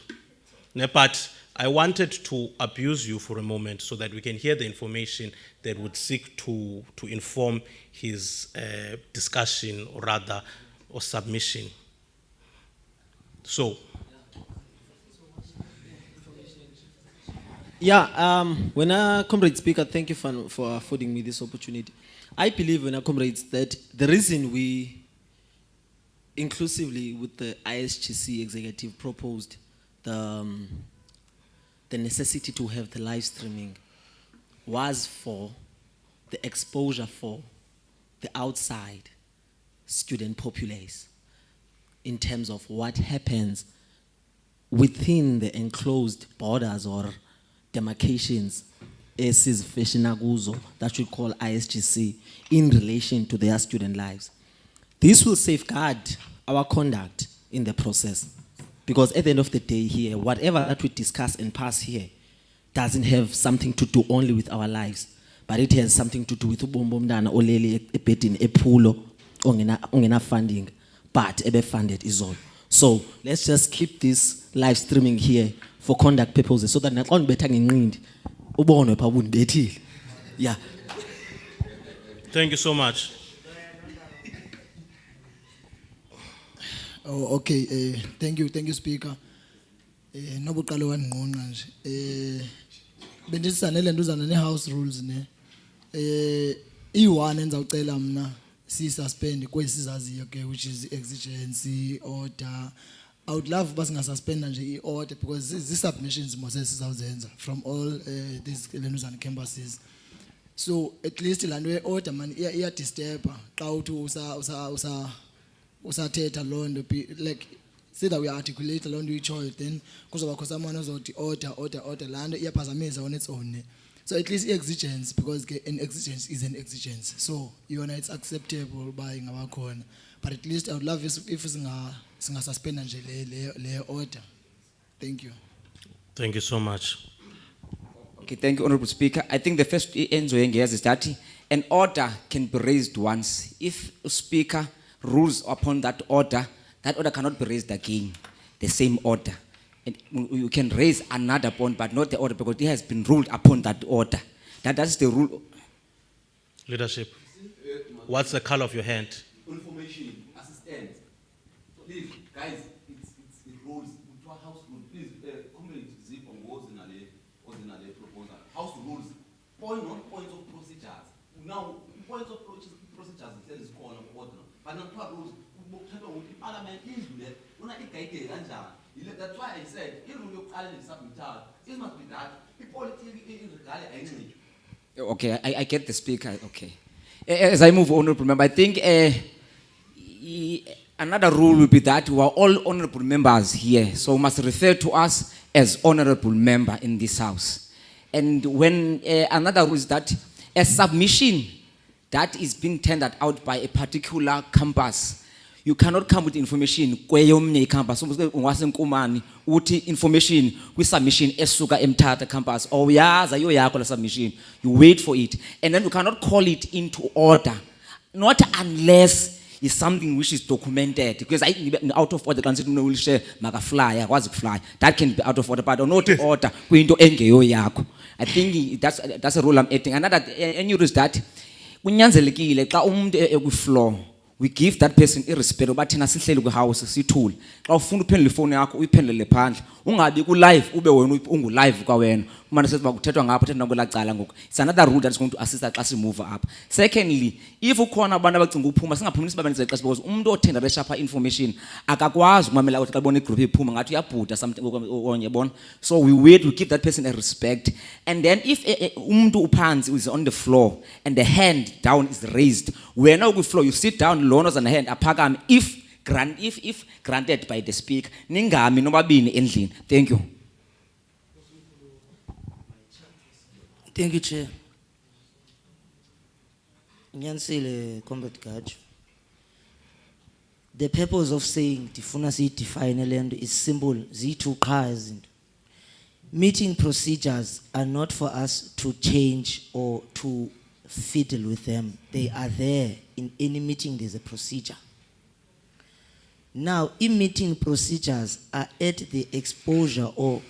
But I wanted to abuse you for a moment so that we can hear the information that would seek to inform his discussion or submission. So. Yeah, when a comrade speaker, thank you for affording me this opportunity. I believe when a comrades that the reason we inclusively with the ISGC executive proposed the necessity to have the live streaming was for the exposure for the outside student populace in terms of what happens within the enclosed borders or demarcations that we call ISGC in relation to their student lives. This will safeguard our conduct in the process because at the end of the day here, whatever that we discuss and pass here doesn't have something to do only with our lives, but it has something to do with ubombomdana olele ebedini ephulo ongena funding, but ebe funded is all. So let's just keep this live streaming here for conduct purposes so that naxa betha ngenqindi ubonwe pha ubundibethile. Yeah. Thank you so much. Oh, okay. Thank you, Speaker. Nobuqalo wanqonqa nje. Bendisanele nduzana ne-house rules ne. I-1 endizawucela mna si-suspend kwesizaziyo ke which is exigency order. I would love uba singa-suspenda nje i-order because zii-submissions mos esizawuzenza from all these lenuzana campuses. So at least laa nto ye-order man iyadisturba xa uthi usathetha loo nto like say that we articulate loo nto itshoyo then kuzobakho someone ozothi order laa nto iyaphazamisa on its own. So at least i-exigence because an exigence is an exigence. So yona it's acceptable uba ingabakhona. But at least I would love if singa-suspenda nje le order. Thank you. Thank you so much. Okay, thank you, Honorable Speaker. I think the first answer is that an order can be raised once. If a Speaker rules upon that order cannot be raised again, the same order. And you can raise another point, but not the order because it has been ruled upon that order. That's the rule. Leadership, what's the color of your hand? Information, assistant. Please, guys, it's rules. House rule. Please, comrade Zip on goes in a points of procedures. Now, points of procedures is called order. But not rules. Parliament is there. That's why I said, it must be that. Okay, I get the speaker. Okay. As I move on, remember, I think another rule will be that we are all honorable members here, so we must refer to us as honorable member in this house. And when another rule is that a submission that is being tendered out by a particular campus, you cannot come with information kweyomnye campus. Ungasenkumani uthi information kwi-submission esuka eMthatha campus or uyaza yo yakho la submission. You wait for it, and then you cannot call it into order, not unless it's something which is documented. Because out of order, will share fly, that can be out of order, but not order. I think that's a rule I'm adding. Another any rule is that kunyanzelekile xa umuntu ekwi-floor, we give that person irrespect of bathina sihleli kwi-house sithule. Xa ufuna uphendula ifoni yakho uyiphendulele phandle, ungabi ku-live ube wena ungu-live kwawena kumane sethi kuthethwa ngapha thethwa kwelaa cala ngoku. It's another rule that's going to assist us xa simove up. Secondly, if ukhona abantu abacinga uphuma singaphumeli sibabenzele ixesha, because umuntu othenderesha pha information akakwazi ukumamela ukuthi xa bona igroup iphuma ngathi uyabhuda something onye yabona. So we wait, we give that person a respect, and then if umuntu uphansi is on the floor and the hand down is raised, wena ukwi-floor you sit down, lonos on the hand aphakame if granted by the speaker. Ningami nobabini endlini. Thank you. Thank you, Chair. Nyansile, Comrade Gaju. The purpose of saying Tifuna si define land is simple. Z2 cars. Meeting procedures are not for us to change or to fiddle with them. They are there. In any meeting, there's a procedure. Now, in meeting procedures are at the exposure or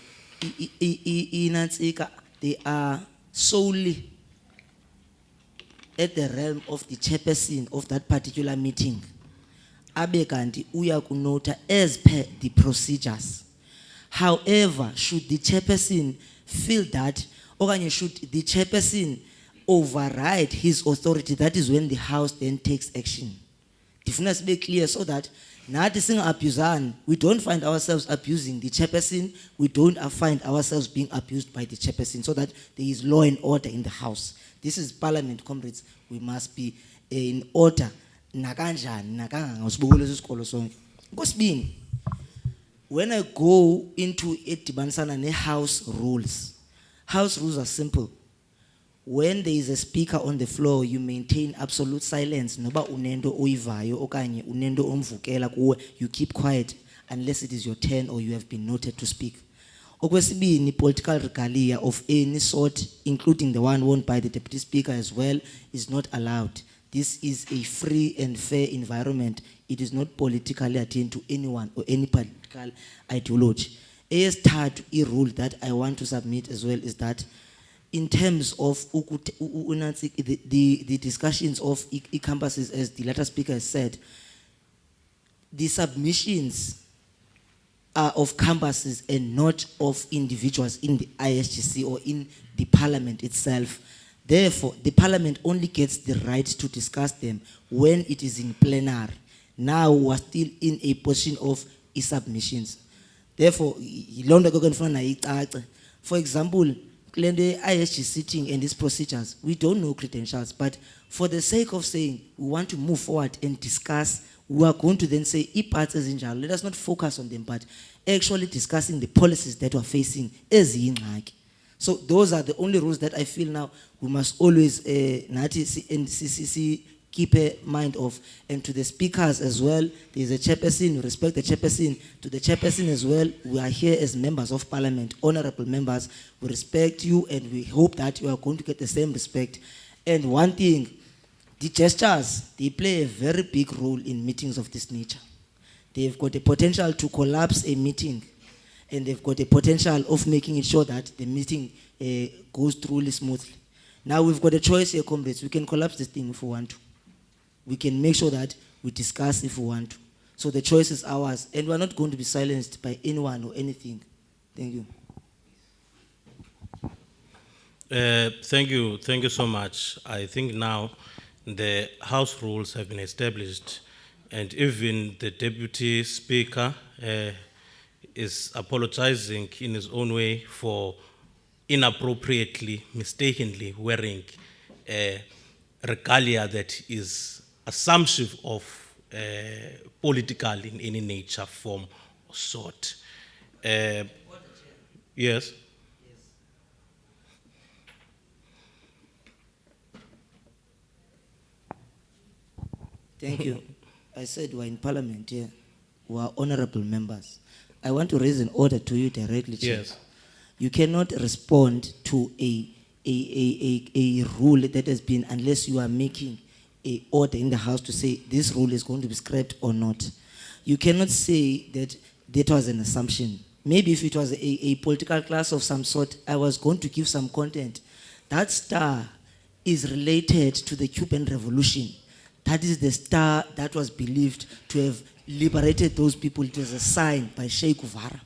they are solely at the realm of the chairperson of that particular meeting. Abekanti uya kunota as per the procedures. However, should the chairperson feel that, or should the chairperson override his authority, that is when the house then takes action. Difference be clear so that we don't find ourselves abusing the chairperson, we don't find ourselves being abused by the chairperson, so that there is law and order in the house. This is Parliament, comrades. We must be in order. When I go into it, house rules are simple. When there is a speaker on the floor, you maintain absolute silence. Noba unendo oivayo okanye unendo omvukela kuwe, you keep quiet unless it is your turn or you have been noted to speak. Okwesibini, political regalia of any sort, including the one worn by the deputy speaker as well, is not allowed. This is a free and fair environment. It is not politically attuned to anyone or any political ideology. A rule that I want to submit as well is that in terms of the discussions of campuses, as the latter speaker has said, the submissions are of campuses and not of individuals in the ISGC or in the parliament itself. Therefore, the parliament only gets the right to discuss them when it is in plenary. Now we are still in a position of submissions. Therefore, for example, the ISG sitting and these procedures, we don't know credentials, but for the sake of saying we want to move forward and discuss, we are going to then say, let us not focus on them, but actually discussing the policies that we are facing as yingxaki. So those are the only rules that I feel now we must always keep a mind of. And to the speakers as well, there is a chairperson, we respect the chairperson. To the chairperson as well, we are here as members of parliament, honorable members. We respect you and we hope that you are going to get the same respect. And one thing, the gestures, they play a very big role in meetings of this nature. They've got a potential to collapse a meeting, and they've got a potential of making it sure that the meeting goes through smoothly. Now we've got a choice here, comrades. We can collapse this thing if we want to. We can make sure that we discuss if we want to. So the choice is ours, and we're not going to be silenced by anyone or anything. Thank you. Thank you so much. I think now the House rules have been established, and even the Deputy Speaker is apologizing in his own way for inappropriately, mistakenly wearing a regalia that is assumption of political in any nature, form, or sort. Yes. Thank you. I said we're in Parliament here. We are honorable members. I want to raise an order to you directly, Chair. Yes. You cannot respond to a rule that has been, unless you are making a order in the House to say this rule is going to be scrapped or not. You cannot say that that was an assumption. Maybe if it was a political class of some sort, I was going to give some content. That star is related to the Cuban Revolution. That is the star that was believed to have liberated those people. It was a sign by Che Guevara.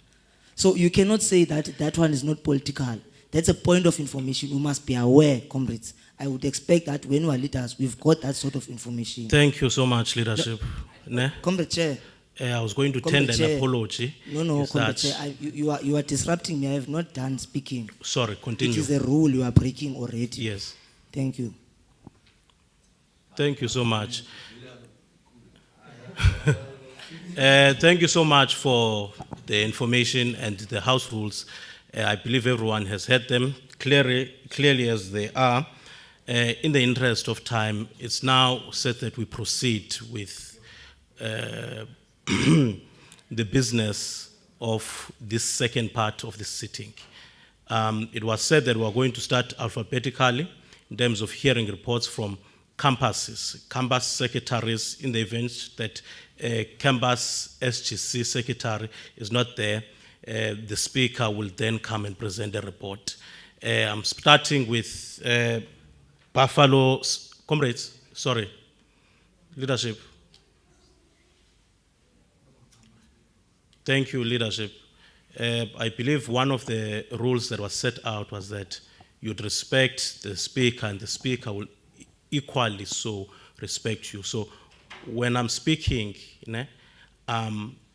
So you cannot say that that one is not political. That's a point of information. You must be aware, comrades. I would expect that when we are leaders, we've got that sort of information. Thank you so much, leadership. Ne? Comrade Chair. I was going to Comrade tender an Chair. apology. No, Is Comrade that- Chair, you are disrupting me. I have not done speaking. Sorry, continue. It is a rule you are breaking already. Yes. Thank you. Thank you so much. Thank you so much for the information and the House rules. I believe everyone has heard them clearly as they are. In the interest of time, it's now said that we proceed with the business of this second part of the sitting. It was said that we are going to start alphabetically in terms of hearing reports from campuses, campus secretaries. In the event that campus SGC secretary is not there, the speaker will then come and present a report. I'm starting with Buffalo, comrades, sorry, leadership. Thank you, leadership. I believe one of the rules that was set out was that you'd respect the speaker and the speaker will equally so respect you. So when I'm speaking,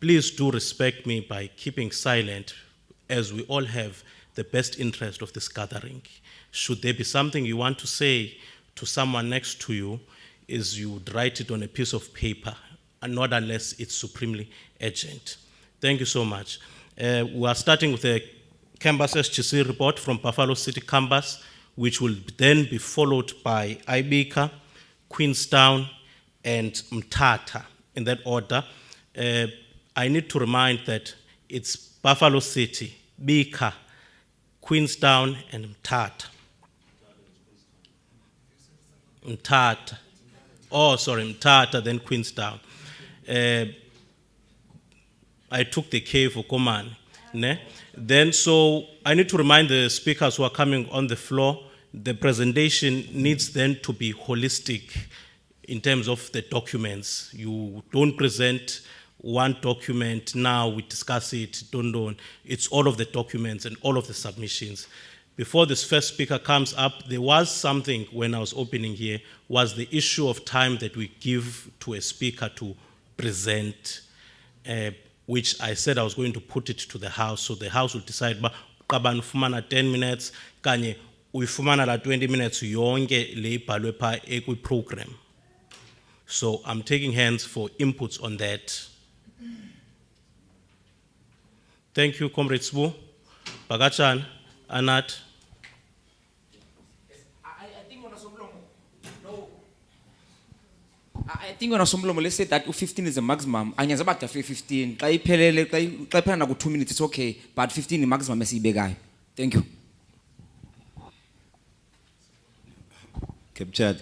please do respect me by keeping silent, as we all have the best interest of this gathering. Should there be something you want to say to someone next to you, is you would write it on a piece of paper, and not unless it's supremely urgent. Thank you so much. We are starting with a campus SGC report from Buffalo City campus, which will then be followed by Ibika, Queenstown, and Mthatha, in that order. I need to remind that it's Buffalo City, Bika, Queenstown, and Mthatha. Mthatha. Oh, sorry, Mthatha, then Queenstown. I took the K for Komani. Ne? Then, so I need to remind the speakers who are coming on the floor, the presentation needs then to be holistic in terms of the documents. You don't present one document, now we discuss it, don't. It's all of the documents and all of the submissions. Before this first speaker comes up, there was something when I was opening here, was the issue of time that we give to a speaker to present, which I said I was going to put it to the House, so the House will decide, but kabani ufumana 10 minutes, kanye uyifumana la 20 minutes yonke le ibhalwe pha ekwi-program. So I'm taking hands for inputs on that. Thank you, Comrade Sbu. Bagachan, Anat. I think when Asomlomo, let's say that 15 is the maximum. And you're about to 15. Try pele 2 minutes, it's okay. But 15 is maximum, I see big guy. Thank you. Keep charge.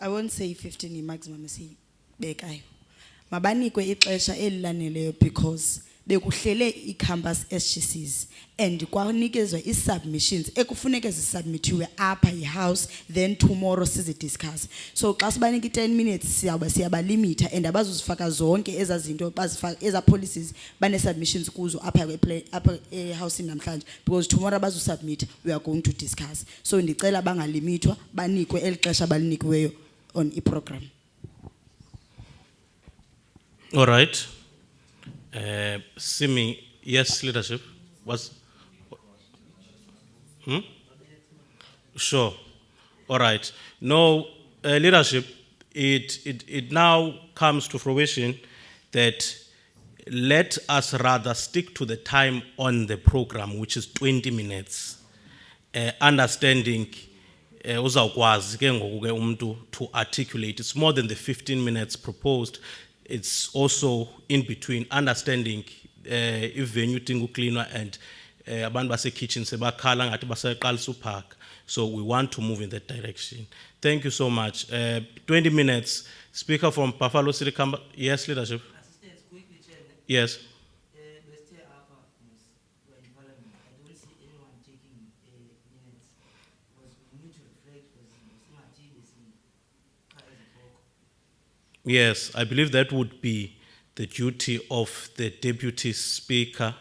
I won't say 15 maximum, I say bekayo. Mabanikwe ixesha elilaneleyo because bekuhlele i-campus SGCs and kwanikezwa i-submissions ekufuneka zisubmithiwe apha i-house then tomorrow sizi-discuss. So xa sibanika i-10 minutes siyabalimita and abazuzifaka zonke ezaa zinto ezaa policies bane-submissions kuzo apha ehouseini namhlanje because tomorrow abazusubmit we are going to discuss. So ndicela bangalimitwa banikwe eli xesha balinikiweyo on i-program. All right. Simi, yes, leadership. Sure. All right. No, leadership, it now comes to fruition that let us rather stick to the time on the program, which is 20 minutes. Understanding uzawukwazi ke ngoku ke umuntu to articulate. It's more than the 15 minutes proposed. It's also in between understanding if venue tingu cleaner and abantu base kitchen sebakhala ngathi baseqalisa upark. So we want to move in that direction. Thank you so much. 20 minutes. Speaker from Buffalo City Campus. Yes, leadership. Yes. Yes, I believe that would be the duty of the Deputy Speaker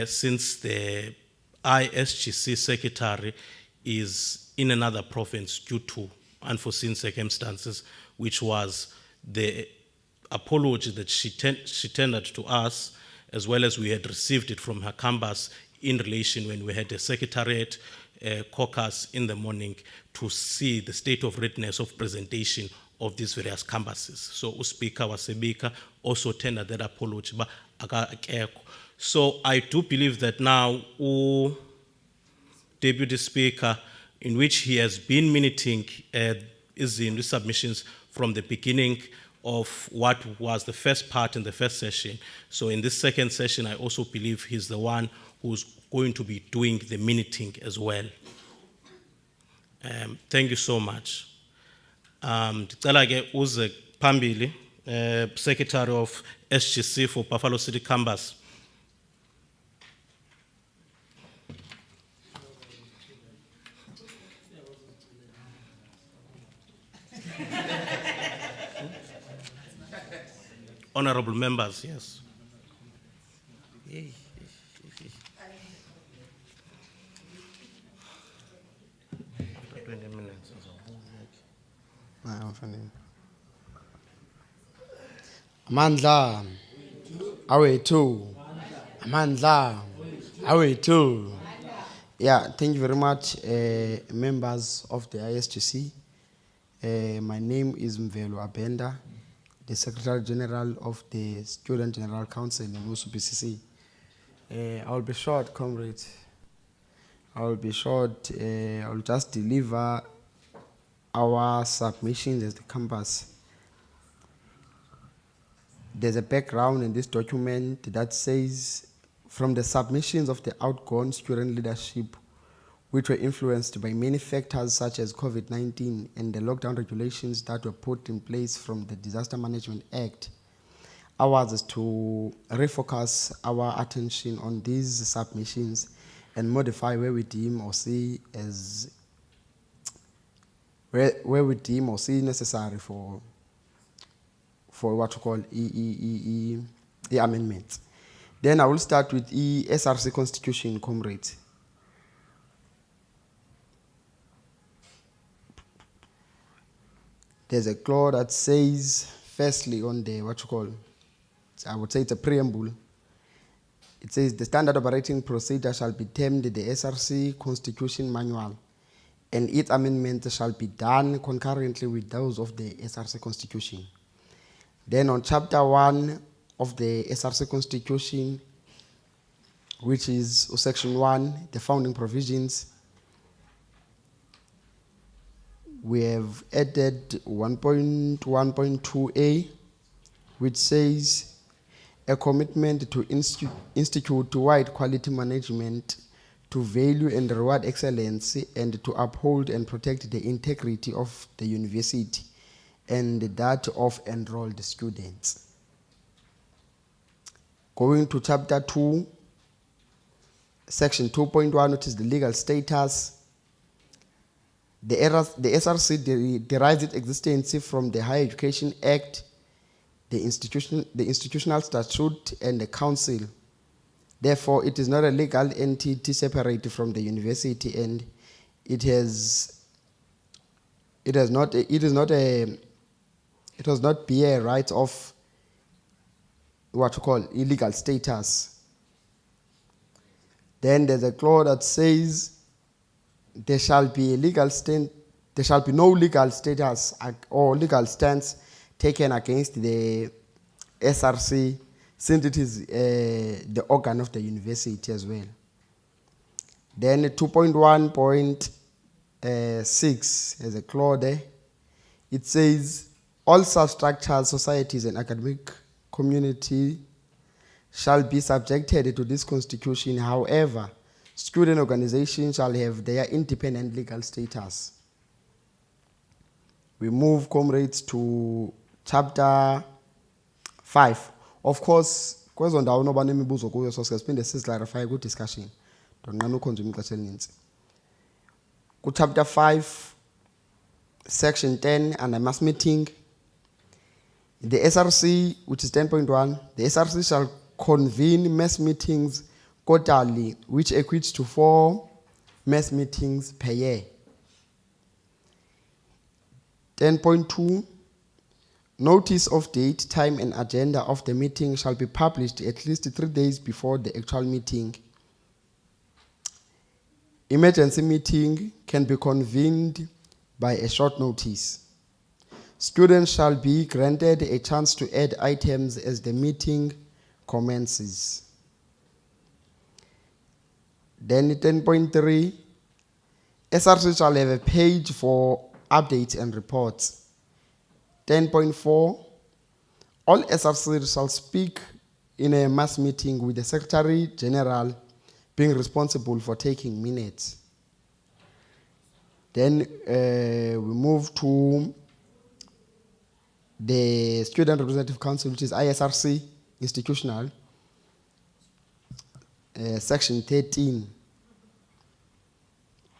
since the ISGC Secretary is in another province due to unforeseen circumstances, which was the apology that she tendered to us, as well as we had received it from her campus in relation when we had a secretariat caucus in the morning to see the state of readiness of presentation of these various campuses. So Speaker Wasebika also tendered that apology. So I do believe that now Deputy Speaker, in which he has been minuting is in the submissions from the beginning of what was the first part in the first session. So in this second session, I also believe he's the one who's going to be doing the minuting as well. Thank you so much. Ndicela ke uze phambili, Secretary of SGC for Buffalo City Campus. Honorable members, yes. Amandla, awethu. Amandla, awethu. Yeah, thank you very much, members of the ISGC. My name is Mvelo Abenda, the Secretary General of the Student General Council in USUPCC. I'll be short, comrades. I'll be short. I'll just deliver our submissions as the campus. There's a background in this document that says, from the submissions of the outgone student leadership, which were influenced by many factors such as COVID-19 and the lockdown regulations that were put in place from the Disaster Management Act, ours is to refocus our attention on these submissions and modify where we deem or see as where we deem or see necessary for what we call the amendments. Then I will start with the Src Constitution, comrades. There's a clause that says, firstly, on the what you call, I would say it's a preamble. It says the standard operating procedure shall be termed the Src Constitution Manual, and its amendments shall be done concurrently with those of the Src Constitution. Then on chapter 1 of the Src Constitution, which is section 1, the founding provisions, we have added 1.1.2a, which says a commitment to institute wide quality management, to value and reward excellence, and to uphold and protect the integrity of the university and that of enrolled students. Going to chapter 2, section 2.1, which is the legal status. The SRC derives its existence from the Higher Education Act, the institutional statute, and the council. Therefore, it is not a legal entity separated from the university, and it does not bear rights of what you call illegal status. Then there's a clause that says there shall be no legal status or legal stance taken against the SRC, since it is the organ of the university as well. Then 2.1.6 has a clause there. It says all such structures, societies, and academic community shall be subjected to this constitution. However, student organizations shall have their independent legal status. We move, comrades, to chapter 5. Of course, kwezo ndawo noba nemibuzo kuyo so siyaphinde siziclarify ku discussion. Ndonqena ukhonza ixesha elinintsi. Ku chapter 5, section 10, and a mass meeting. The SRC, which is 10.1, the SRC shall convene mass meetings quarterly, which equates to 4 mass meetings per year. 10.2, notice of date, time, and agenda of the meeting shall be published at least 3 days before the actual meeting. Emergency meeting can be convened by a short notice. Students shall be granted a chance to add items as the meeting commences. Then 10.3, SRC shall have a page for updates and reports. 10.4, all SRC shall speak in a mass meeting with the Secretary General being responsible for taking minutes. Then we move to the Student Representative Council, which is ISRC, institutional, section 13.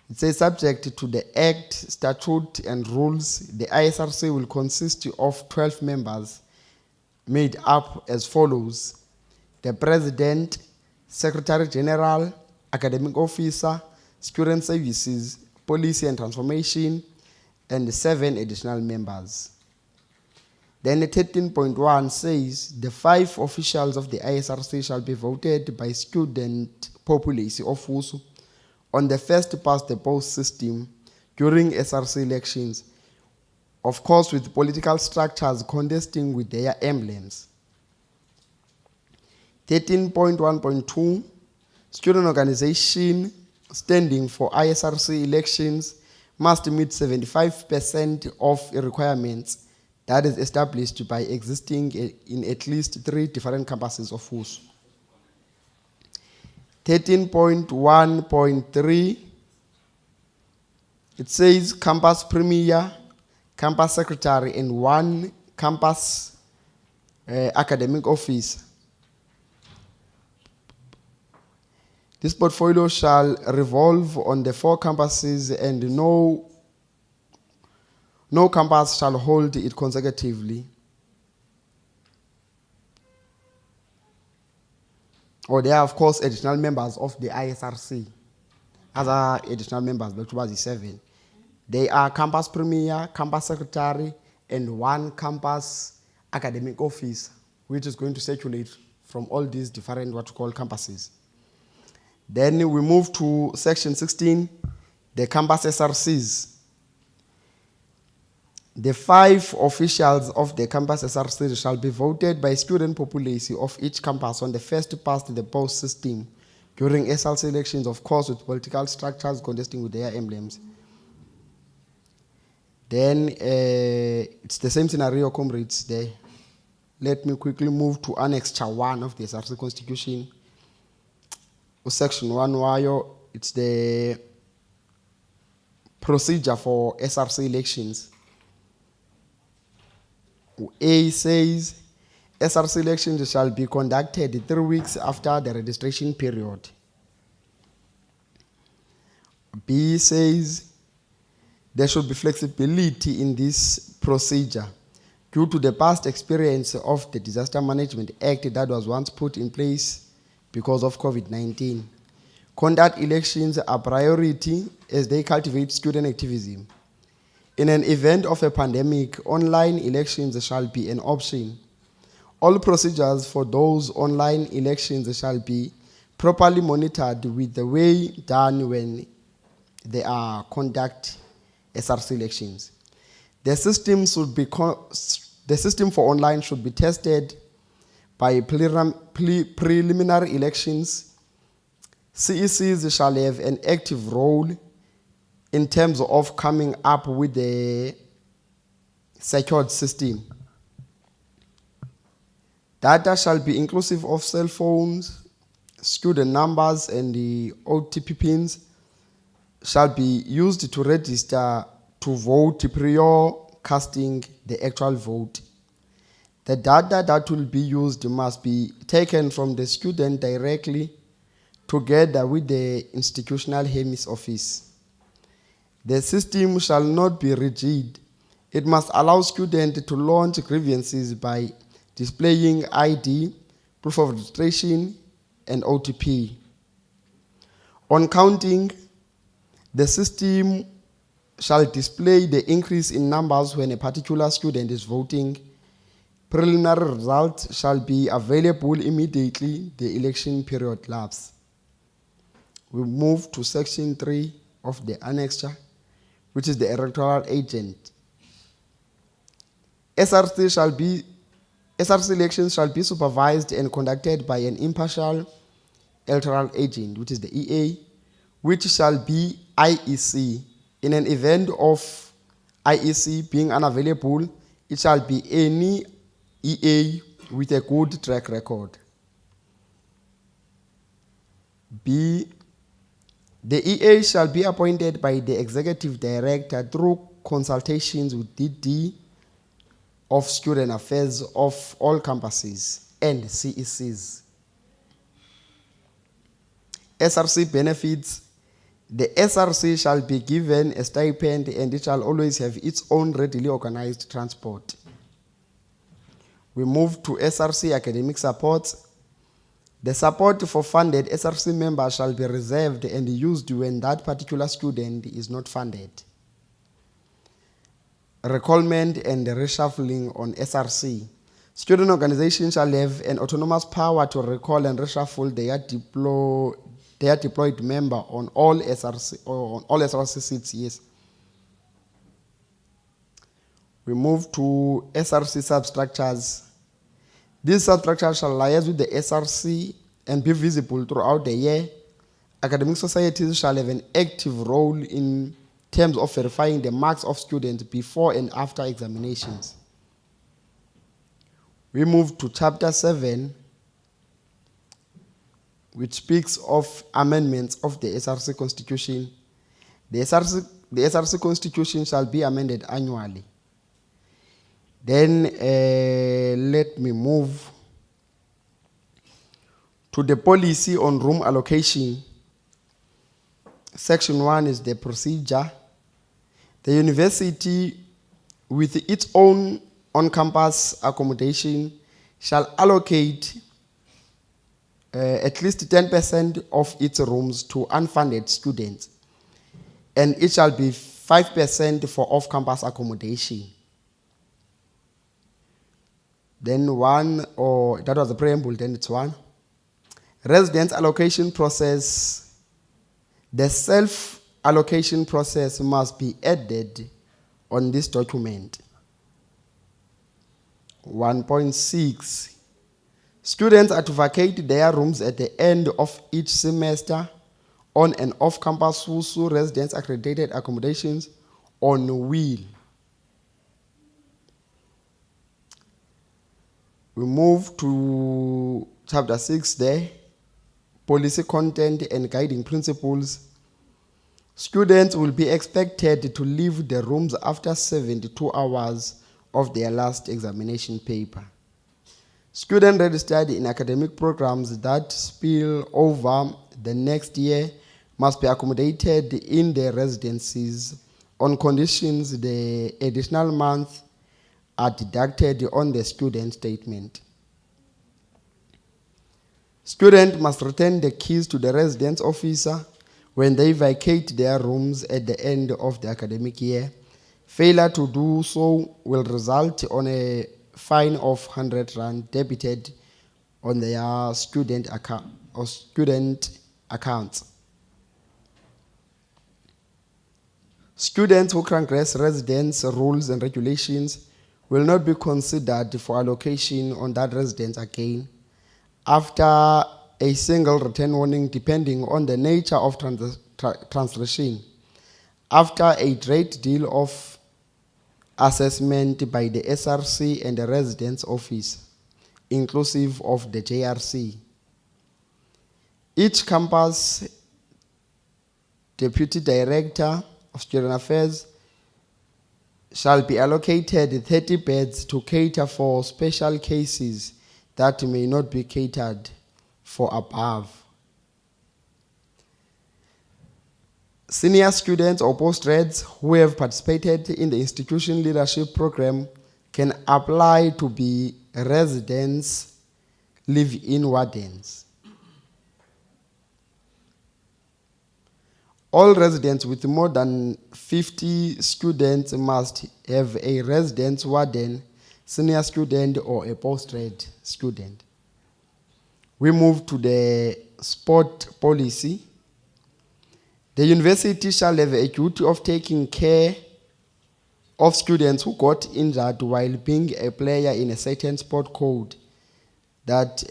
It says, subject to the Act, statute, and rules, the ISRC will consist of 12 members made up as follows: the President, Secretary General, Academic Officer, Student Services, Policy and Transformation, and 7 additional members. Then 13.1 says the 5 officials of the ISRC shall be voted by student populace of WUSU on the first past the post system during SRC elections, of course with political structures contesting with their emblems. 13.1.2, student organization standing for ISRC elections must meet 75% of requirements that is established by existing in at least 3 different campuses of WUSU. 13.1.3, it says campus premier, campus secretary, and 1 campus academic officer. This portfolio shall revolve on the 4 campuses, and no campus shall hold it consecutively. Or there are, of course, additional members of the ISRC. Other additional members, but was 7. They are campus premier, campus secretary, and 1 campus academic office, which is going to circulate from all these different what you call campuses. Then we move to section 16, the campus SRCs. The 5 officials of the campus SRC shall be voted by student populace of each campus on the first past the post system during SRC elections, of course with political structures contesting with their emblems. Then it's the same scenario, comrades, there. Let me quickly move to Annexure 1 of the SRC Constitution. Section 1, wire, it's the procedure for SRC elections. A says, SRC elections shall be conducted 3 weeks after the registration period. B says there should be flexibility in this procedure due to the past experience of the Disaster Management Act that was once put in place because of COVID-19. Conduct elections a priority as they cultivate student activism. In an event of a pandemic, online elections shall be an option. All procedures for those online elections shall be properly monitored with the way done when they are conduct SRC elections. The system for online should be tested by preliminary elections. CECs shall have an active role in terms of coming up with the secured system. Data shall be inclusive of cell phones, student numbers, and the OTP pins shall be used to register to vote prior casting the actual vote. The data that will be used must be taken from the student directly together with the institutional HEMIS office. The system shall not be rigid. It must allow students to launch grievances by displaying ID, proof of registration, and OTP. On counting, the system shall display the increase in numbers when a particular student is voting. Preliminary results shall be available immediately the election period lapses. We move to section 3 of the annexure, which is the electoral agent. SRC elections shall be supervised and conducted by an impartial electoral agent, which is the EA, which shall be IEC. In an event of IEC being unavailable, it shall be any EA with a good track record. B, the EA shall be appointed by the executive director through consultations with DD of Student Affairs of all campuses and CECs. SRC benefits. The SRC shall be given a stipend and it shall always have its own readily organized transport. We move to SRC academic support. The support for funded SRC members shall be reserved and used when that particular student is not funded. Recallment and reshuffling on SRC. Student organizations shall have an autonomous power to recall and reshuffle their deployed member on all SRC seats, yes. We move to SRC substructures. These substructures shall liaise with the SRC and be visible throughout the year. Academic societies shall have an active role in terms of verifying the marks of students before and after examinations. We move to chapter 7, which speaks of amendments of the SRC Constitution. The SRC Constitution shall be amended annually. Then let me move to the policy on room allocation. Section 1 is the procedure. The university, with its own on-campus accommodation, shall allocate at least 10% of its rooms to unfunded students, and it shall be 5% for off-campus accommodation. Then that was the preamble, then it's 1. Residence allocation process. The self-allocation process must be added on this document. 1.6. Students are to vacate their rooms at the end of each semester on and off-campus SUSU residence accredited accommodations on wheel. We move to chapter 6 there. Policy content and guiding principles. Students will be expected to leave the rooms after 72 hours of their last examination paper. Students registered in academic programs that spill over the next year must be accommodated in their residencies on conditions the additional months are deducted on the student statement. Students must return the keys to the residence officer when they vacate their rooms at the end of the academic year. Failure to do so will result on a fine of 100 rand debited on their student account or student accounts. Students who transgress residence rules and regulations will not be considered for allocation on that residence again after a single return warning, depending on the nature of transgression, after a great deal of assessment by the SRC and the residence office, inclusive of the JRC. Each campus deputy director of student affairs shall be allocated 30 beds to cater for special cases that may not be catered for above. Senior students or postgrads who have participated in the institution leadership program can apply to be residence live-in wardens. All residents with more than 50 students must have a residence warden, senior student, or a postgrad student. We move to the sport policy. The university shall have a duty of taking care of students who got injured while being a player in a certain sport code that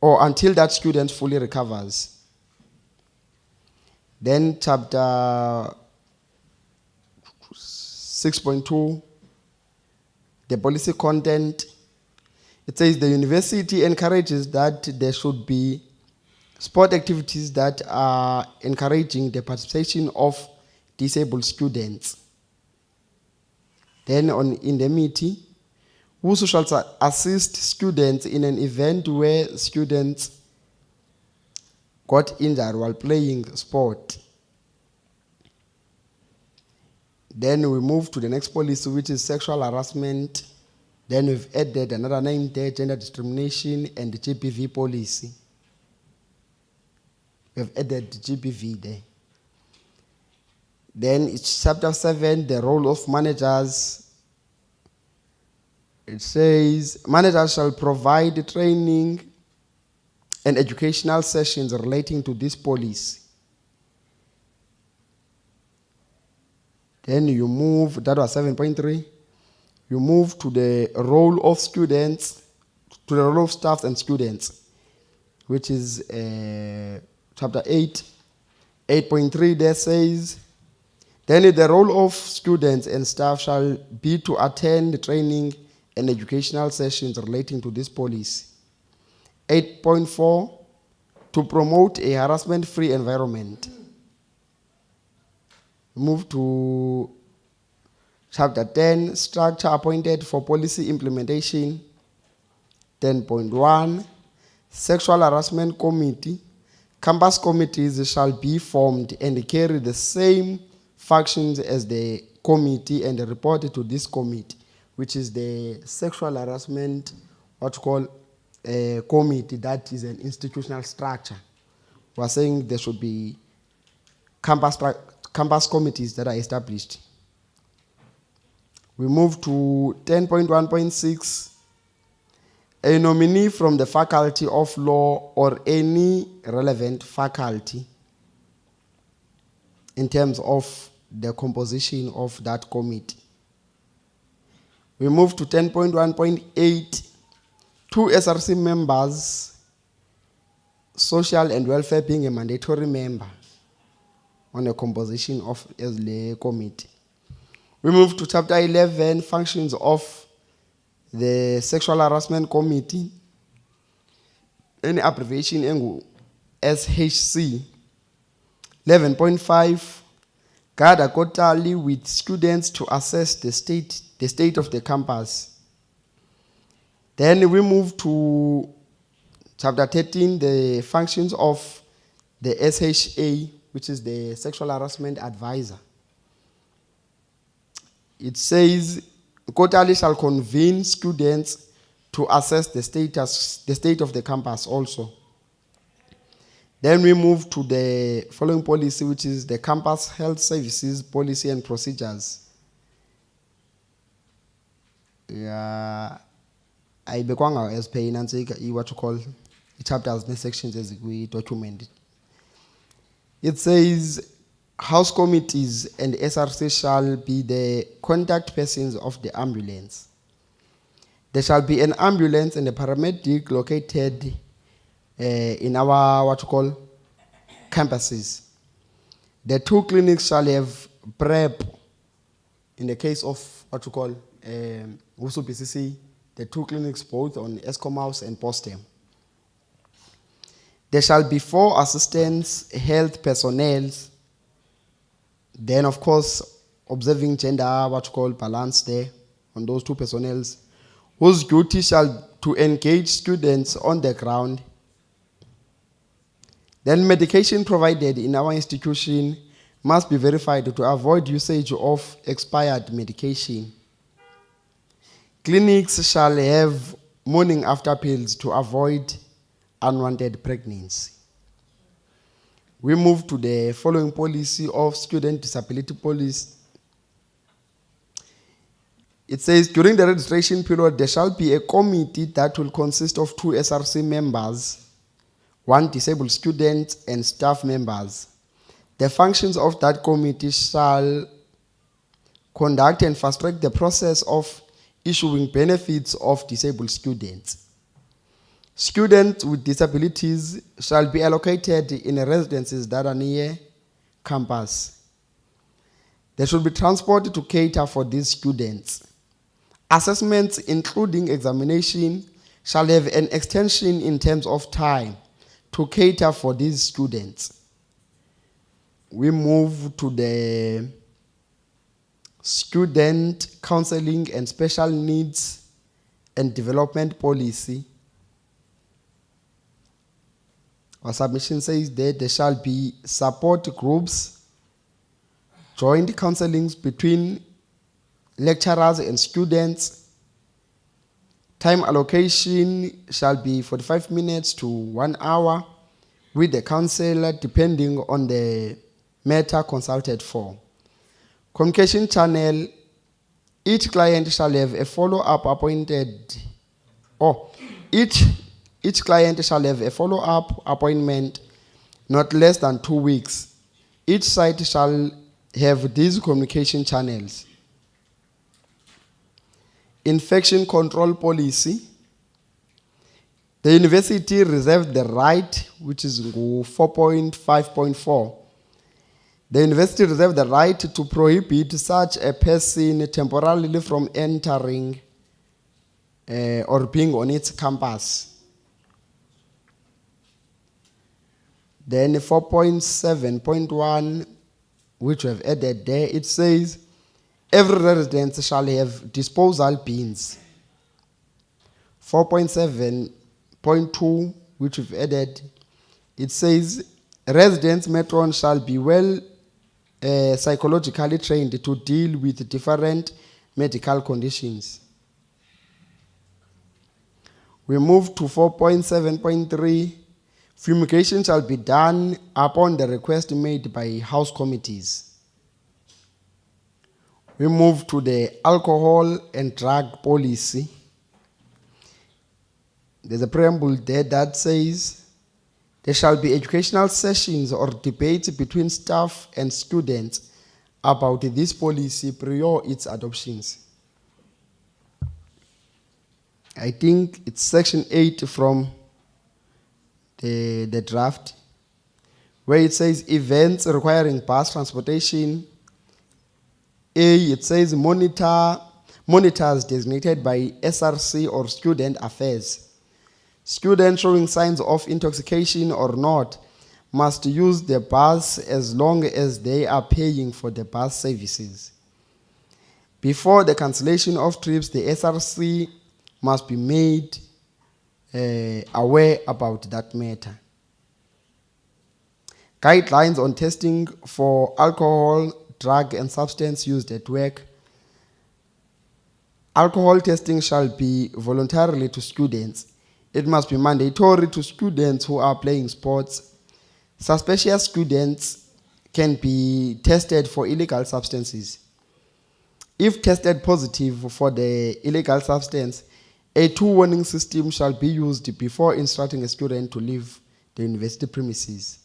or until that student fully recovers. Then chapter 6.2, the policy content. It says the university encourages that there should be sport activities that are encouraging the participation of disabled students. Then on indemnity, whoso shall assist students in an event where students got injured while playing sport. Then we move to the next policy, which is sexual harassment. Then we've added another name there, gender discrimination, and the GBV policy. We've added GBV there. Then it's chapter 7, the role of managers. It says, managers shall provide training and educational sessions relating to this policy. Then you move, that was 7.3. You move to the role of students, to the role of staff and students, which is chapter 8. 8.3 there says, then the role of students and staff shall be to attend training and educational sessions relating to this policy. 8.4, to promote a harassment-free environment. Move to chapter 10, structure appointed for policy implementation. 10.1, sexual harassment committee. Campus committees shall be formed and carry the same functions as the committee and report to this committee, which is the sexual harassment, what you call a committee that is an institutional structure. We are saying there should be campus committees that are established. We move to 10.1.6. A nominee from the faculty of law or any relevant faculty in terms of the composition of that committee. We move to 10.1.8. 2 SRC members, social and welfare being a mandatory member on the composition of the committee. We move to chapter 11, functions of the sexual harassment committee. Any abbreviation SHC. 11.5, gather quarterly with students to assess the state of the campus. Then we move to chapter 13, the functions of the SHA, which is the Sexual Harassment Advisor. It says, quarterly shall convene students to assess the state of the campus also. Then we move to the following policy, which is the Campus Health Services Policy and Procedures. Yeah, I bekwanga as per what you call chapters and sections as we document. It says House committees and SRC shall be the contact persons of the ambulance. There shall be an ambulance and a paramedic located in our what you call campuses. The two clinics shall have PrEP in the case of what you call Wusu PCC, the two clinics both on Eskom House and Postem. There shall be 4 assistants, health personnel, then of course observing gender, what you call balance there on those 2 personnels, whose duty shall to engage students on the ground. Then medication provided in our institution must be verified to avoid usage of expired medication. Clinics shall have morning after pills to avoid unwanted pregnancy. We move to the following policy of student disability policy. It says, during the registration period, there shall be a committee that will consist of 2 SRC members, 1 disabled student, and staff members. The functions of that committee shall conduct and fast-track the process of issuing benefits of disabled students. Students with disabilities shall be allocated in residences that are near campus. There should be transport to cater for these students. Assessments, including examination, shall have an extension in terms of time to cater for these students. We move to the student counseling and special needs and development policy. Our submission says that there shall be support groups, joint counselings between lecturers and students. Time allocation shall be 45 minutes to 1 hour with the counselor depending on the matter consulted for. Communication channel, each client shall have a follow-up appointed, or each client shall have a follow-up appointment not less than 2 weeks. Each site shall have these communication channels. Infection control policy. The university reserved the right, which is 4.5.4. The university reserved the right to prohibit such a person temporarily from entering or being on its campus. Then 4.7.1, which we have added there, it says, every residence shall have disposal bins. 4.7.2, which we've added, it says, residents matron shall be well psychologically trained to deal with different medical conditions. We move to 4.7.3. Fumigation shall be done upon the request made by house committees. We move to the alcohol and drug policy. There's a preamble there that says, there shall be educational sessions or debates between staff and students about this policy prior its adoptions. I think it's section 8 from the draft, where it says events requiring bus transportation. It says monitors designated by SRC or student affairs. Students showing signs of intoxication or not must use the bus as long as they are paying for the bus services. Before the cancellation of trips, the SRC must be made aware about that matter. Guidelines on testing for alcohol, drug, and substance used at work. Alcohol testing shall be voluntarily to students. It must be mandatory to students who are playing sports. Suspicious students can be tested for illegal substances. If tested positive for the illegal substance, a 2-warning system shall be used before instructing a student to leave the university premises.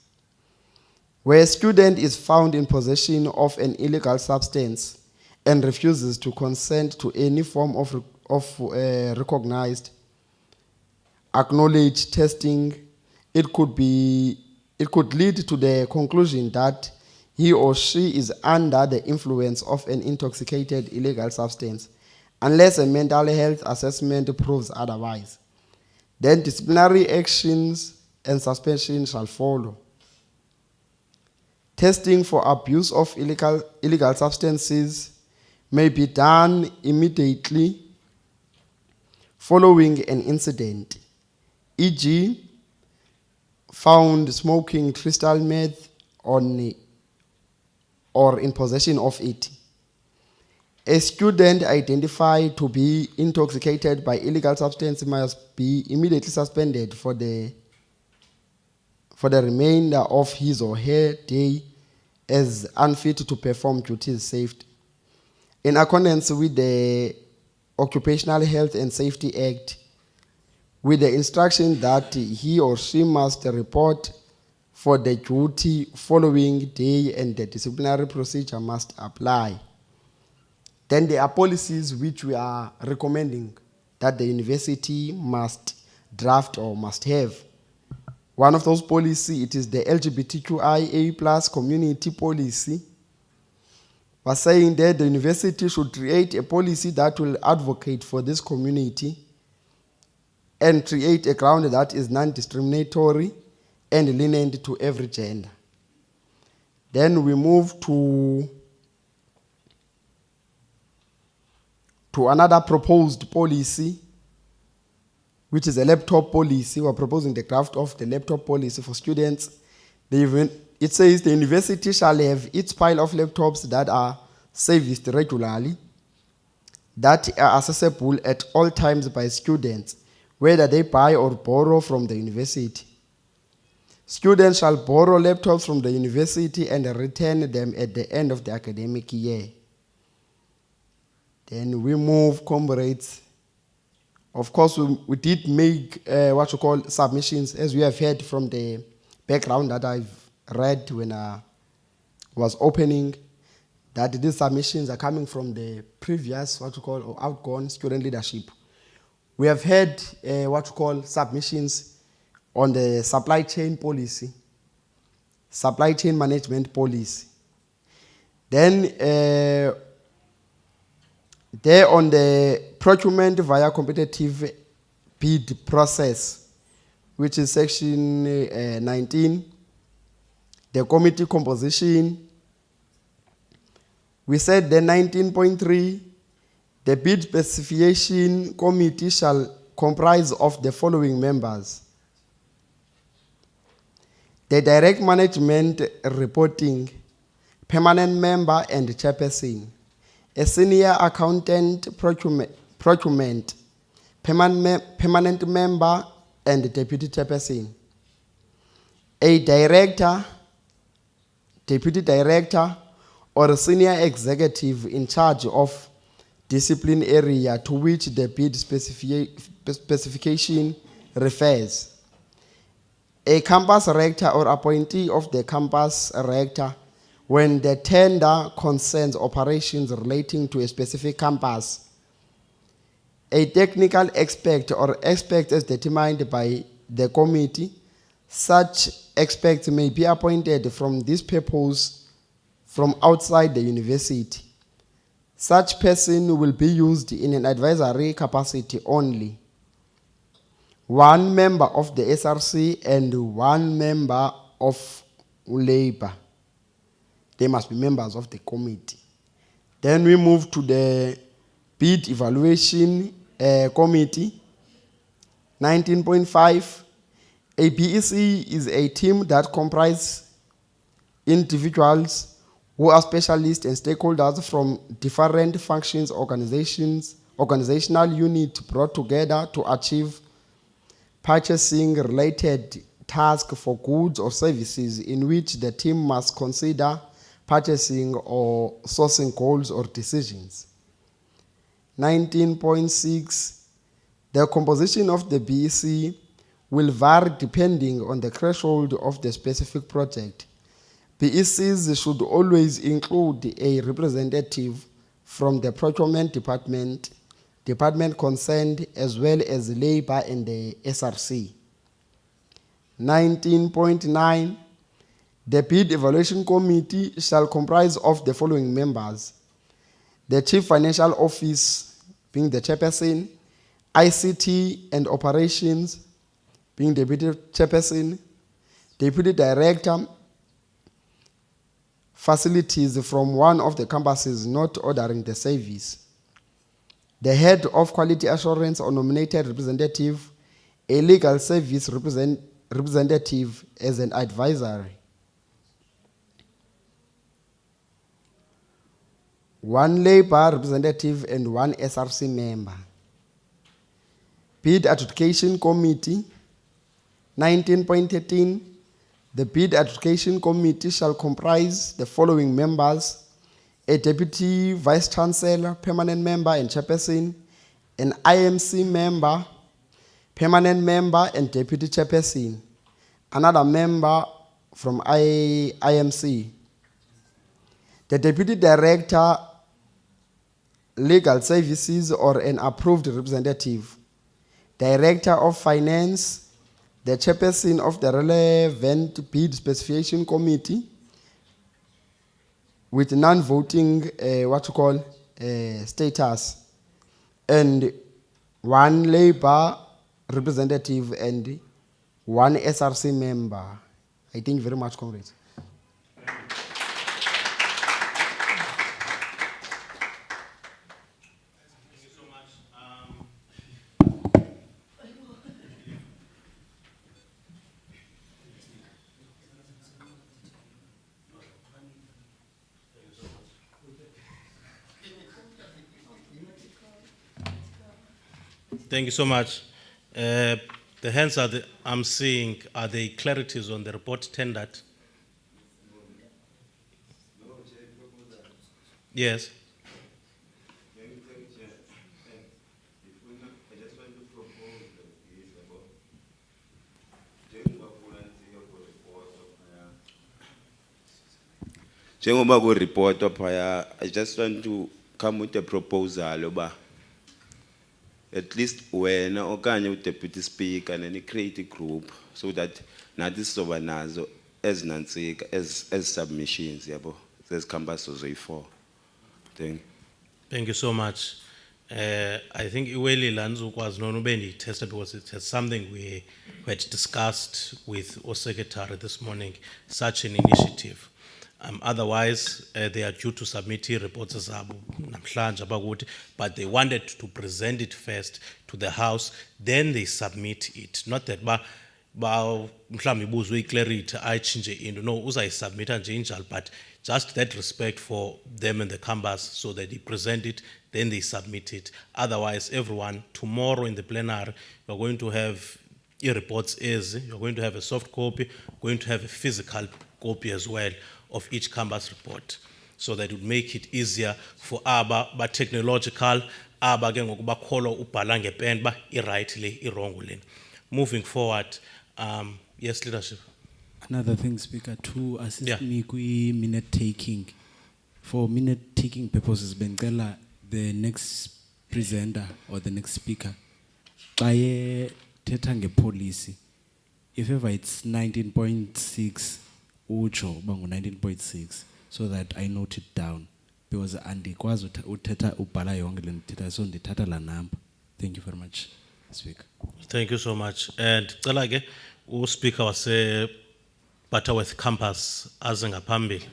Where a student is found in possession of an illegal substance and refuses to consent to any form of recognized, acknowledged testing, it could lead to the conclusion that he or she is under the influence of an intoxicated illegal substance, unless a mental health assessment proves otherwise. Then disciplinary actions and suspension shall follow. Testing for abuse of illegal substances may be done immediately following an incident, e.g., found smoking crystal meth or in possession of it. A student identified to be intoxicated by illegal substance must be immediately suspended for the remainder of his or her day as unfit to perform duties safety. In accordance with the Occupational Health and Safety Act, with the instruction that he or she must report for the duty following day and the disciplinary procedure must apply. Then there are policies which we are recommending that the university must draft or must have. One of those policies, it is the LGBTQIA+ community policy. We're saying that the university should create a policy that will advocate for this community and create a ground that is non-discriminatory and lenient to every gender. Then we move to another proposed policy, which is a laptop policy. We're proposing the draft of the laptop policy for students. It says the university shall have its pile of laptops that are serviced regularly, that are accessible at all times by students, whether they buy or borrow from the university. Students shall borrow laptops from the university and return them at the end of the academic year. Then we move, comrades. Of course, we did make submissions, as we have heard from the background that I've read when I was opening, that these submissions are coming from the previous or outgone student leadership. We have had submissions on the supply chain policy, supply chain management policy. Then there on the procurement via competitive bid process, which is section 19, the committee composition. We said the 19.3, the bid specification committee shall comprise of the following members: the direct management reporting, permanent member and chairperson, a senior accountant procurement, permanent member and deputy chairperson, a director, deputy director, or a senior executive in charge of discipline area to which the bid specification refers, a campus rector or appointee of the campus rector when the tender concerns operations relating to a specific campus, a technical expert or expert as determined by the committee. Such experts may be appointed from this purpose from outside the university. Such person will be used in an advisory capacity only. One member of the SRC and one member of labor. They must be members of the committee. Then we move to the bid evaluation committee. 19.5, a BEC is a team that comprises individuals who are specialists and stakeholders from different functions, organizational units brought together to achieve purchasing related tasks for goods or services in which the team must consider purchasing or sourcing goals or decisions. 19.6, the composition of the BEC will vary depending on the threshold of the specific project. BECs should always include a representative from the procurement department concerned, as well as labor and the SRC. 19.9, the bid evaluation committee shall comprise of the following members: the chief financial office being the chairperson, ICT and operations being deputy chairperson, deputy director, facilities from one of the campuses not ordering the service, the head of quality assurance or nominated representative, a legal service representative as an advisory, one labor representative and one SRC member. Bid adjudication committee. 19.13, the bid adjudication committee shall comprise the following members: a deputy vice chancellor, permanent member and chairperson, an IMC member, permanent member and deputy chairperson, another member from IMC, the deputy director, legal services or an approved representative, director of finance, the chairperson of the relevant bid specification committee with non-voting status, and one labor representative and one SRC member. I thank you very much, comrades. Thank you so much. The hands I'm seeing, are the clarities on the report tendered? Yes. Njengoba ku report phaya, I just want to come with a proposal oba at least wena okanye u-deputy speaker and create a group so that nathi sizoba nazo ezinantsika as submissions yabo zezicampus zoyi-4. Thank you. Thank you so much. I think iweli lanzukwazi nona ube ndiyithesta because it's something we had discussed with our secretary this morning, such an initiative. Otherwise, they are due to submit reports zabo namhlanje abakuthi, but they wanted to present it first to the House, then they submit it. Not that mhlawumbe ibuzwe iclarity ayitshintshe into, no, uzayisubmita nje injalo, but just that respect for them and the campus so that they present it, then they submit it. Otherwise, everyone, tomorrow in the plenary, we're going to have reports you're going to have a soft copy, going to have a physical copy as well of each campus report, so that it would make it easier for aba technological, aba ke ngoku bakholwa ubhala ngepen ba i-right le, i-wrong le. Moving forward, yes, leadership. Another thing, Speaker, to assist me kwi minute taking. For minute taking purposes, bengcela the next presenter or the next speaker, xa thetha nge-policy, if ever it's 19.6, ucho bangu 19.6, so that I note it down, because andikwazi uthetha ubhala yonke le ndithetha, so ndithatha la number. Thank you very much, Speaker. Thank you so much. And cela ke uSpeaker wase Butterworth campus aze ngaphambili.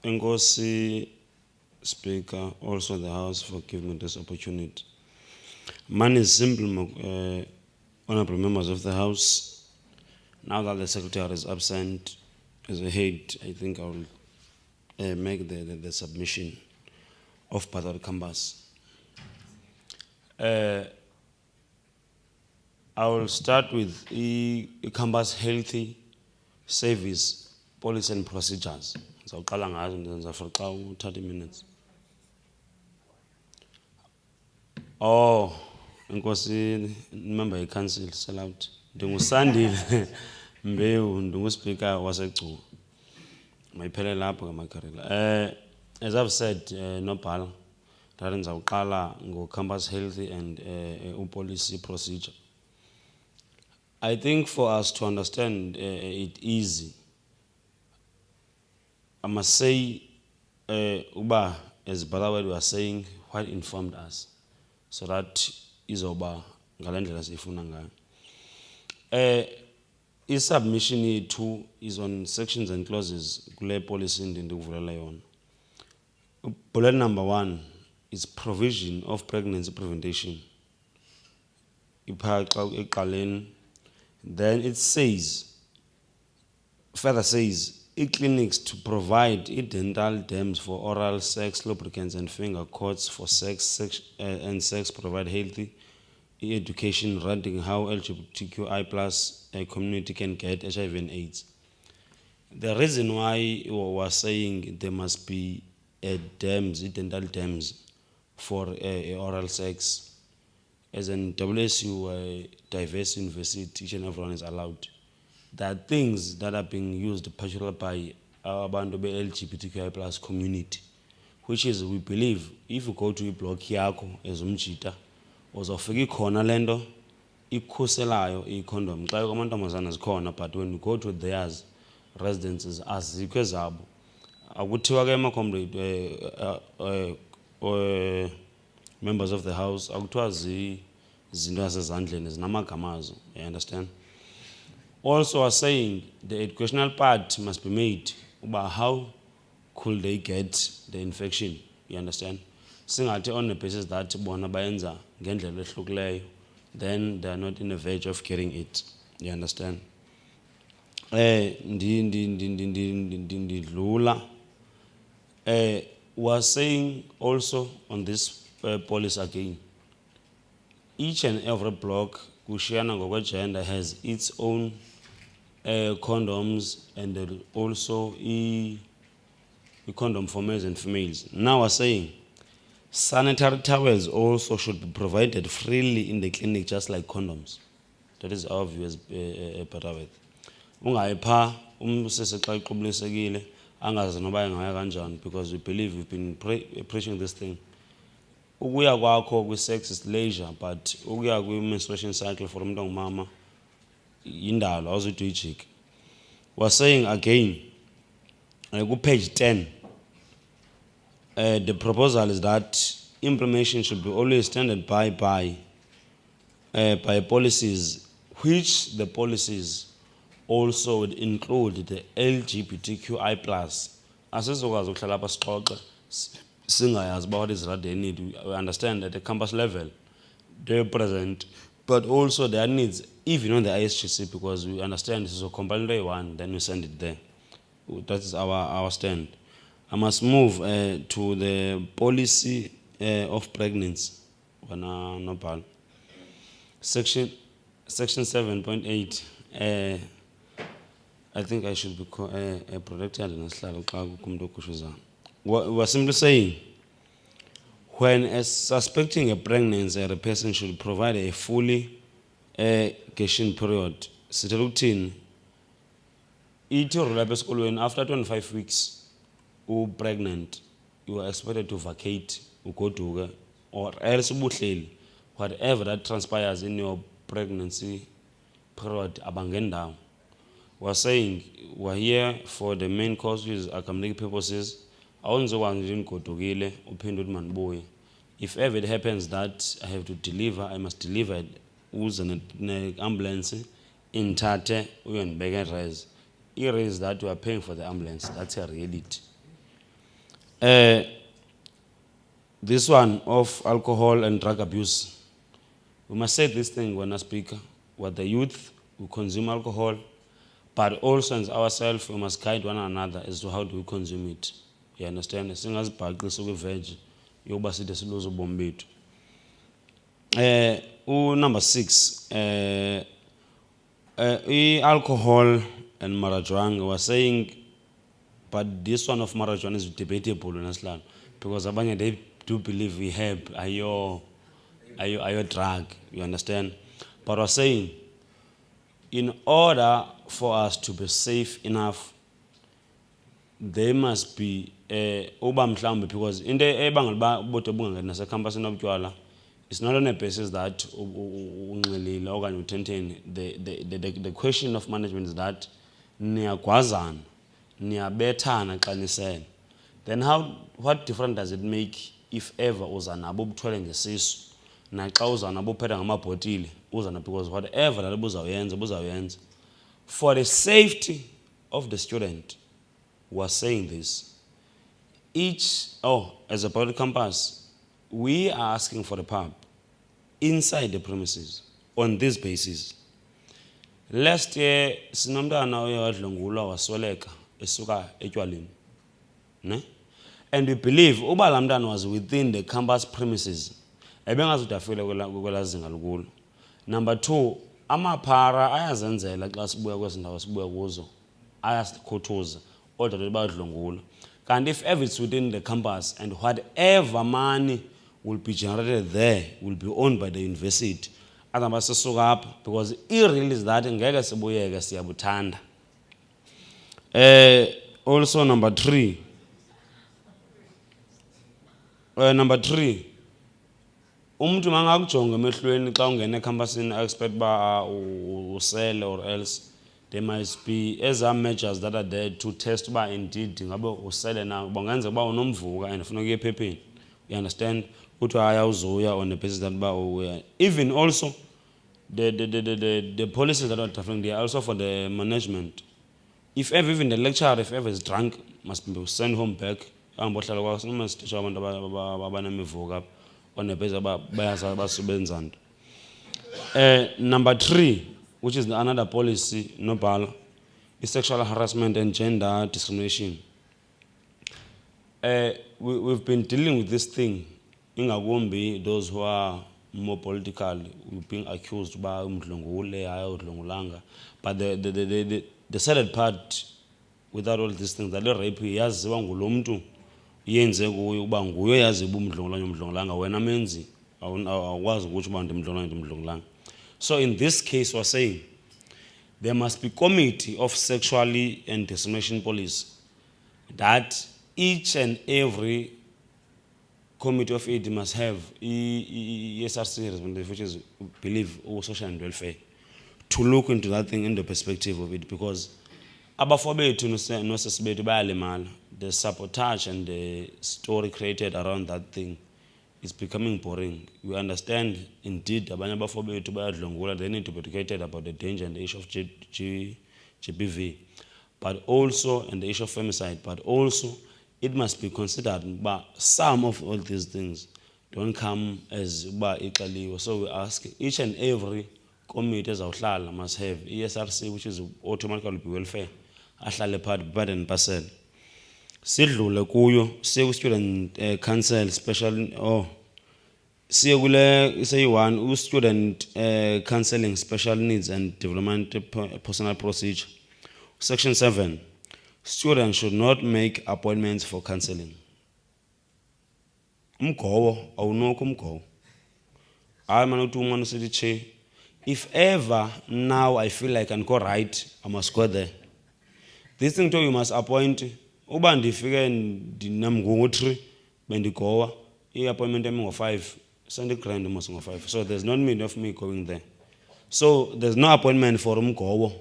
Enkosi Speaker, also the House, for giving me this opportunity. Mine is simple, honorable members of the House. Now that the Secretary is absent as a head, I think I will make the submission of part of the canvas. I will start with the canvas healthy service policy and procedures. So, for 30 minutes. Oh, Nkosi, member of council, sell out. Ndingusandile Mbewu, ndingu-speaker waseGcuwa. Mayiphele lapho ngamakarela. As I've said, nobhala, ndari ndizawuqala ngo-campus healthy and policy procedure. I think for us to understand it easy, I must say, Uba, as Badawed was saying, what informed us, so that is Oba Galendela Sifuna ngayo. Is submission yethu is on sections and clauses kule policy ndikuvulela yona. Bullet number 1 is provision of pregnancy prevention. Then it says, further says, clinics to provide dental dams for oral sex, lubricants and finger coats for sex and sex provide healthy education regarding how LGBTQI plus community can get HIV and AIDS. The reason why we were saying there must be dental dams for oral sex, as in WSU diverse university, each and everyone is allowed. There are things that are being used particularly by our LGBTQI plus community, which is, we believe, if you go to a block yako as umjita, uzofika ikhona lento ikhuselayo i-condom. Xa amantombazana zikhona, but when you go to theirs residences azikho ezabo. Akuthiwa ke ma-comrade members of the House, akuthiwa zinto zasezandleni zinamagama azo, you understand? Also are saying the educational part must be made about how could they get the infection, you understand? Singathi on the basis that bona bayenza ngendlela ehlukileyo, then they are not in the verge of getting it, you understand? Was saying also on this policy again, each and every block kushiyana ngokwe-gender has its own condoms and also a condom for males and females. Now we're saying sanitary towels also should be provided freely in the clinic, just like condoms. That is our view as Patawet. Ungayipha umsese xa iqubulisekile angazi noba engaya kanjani, because we believe we've been preaching this thing. Ukuya kwakho kwi-sex is leisure, but ukuya kwi-menstruation cycle for umuntu ongumama indalo awuzuthi uyijike. We're saying again, page 10, the proposal is that implementation should be always standard by policies, which the policies also would include the LGBTQI plus. Asizokwazi ukuhlala apha sixoxe singayazi what is that they need. We understand at the campus level they're present, but also their needs, even on the ISGC, because we understand this is a compulsory one, then we send it there. That is our stand. I must move to the policy of pregnancy. Section 7.8. I think I should be protected. We're simply saying, when suspecting a pregnancy, a person should provide a fully gestation period. Sitting after 25 weeks, pregnant, you are expected to vacate, go to, or else whatever that transpires in your pregnancy period, abangen down. We're saying we're here for the main cause, which is academic purposes. If ever it happens that I have to deliver, I must deliver it. Who's an ambulance in Tate, we on Res. is that we are paying for the ambulance. That's a reality. This one of alcohol and drug abuse. We must say this thing when I speak. What the youth who consume alcohol, but also as ourselves, we must guide one another as to how do we consume it. You understand? Singers bhaqisa kwi-veg yokuba side siluze ubomi bethu. Number 6, alcohol and marijuana was saying, but this one of marijuana is debatable in Islam because abanye they do believe we have ayo drug, you understand? But was saying, in order for us to be safe enough, there must be because in the campus in it's not on a basis that the question of management is that niyagwazana, niyabethana xa nisele. Then what difference does it make if ever uzanabo ubuthwele ngesisu naxa uzanabo uphetha ngamabhotile uzana, because whatever that buzawuyenza for the safety of the student. Was saying this. As a public campus, we are asking for the pub inside the premises on this basis. Last year, sinomntana oye wadlwengulwa wasweleka esuka etywaleni. Ne? And we believe uba laa mntana was within the campus premises, ebengazudafile kwela zinga lukulo. Number 2, amaphara ayazenzela xa sibuya kwezi ndawo sibuya kuzo, ayasikhuthuza. And if ever it's within the campus and whatever money will be generated there will be owned by the university. Because irreal is that also number 3. Umuntu mangakujonga emehlweni xa ungena ecampusini expect ba usele or else. There must be some measures that are there to test by indeed ngabe usele na bangenza ba unomvuka and ufuna ukuya ephepheni. You understand? Uthi ayawuzoya on the basis that ba even also the policies that are different, they are also for the management. If ever even the lecturer, if ever is drunk, must be sent home back. Ambohlala kwakho must teach abantu abanemivuka on the basis ba bayaza basebenzana. Number 3, which is another policy, Nobel, is sexual harassment and gender discrimination. We've been dealing with this thing. Ingagombi, those who are more political, being accused by umdlongule. But the sad part, without all these things, that the rape yaziwa ngulomntu yenze kuyo uba nguye yaziba umdlongolanga wena menzi awukwazi ukuthi uba ndimdlongolanga. So in this case, we're saying there must be committee of sexuality and discrimination policy that each and every committee of it must have Src, which is believe social and welfare, to look into that thing in the perspective of it, because the sabotage and the story created around that thing is becoming boring. We understand, indeed, they need to be educated about the danger and the issue of GBV, but also, and the issue of femicide, but also, it must be considered, but some of all these things don't come as equally. So we ask each and every committee must have Src, which is automatically welfare, part and parcel. Sidlule kuyo siye student council special say one student counseling special needs and development personal procedure. Section 7, students should not make appointments for counseling. If ever now I feel like I can go right, I must go there. This thing too, you must appoint. Uba ndifike ndinamngu-3 bendigowa i-appointment yami ngo-5 sendigrand mos ngo-5, so there's no need of me going there. So there's no appointment for umgowo.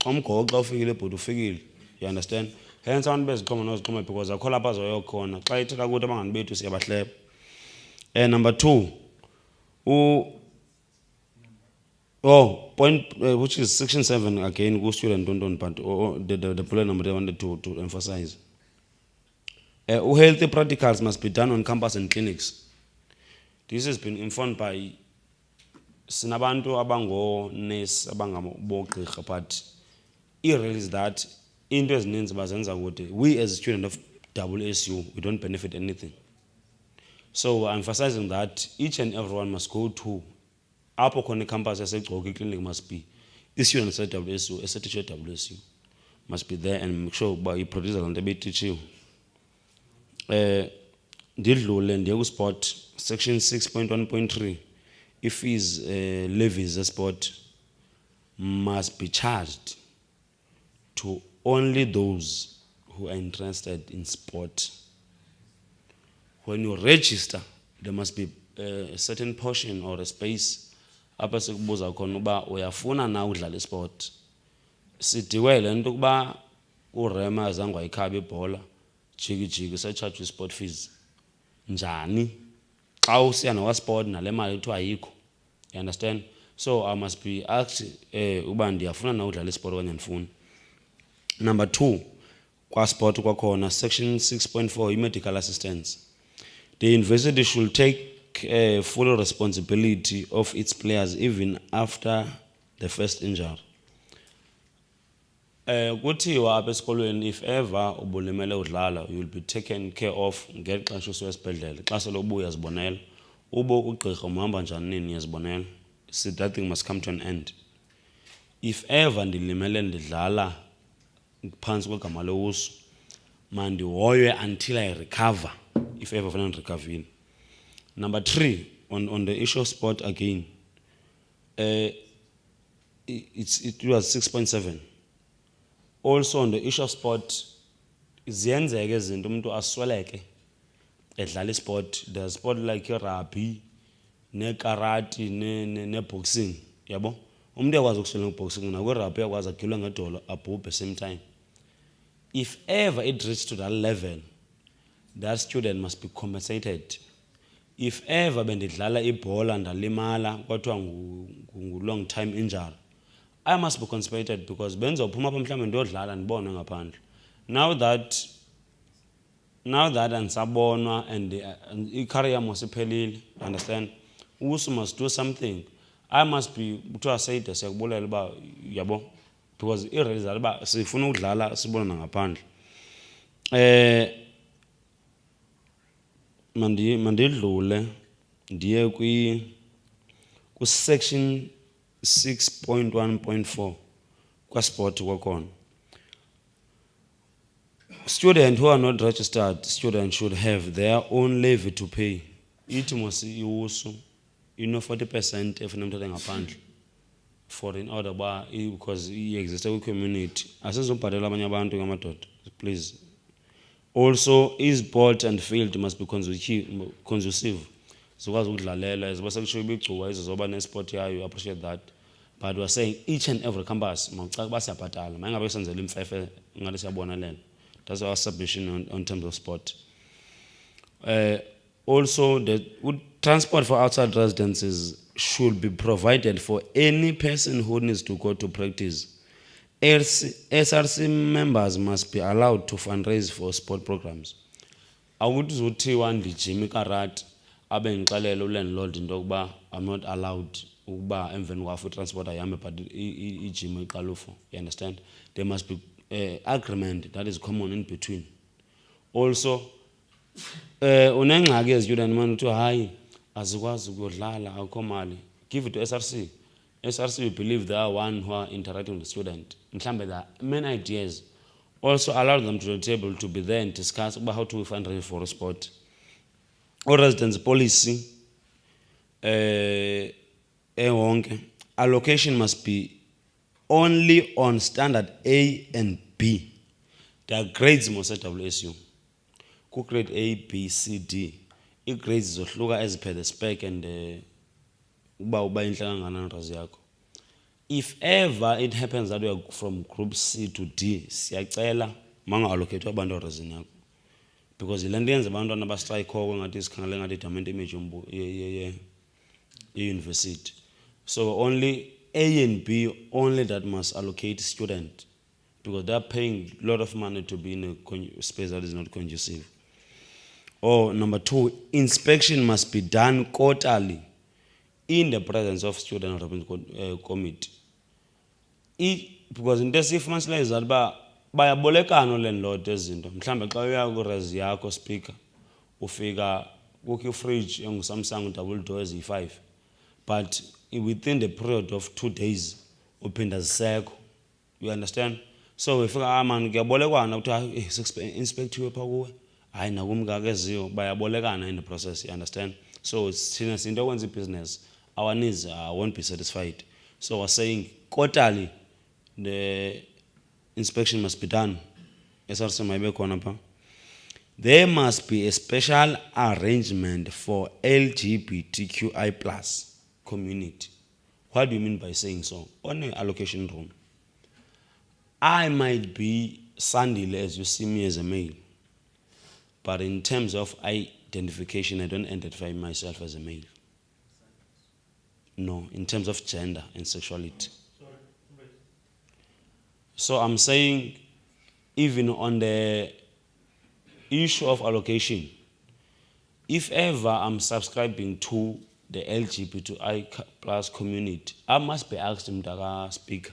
Umgowo xa ufikile but ufikile, you understand? Hence abantu beziqhoma noziqhoma because akho lapha azoyokhona xa ithetha ukuthi abangani bethu siyabahleba. Number 2, Oh, point, which is section 7 again, go student don't, but the bullet number I wanted to emphasize. Healthy practicals must be done on campus and clinics. This has been informed by sinabantu abango nurse abangabogqirha, but irreal is that into ezininzi bazenza ukuthi we as a student of WSU we don't benefit anything. So I'm emphasizing that each and everyone must go to apho khona campus yasegcoki clinic must be students at WSU, as a teacher at WSU must be there and make sure uba iproducer lento ebeyititshiwe. Ndidlule ndiye sport section 6.1.3 fees levies sport must be charged to only those who are interested in sport. When you register, there must be a certain portion or a space apha sikubuza khona uba uyafuna na udlala sport. Sidiwe le nto kuba urema azange wayikhaba ibhola jiki secharge sport fees njani xa usiya nowa sport nale mali kuthiwa ayikho. You understand? So I must be asked uba ndiyafuna na udlala sport okanye andifuni. Number 2, kwa sport kwakhona section 6.4 medical assistance. The university should take full responsibility of its players even after the first injury. Kuthiwa apha esikolweni if ever ubulimele udlala you will be taken care of ngexesha usiya esibhedlele. Xa sele ubuya zibonela ubo ugqirha umhamba njani nini yazibonela. So that thing must come to an end. If ever ndilimele ndidlala phantsi kwegama lewusu mandihoywe until I recover, if ever fanele recover. Number 3, on the issue of sport again, it was 6.7. Also on the issue of sport, ziyenzeka izinto umuntu asweleke edlala sport. There's sport like rugby, ne karate, ne boxing, yabo. Umuntu yakwazi ukusweleka boxing na rugby yakwazi agilwe ngedolo abhubhe same time. If ever it reaches to that level, that student must be compensated. If ever bendidlala ibhola ndalimala kwathiwa long time injury, I must be compensated because benzophuma apha mhlawumbe ndiyodlala ndibonwe ngaphandle. Now that andisabonwa and i-career must iphelile, understand? Usu must do something. I must be kuthiwa sayide siyakubulela uba yabo because irrealizable uba sifuna ukudlala sibona ngaphandle. Mandidlule ndiye ku section 6.1.4 kwa sport kwakhona. Students who are not registered students should have their own levy to pay. Ithi mos iwusu ino 40% efuna umthetho ngaphandle for in order ba because exist community asizobhatala abanye abantu ngamadoda, please. Also, e-sport and field must be conducive. Zikwazi ukudlalela ziba kusho ibigcuwa izoba ne-sport yayo, appreciate that. But we're saying each and every campus mawucaka uba siyabhatala mayingabe senzela imfefe ngathi siyabonelela. That's our submission on terms of sport. Also, the transport for outside residences should be provided for any person who needs to go to practice. SRC members must be allowed to fundraise for sport programs. Awuthi uzothiwa ndijima ikarati abe ngixelela ulandlord into yokuba I'm not allowed ukuba emveni kwafo transport ayihambe but ijima iqalufo. You understand? There must be agreement that is common in between. Also, unengxaki ezistudent man uthi hayi azikwazi ukudlala akho mali, give it to SRC. SRC we believe they are one who are interacting with the student. Mhlambe there are many ideas. Also allow them to the table to be there and discuss about how to fundraise for a sport. All residence policy allocation must be only on standard A and B. There are grades most at WSU. Grade A, B, C, D. Grades zohluka as per the spec and uba inhlanga nganandrazi yakho. If ever it happens that we are from group C to D, siyacela manga allocate abantu orazini yakho. Because ilento yenza abantwana abastrike ngathi sikhangele ngathi dominant image ye university. So only A and B only that must allocate student because they're paying a lot of money to be in a space that is not conducive. Or number two, inspection must be done quarterly in the presence of student committee. Because in this if man's is that bayabolekana landlord ezinto mhlambe xa uya ku res yakho speaker ufika kukho fridge engu Samsung double door eziyi5 but within the period of 2 days uphinda zisekho, you understand? So ufika man kuyabolekwana ukuthi inspect you pha kuwe hayi nakumka keziyo bayabolekana in the process, you understand? So thina sinto okwenza business our needs won't be satisfied. So we're saying quarterly the inspection must be done. There must be a special arrangement for LGBTQI plus community. What do you mean by saying so? On an allocation room, I might be Sandile as you see me as a male, but in terms of identification, I don't identify myself as a male. No, in terms of gender and sexuality. So I'm saying, even on the issue of allocation, if ever I'm subscribing to the LGBTI plus community, I must be asked Mdaka speaker,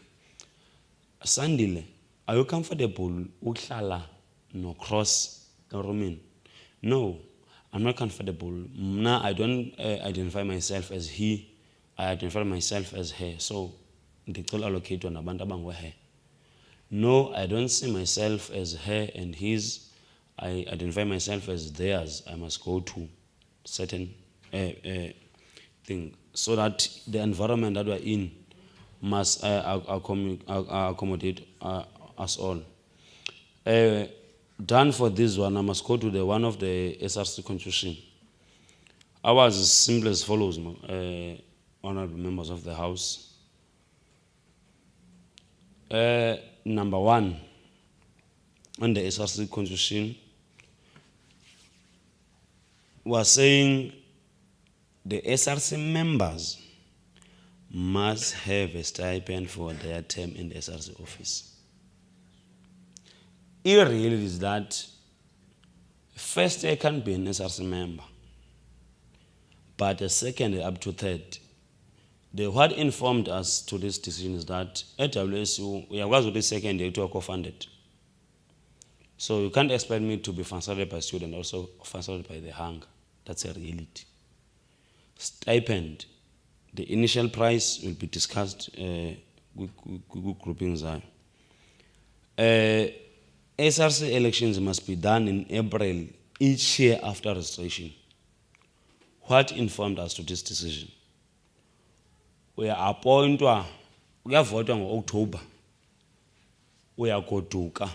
Sandile, are you comfortable uklala no cross Roman? No, I'm not comfortable. Now I don't identify myself as he, I identify myself as her. So they all allocate on abantu abangwe her. No, I don't see myself as her and his. I identify myself as theirs. I must go to certain thing so that the environment that we're in must accommodate us all. Done for this one, I must go to the one of the SRC constitution. Ours is simple as follows, honorable members of the House. Number one, on the SRC constitution, we're saying the SRC members must have a stipend for their term in the SRC office. Irreal is that first year can be an SRC member, but the second up to third. What informed us to this decision is that at WSU, we are with the second year to co-funded. So you can't expect me to be funded by student, also funded by the hunger. That's a reality. Stipend, the initial price will be discussed with groupings. SRC elections must be done in April each year after registration. What informed us to this decision? We are appointed, we are voting in October. We are goduka.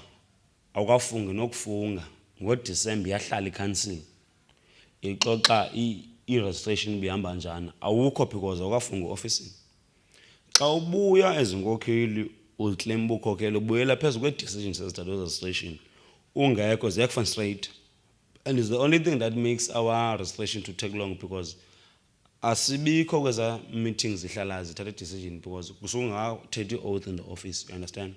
Awukafungi nokufunga ngoDecember yahlala iCouncil. Ixoxa i-registration bihamba njani. Awukho because awukafungi office. Xa ubuya ezinkokheli uclaim ukhokheli ubuyela phezulu kwe-decision sezithatha registration. Ungekho ziyakufana straight. And it's the only thing that makes our registration to take long because asibikho kweza meetings zihlala zithatha decision because kusungathethe oath in the office, you understand?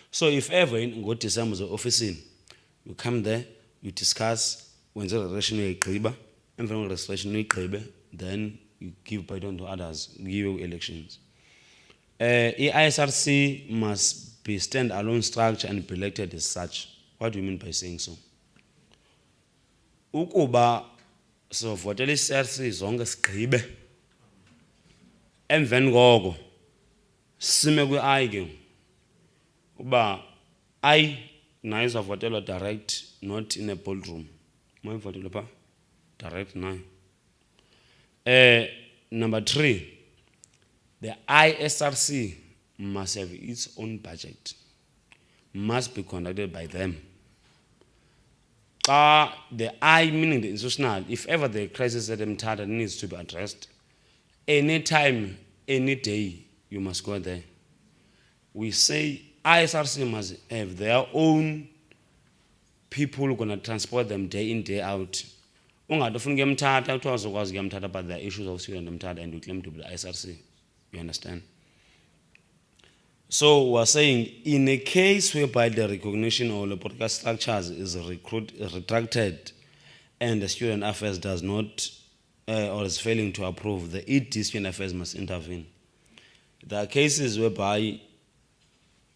So if ever in December the office you come there, you discuss when the registration uyigqiba, emva kwe registration uyigqibe, then you give baton to others, give you elections. ISRC must be stand-alone structure and be elected as such. What do you mean by saying so? Ukuba so votela iSRC zonke sigqibe emveni koko sime kwi-I ke uba I nayo izavotelwa direct, not in a boardroom. Mayivotele pha direct nayo. Number 3, the ISRC must have its own budget, must be conducted by them. The I, meaning the institutional, if ever the crisis at Mthatha needs to be addressed, anytime, any day, you must go there. We say ISRC must have their own people who are going to transport them day in, day out. Ungadofuna Mthatha, kuthiwa uzokwazi Mthatha, but there are issues of student Mthatha and you claim to be the ISRC. You understand? So we're saying, in a case whereby the recognition or the podcast structures is retracted and the student affairs does not or is failing to approve, the ED student affairs must intervene. There are cases whereby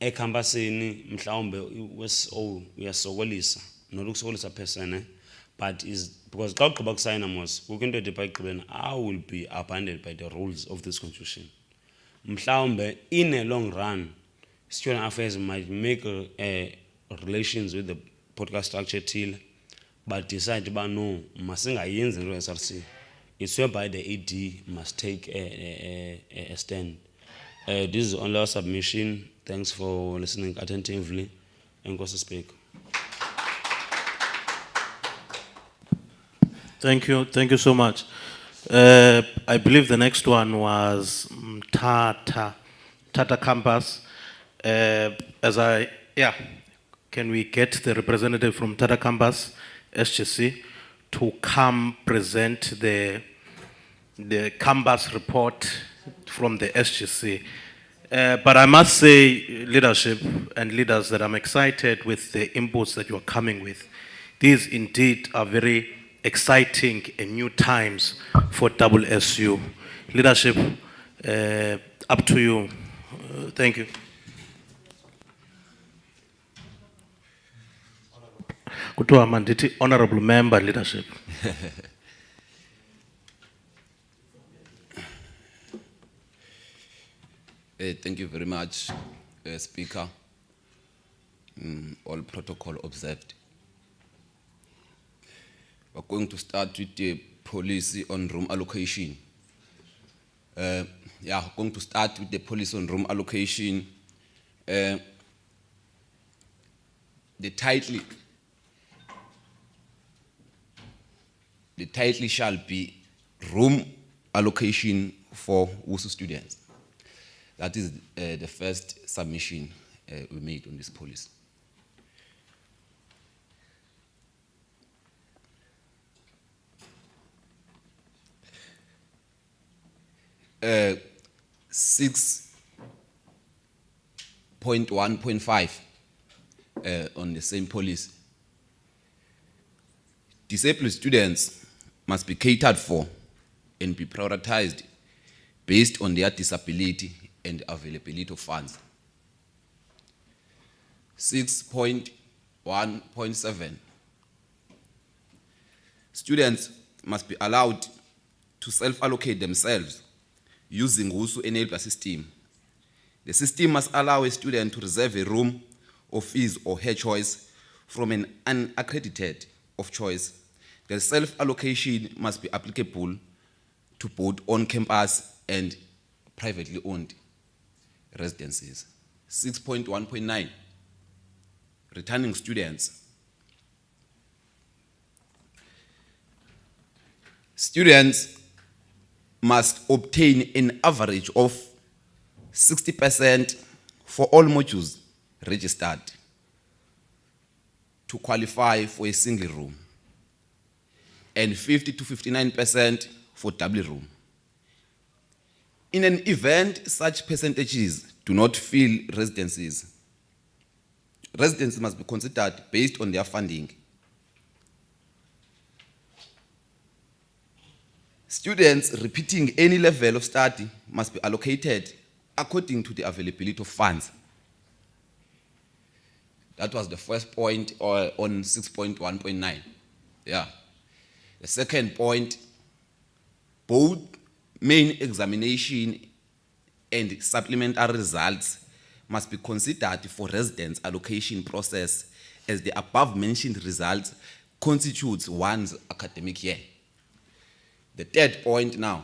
ekhampasini mhlawumbe weso uyasokolisa, not ukusokolisa person, but is because xa ugqiba kusayina mos kukho into ethi bayigqibeni, I will be abandoned by the rules of this constitution. Mhlawumbe in a long run, student affairs might make relations with the podcast structure till, but decide uba no, masingayenzi into SRC. It's whereby the AD must take a stand. This is only our submission. Thanks for listening attentively. And go to speak. Thank you so much. I believe the next one was Tata Campus. Can we get the representative from Tata Campus, SGC, to come present the campus report from the SGC? But I must say, leadership and leaders, that I'm excited with the inputs that you are coming with. These indeed are very exciting and new times for WSU. Leadership, up to you. Thank you. Kuthiwa mandithi honorable member, leadership. Thank you very much, Speaker. All protocol observed. We're going to start with the policy on room allocation. We're going to start with the policy on room allocation. The title shall be room allocation for WUSU students. That is the first submission we made on this policy. Uh, 6.1.5 on the same policy. Disabled students must be catered for and be prioritized based on their disability and availability of funds. 6.1.7. Students must be allowed to self-allocate themselves using WUSU enabler system. The system must allow a student to reserve a room of his or her choice from an unaccredited of choice. The self-allocation must be applicable to both on-campus and privately owned residences. 6.1.9, returning students. Students must obtain an average of 60% for all modules registered to qualify for a single room, and 50 to 59% for double room. In an event such percentages do not fill residencies, residents must be considered based on their funding. Students repeating any level of study must be allocated according to the availability of funds. That was the first point on 6.1.9. Yeah. The second point, both main examination and supplementary results must be considered for residents' allocation process, as the above mentioned results constitutes one's academic year. The third point now,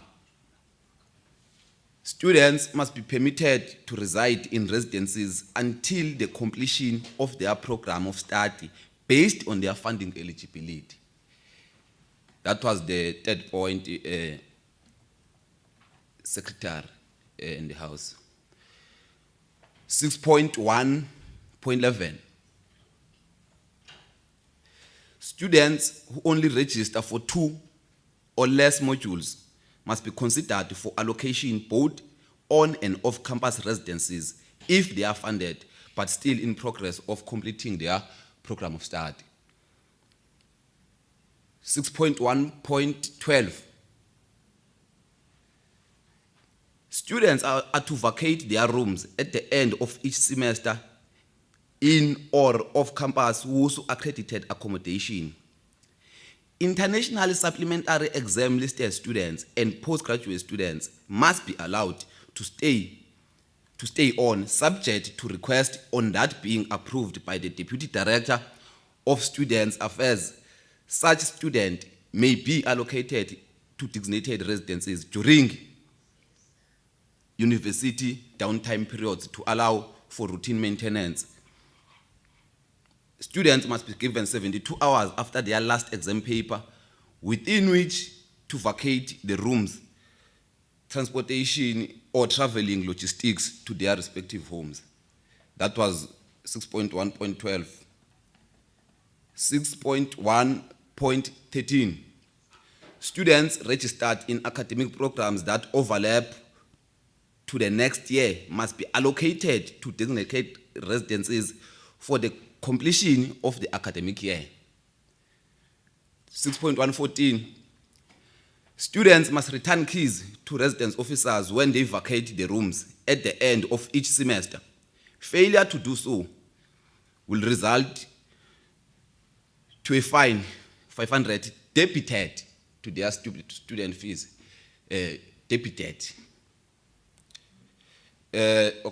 students must be permitted to reside in residences until the completion of their program of study based on their funding eligibility. That was the third point, Secretary in the House. 6.1.11. Students who only register for 2 or less modules must be considered for allocation both on and off-campus residences if they are funded, but still in progress of completing their program of study. 6.1.12. Students are to vacate their rooms at the end of each semester in or off campus whose accredited accommodation. International supplementary exam listed students and postgraduate students must be allowed to stay on, subject to request on that being approved by the Deputy Director of Students Affairs. Such student may be allocated to designated residences during university downtime periods to allow for routine maintenance. Students must be given 72 hours after their last exam paper, within which to vacate the rooms, transportation or traveling logistics to their respective homes. That was 6.1.12. 6.1.13. Students registered in academic programs that overlap to the next year must be allocated to designated residences for the completion of the academic year. 6.114. Students must return keys to residence officers when they vacate the rooms at the end of each semester. Failure to do so will result to a fine, 500, debited to their student fees, debited.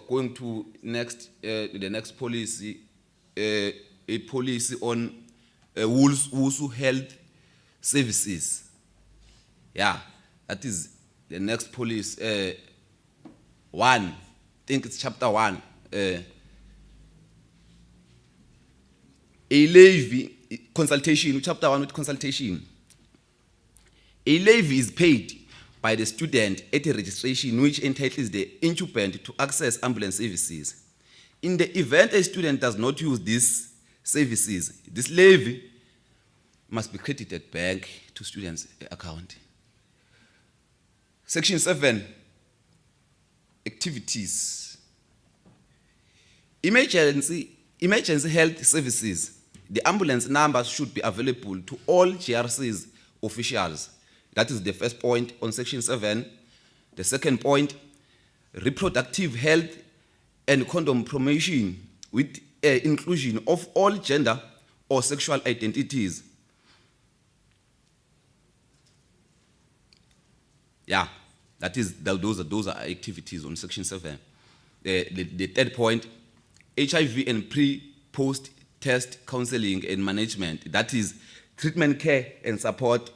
Going to the next policy, a policy on WUSU health services. Yeah, that is the next policy. One, I think it's chapter 1. A levy consultation, chapter 1 with consultation. A levy is paid by the student at a registration which entitles the incumbent to access ambulance services. In the event a student does not use these services, this levy must be credited back to student's account. Section 7, activities. Emergency health services. The ambulance numbers should be available to all GRC's officials. That is the first point on section 7. The second point, reproductive health and condom promotion with inclusion of all gender or sexual identities. Yeah, that is, those are activities on section 7. The third point, HIV and pre-post test counseling and management. That is, treatment care and support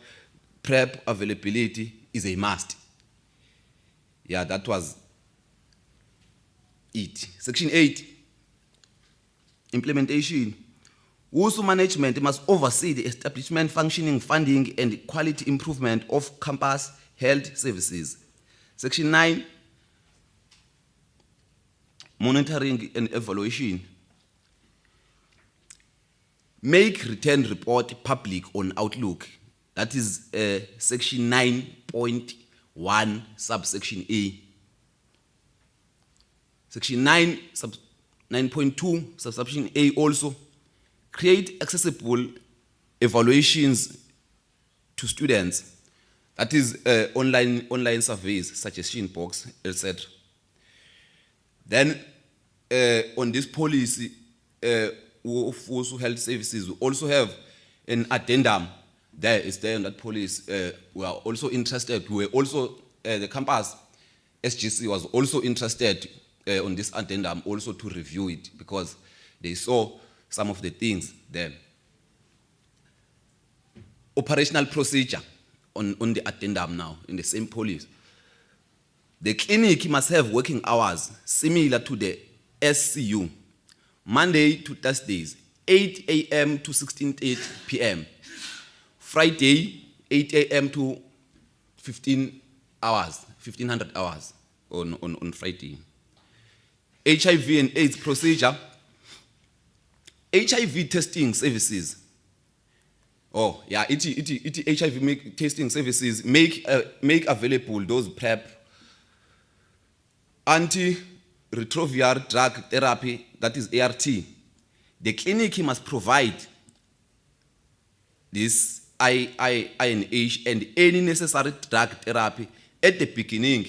PrEP availability is a must. Yeah, that was it. Section 8, implementation. WUSU management must oversee the establishment, functioning, funding, and quality improvement of campus health services. Section 9, monitoring and evaluation. Make return report public on Outlook. That is section 9.1 subsection A. Section 9.2 subsection A also. Create accessible evaluations to students. That is online surveys, suggestion box, etc. Then on this policy of WUSU health services, we also have an addendum. There is there in that policy. We are also interested. We were also the campus SGC was also interested on this addendum also to review it because they saw some of the things there. Operational procedure on the addendum now in the same policy. The clinic must have working hours similar to the SCU, Monday to Thursdays, 8 a.m. to 16:30 p.m. Friday, 8 a.m. to 1500 hours on Friday. HIV and AIDS procedure. HIV testing services. Oh, yeah, HIV testing services make available those PrEP, retroviral drug therapy, that is ART, the clinic must provide this INH and any necessary drug therapy at the beginning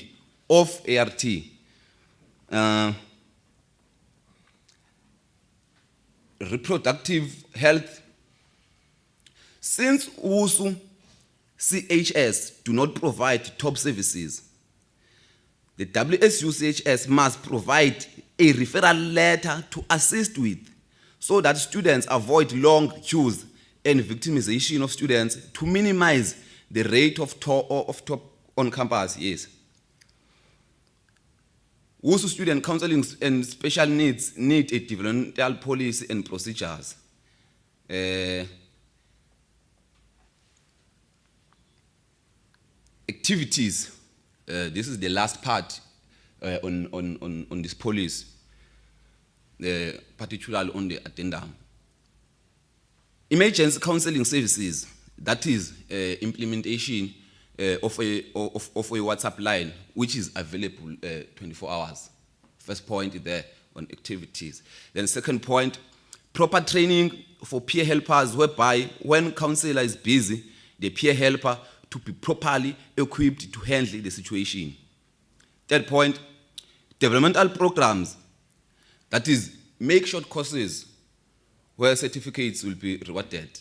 of ART. Reproductive health. Since USU CHS do not provide top services, the WSU CHS must provide a referral letter to assist with, so that students avoid long queues and victimization of students, to minimize the rate of top on campus. Yes. USU student counseling and special needs need a developmental policy and procedures. Activities. This is the last part on this policy, particularly on the addendum. Emergency counseling services, that is implementation of a WhatsApp line, which is available 24 hours. First point there on activities. Then second point, proper training for peer helpers, whereby when counselor is busy, the peer helper to be properly equipped to handle the situation. Third point, developmental programs, that is make short courses where certificates will be rewarded.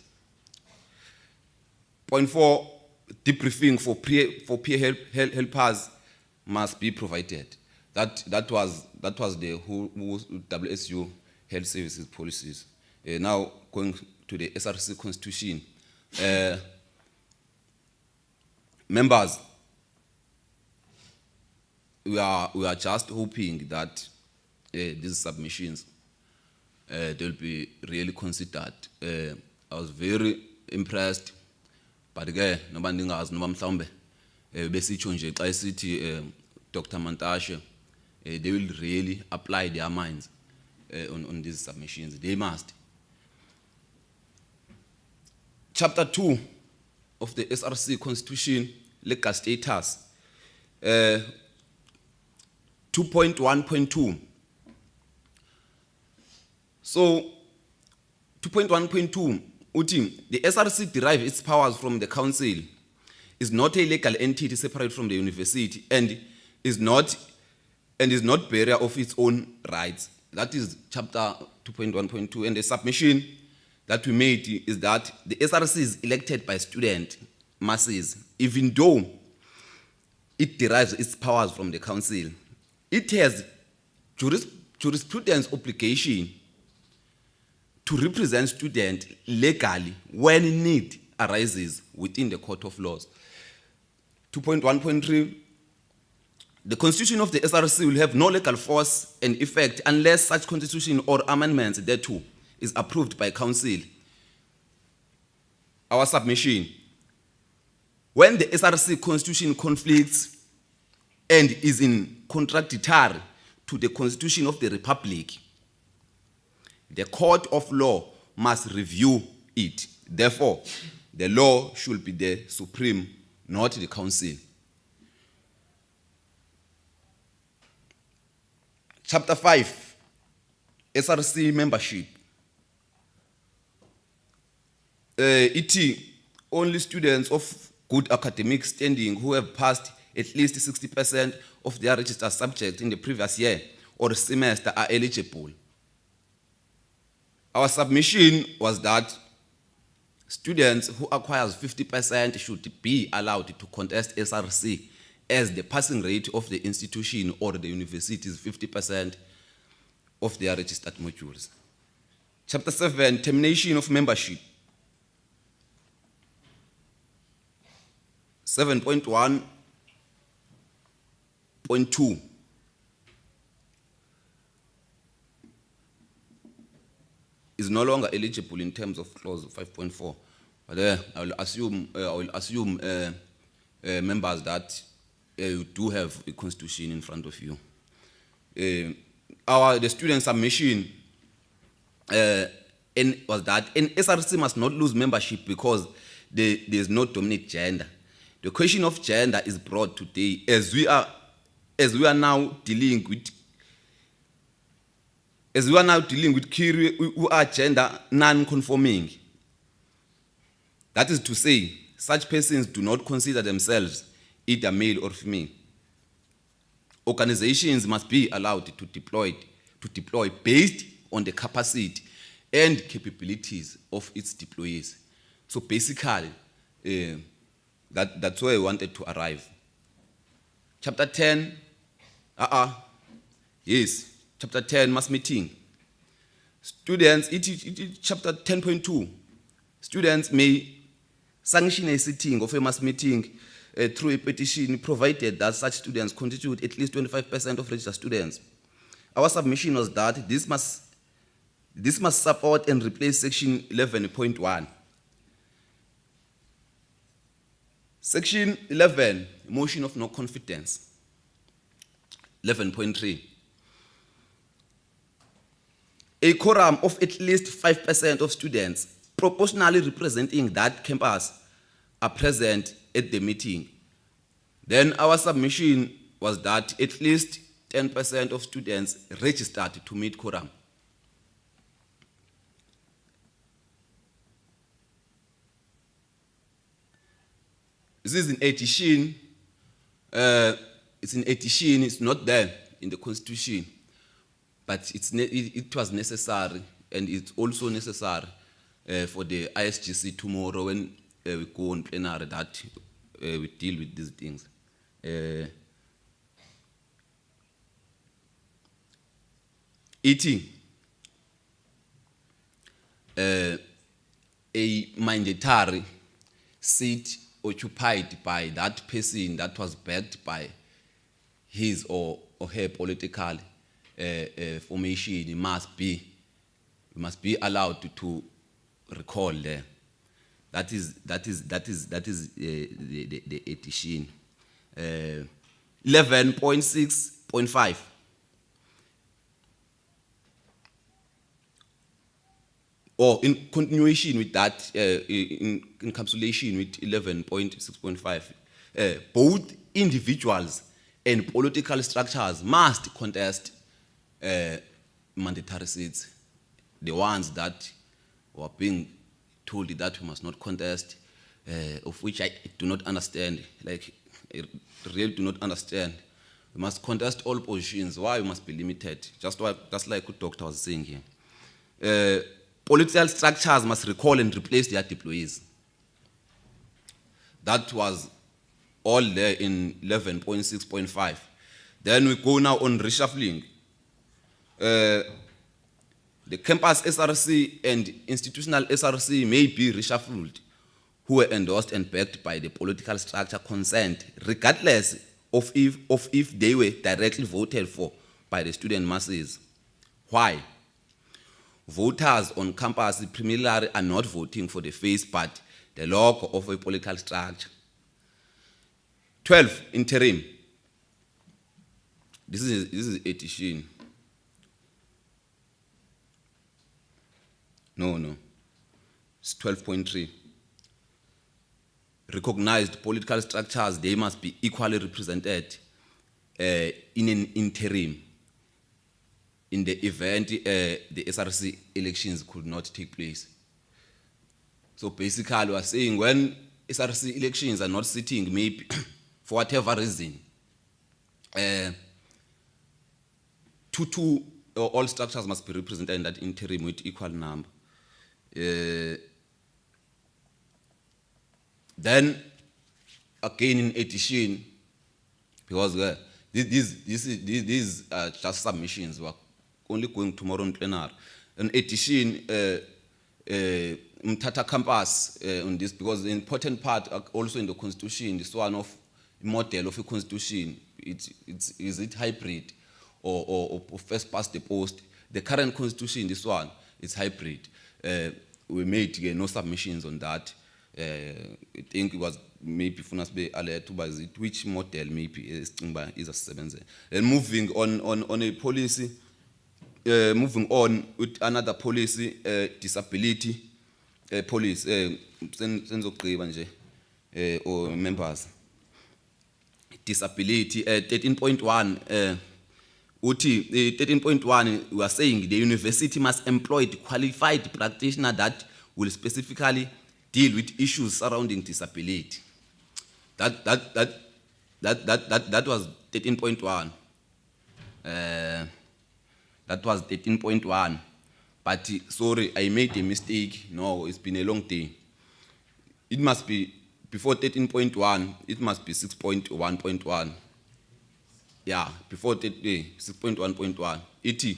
Point 4, debriefing for peer helpers must be provided. That was the whole WSU health services policies. Now going to the SRC constitution. Members, we are just hoping that these submissions they'll be really considered. I was very impressed, but again, noma ndingazi noma mhlawumbe besitsho nje xa isithi Dr. Mantashe, they will really apply their minds on these submissions. They must. Chapter 2 of the SRC Constitution, legal status, 2.1.2. So, 2.1.2, the SRC derives its powers from the council, is not a legal entity separate from the university, and is not bearer of its own rights. That is chapter 2.1.2, and the submission that we made is that the SRC is elected by student masses, even though it derives its powers from the council. It has jurisprudence obligation to represent students legally when need arises within the court of laws. 2.1.3, the constitution of the SRC will have no legal force and effect unless such constitution or amendments thereto is approved by council. Our submission: when the SRC constitution conflicts and is in contradictory to the constitution of the republic, the court of law must review it. Therefore, the law should be the supreme, not the council. Chapter 5, SRC membership. Only students of good academic standing who have passed at least 60% of their registered subjects in the previous year or semester are eligible. Our submission was that students who acquires 50% should be allowed to contest SRC, as the passing rate of the institution or the university is 50% of their registered modules. Chapter 7, termination of membership. 7.1.2. Is no longer eligible in terms of clause 5.4. But I will assume members that you do have a constitution in front of you. The student submission was that SRC must not lose membership because there is no dominant gender. The question of gender is brought today as we are now dealing with as we are now dealing with Kiri who are gender non-conforming. That is to say, such persons do not consider themselves either male or female. Organizations must be allowed to deploy based on the capacity and capabilities of its deployees. So basically, that's where I wanted to arrive. Chapter 10, yes, chapter 10, mass meeting. Students, chapter 10.2, students may sanction a sitting of a mass meeting through a petition, provided that such students constitute at least 25% of registered students. Our submission was that this must support and replace section 11.1. Section 11, motion of no confidence. 11.3. A quorum of at least 5% of students proportionally representing that campus are present at the meeting. Then our submission was that at least 10% of students registered to meet quorum. This is in addition, it's not there in the Constitution, but it was necessary, and it's also necessary for the ISGC tomorrow when we go on plenary that we deal with these things. Eating. A mandatory seat occupied by that person that was backed by his or her political formation must be allowed to recall there. That is the edition. 11.6.5. Or in continuation with that, in encapsulation with 11.6.5, both individuals and political structures must contest mandatory seats. The ones that were being told that we must not contest, of which I do not understand, like I really do not understand. We must contest all positions. Why we must be limited? Just like what the doctor was saying here. Political structures must recall and replace their deployees. That was all there in 11.6.5. Then we go now on reshuffling. The campus SRC and institutional SRC may be reshuffled, who were endorsed and backed by the political structure concerned, regardless of if they were directly voted for by the student masses. Why? Voters on campus primarily are not voting for the face but the logo of a political structure. 12, interim. This is edition. No. It's 12.3. Recognized political structures, they must be equally represented in an interim. In the event the Src elections could not take place. So basically we are saying when Src elections are not sitting, maybe for whatever reason, all structures must be represented in that interim with equal number. Then again in addition, because these are just submissions, we are only going tomorrow in plenary. In addition, Mtata campus on this, because the important part also in the constitution, this one of model of a constitution, is it hybrid or first past the post? The current constitution, this one, is hybrid. We made no submissions on that. I think it was maybe Funasbe alert to which model maybe is a 7. And moving on a policy. Moving on with another policy, disability policy, or members. Disability, 13.1, Uti 13.1, we are saying the university must employ qualified practitioner that will specifically deal with issues surrounding disability. That was 13.1. That was 13.1. But sorry, I made a mistake. No, it's been a long day. It must be before 13.1, it must be 6.1.1. Yeah, before 6.1.1. It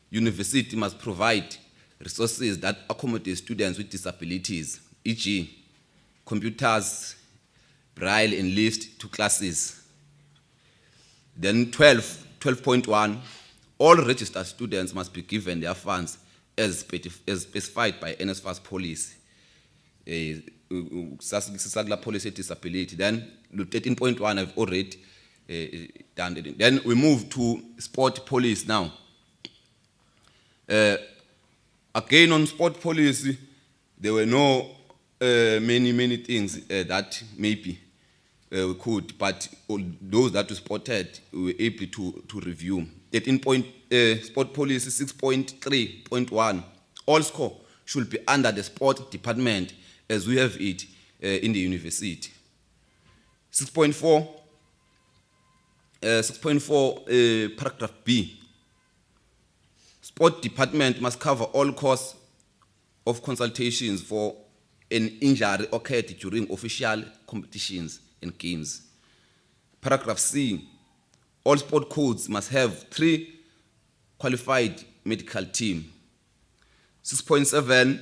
university must provide resources that accommodate students with disabilities, e.g., computers, braille and lift to classes. Then 12.1, all registered students must be given their funds as specified by NSFAS policy. Sasagla policy disability. Then 13.1 I've already done it. Then we move to sport policy now. Again on sport policy, there were no many things that maybe we could, but all those that we spotted, we were able to review. 13 sport policy 6.3.1. All score should be under the sport department as we have it in the university. 6.4, paragraph B. Sport department must cover all costs of consultations for an injury occurred during official competitions and games. Paragraph C. All sport codes must have 3 qualified medical team. 6.7.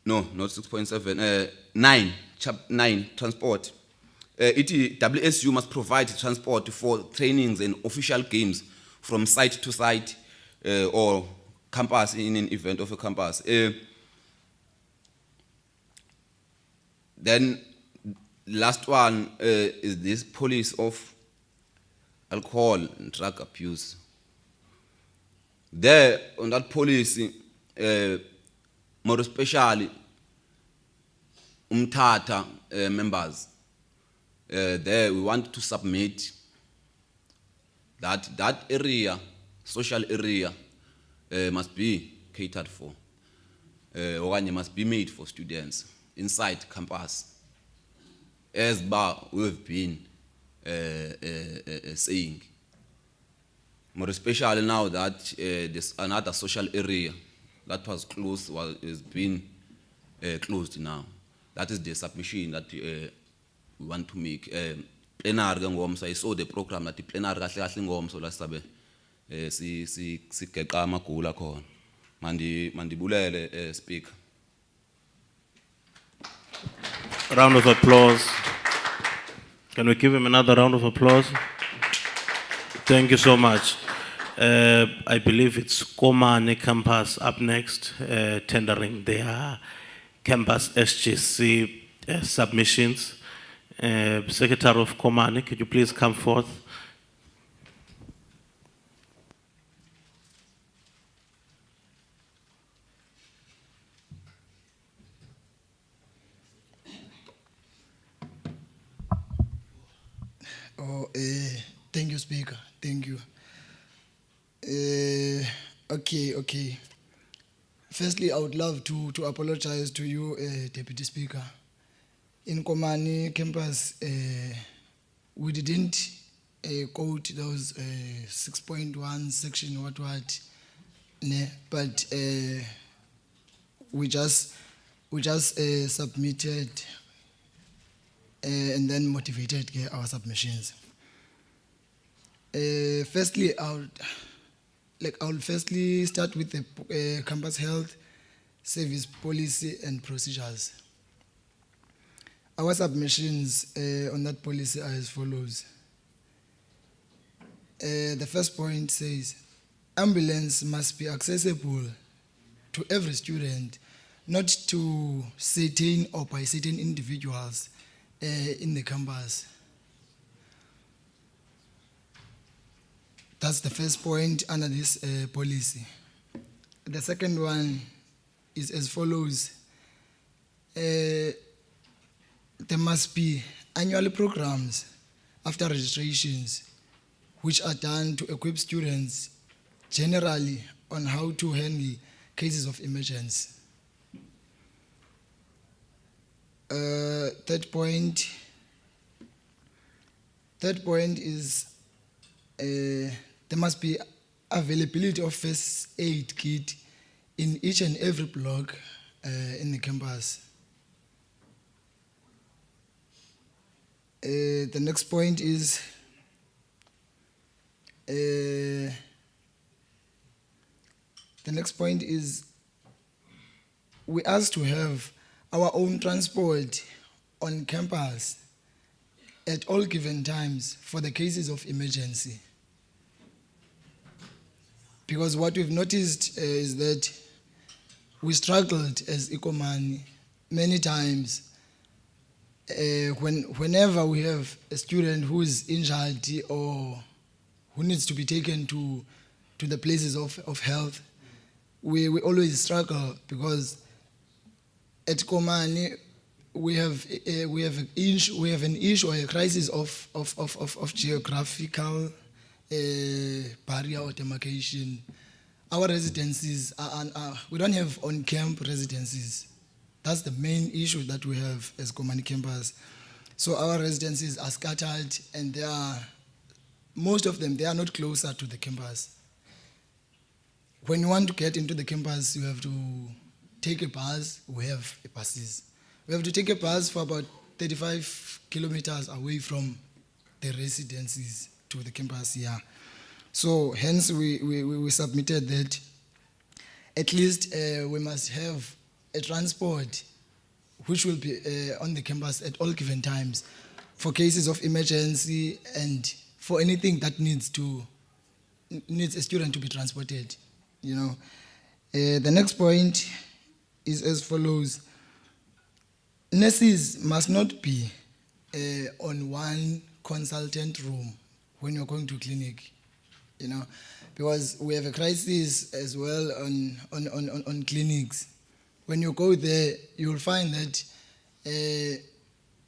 No, not 6.7. 9. Chapter 9. Transport. WSU must provide transport for trainings and official games from site to site or campus in an event of a campus. Then last one is this police of alcohol and drug abuse. There on that policy, more especially Umtata members, there we want to submit that area, social area, must be catered for, or must be made for students inside campus, as we've been saying. More especially now that there's another social area that was closed, is being closed now. That is the submission that we want to make. Plenary ngomso, I saw the program that the plenary kahle ngomso la sabe si geqa amagula khona. Mandibulele speaker. Round of applause. Can we give him another round of applause? Thank you so much. I believe it's Komane campus up next, tendering their campus SGC submissions. Secretary of Komane, could you please come forth? Thank you, Speaker. Thank you. Okay. Firstly, I would love to apologize to you, Deputy Speaker. In Komani campus, we didn't quote those 6.1 section what, but we just submitted and then motivated our submissions. Firstly, I will firstly start with the campus health service policy and procedures. Our submissions on that policy are as follows. The first point says, ambulance must be accessible to every student, not to certain or by certain individuals in the campus. That's the first point under this policy. The second one is as follows. There must be annual programs after registrations which are done to equip students generally on how to handle cases of emergency. Third point is there must be availability of first aid kit in each and every block in the campus. The next point is we ask to have our own transport on campus at all given times for the cases of emergency. Because what we've noticed is that we struggled as Ecomani many times whenever we have a student who is injured or who needs to be taken to the places of health. We always struggle because at Komani we have an issue or a crisis of geographical barrier or demarcation. Our residencies we don't have on-camp residencies. That's the main issue that we have as Komani campus. So our residencies are scattered, and most of them, they are not closer to the campus. When you want to get into the campus, you have to take a bus. We have buses. We have to take a bus for about 35 kilometers away from the residencies to the campus here. So hence we submitted that at least we must have a transport which will be on the campus at all given times for cases of emergency and for anything that needs a student to be transported. The next point is as follows. Nurses must not be on one consultant room when you're going to clinic, because we have a crisis as well on clinics. When you go there, you'll find that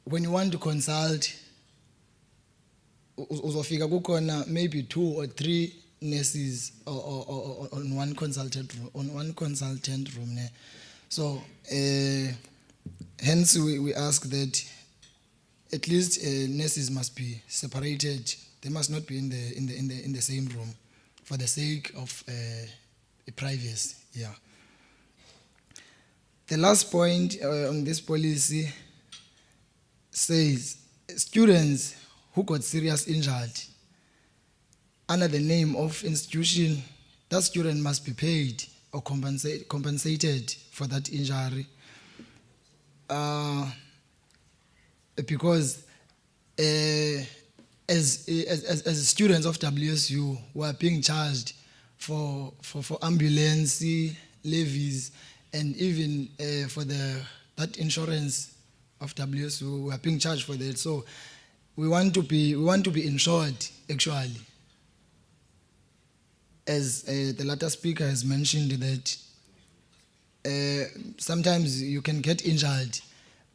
when you want to consult, uzofika kukhona maybe 2 or 3 nurses or on one consultant room. So hence we ask that at least nurses must be separated. They must not be in the same room for the sake of privacy. Yeah. The last point on this policy says students who got serious injured under the name of institution, that student must be paid or compensated for that injury. Because as students of WSU, we are being charged for ambulance levies, and even for that insurance of WSU, we are being charged for that. So we want to be insured actually. As the latter speaker has mentioned that sometimes you can get injured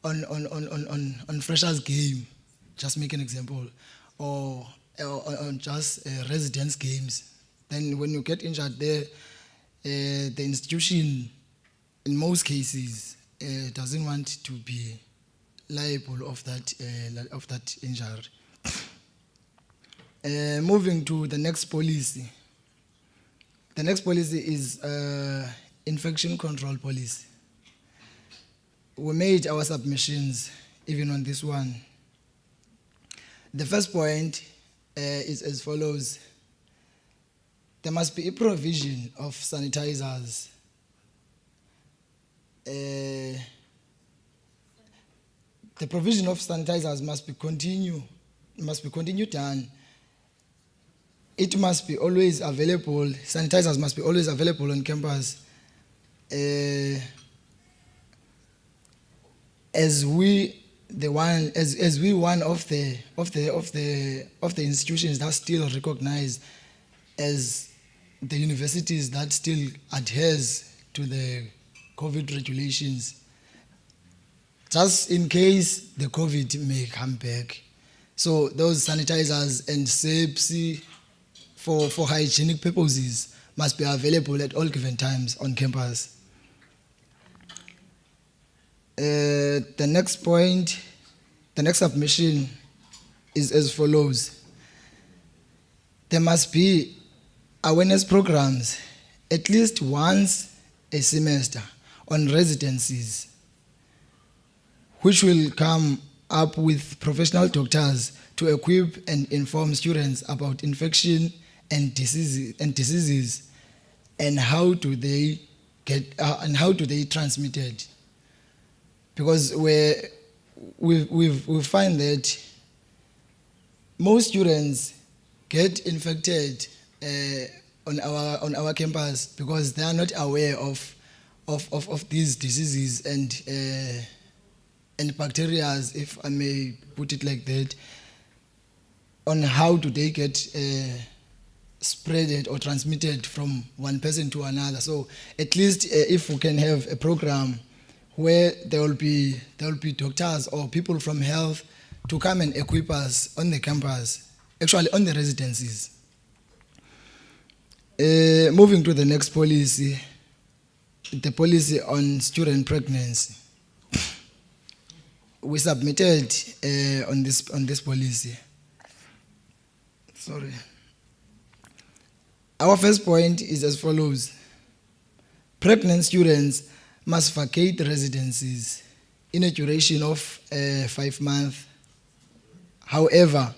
on freshers game, just make an example, or on just residence games. Then when you get injured there, the institution in most cases doesn't want to be liable of that injury. Moving to the next policy. The next policy is infection control policy. We made our submissions even on this one. The first point is as follows. There must be a provision of sanitizers. The provision of sanitizers must be continued done. It must be always available. Sanitizers must be always available on campus. As we one of the institutions that still recognized as the universities that still adheres to the COVID regulations, just in case the COVID may come back. So those sanitizers and sepsi for hygienic purposes must be available at all given times on campus. The next point, the next submission is as follows. There must be awareness programs at least once a semester on residencies, which will come up with professional doctors to equip and inform students about infection and diseases and how do they transmit it. Because we find that most students get infected on our campus because they are not aware of these diseases and bacteria, if I may put it like that, on how do they get spreaded or transmitted from one person to another. So at least if we can have a program where there will be doctors or people from health to come and equip us on the campus, actually on the residencies. Moving to the next policy, the policy on student pregnancy. We submitted on this policy. Sorry. Our first point is as follows. Pregnant students must vacate residencies in a duration of 5 months. However,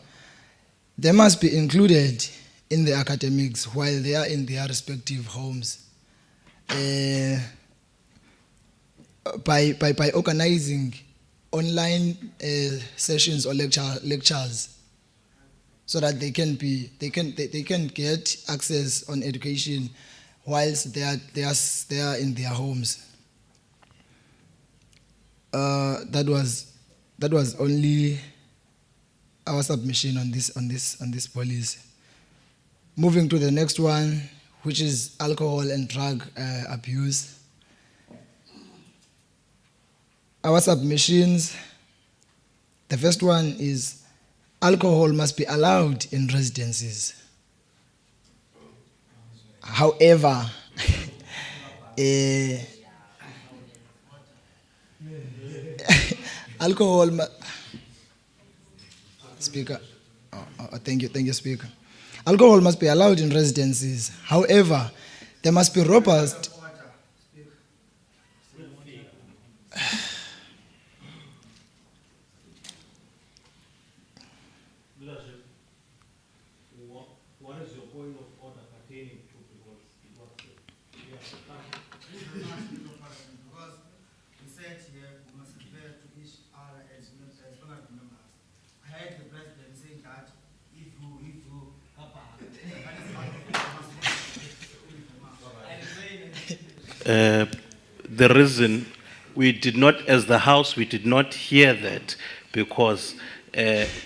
they must be included in the academics while they are in their respective homes. By organizing online sessions or lectures, so that they can get access on education whilst they are in their homes. That was only our submission on this policy. Moving to the next one, which is alcohol and drug abuse. Our submissions, the first one is alcohol must be allowed in residencies. However, alcohol, Speaker. Thank you, Speaker. Alcohol must be allowed in residencies. However, there must be robust. What is your point of order pertaining to? Because we said here we must refer to each other as honorable members. I heard the president saying that if you the reason we did not, as the House, we did not hear that because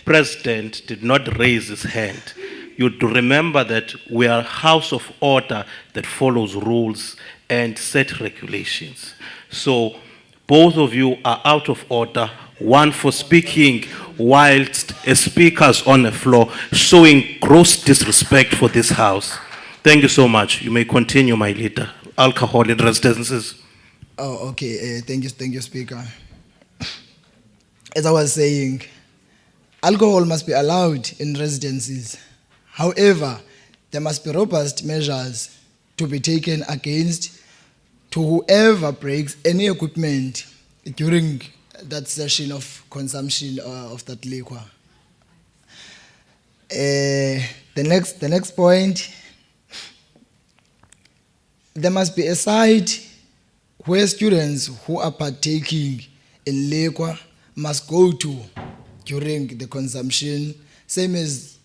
President did not raise his hand. You to remember that we are a House of Order that follows rules and set regulations. So both of you are out of order. One for speaking whilst a speaker is on the floor, showing gross disrespect for this House. Thank you so much. You may continue, my leader. Alcohol in residences. Oh, okay. Thank you, Speaker. As I was saying, alcohol must be allowed in residencies. However, there must be robust measures to be taken against to whoever breaks any equipment during that session of consumption of that liquor. The next point, there must be a site where students who are partaking in liquor must go to during the consumption, same as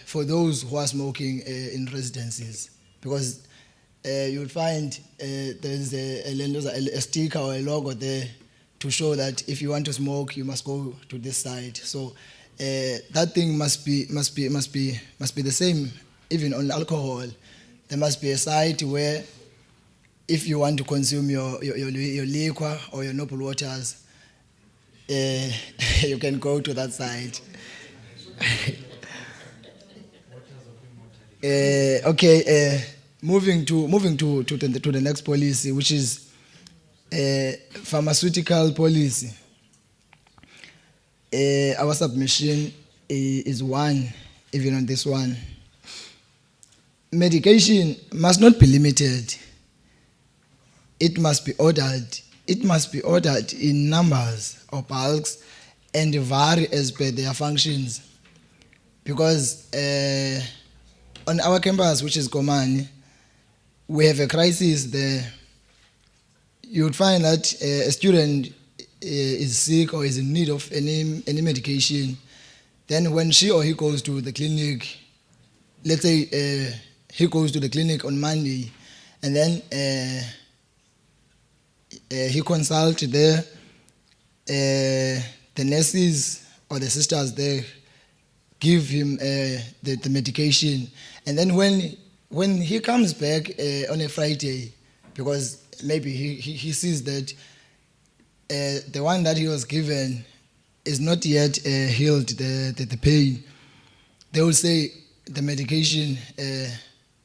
for those who are smoking in residencies. Because you'll find there's a sticker or a logo there to show that if you want to smoke, you must go to this site. So that thing must be the same, even on alcohol. There must be a site where, if you want to consume your liquor or your noble waters, you can go to that site. Okay, moving to the next policy, which is pharmaceutical policy. Our submission is one, even on this one. Medication must not be limited. It must be ordered. It must be ordered in numbers or bulks and vary as per their functions. Because on our campus, which is Komani, we have a crisis there. You would find that a student is sick or is in need of any medication. Then when she or he goes to the clinic, let's say he goes to the clinic on Monday, and then he consults there, the nurses or the sisters there give him the medication, and then when he comes back on a Friday, because maybe he sees that the one that he was given is not yet healed the pain, they will say the medication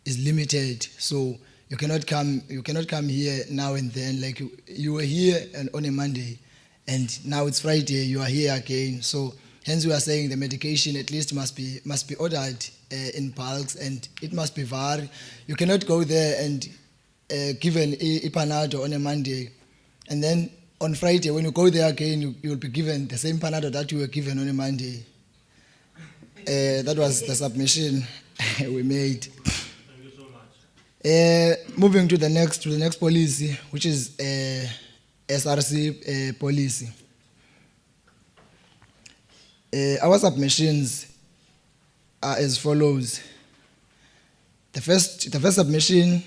is limited, so you cannot come here now and then. Like you were here on a Monday, and now it's Friday, you are here again. So hence we are saying the medication at least must be ordered in bulks, and it must be varied. You cannot go there and give an Panado on a Monday, and then on Friday when you go there again, you will be given the same Panado that you were given on a Monday. That was the submission we made. Thank you so much. Moving to the next policy, which is SRC policy. Our submissions are as follows. The first submission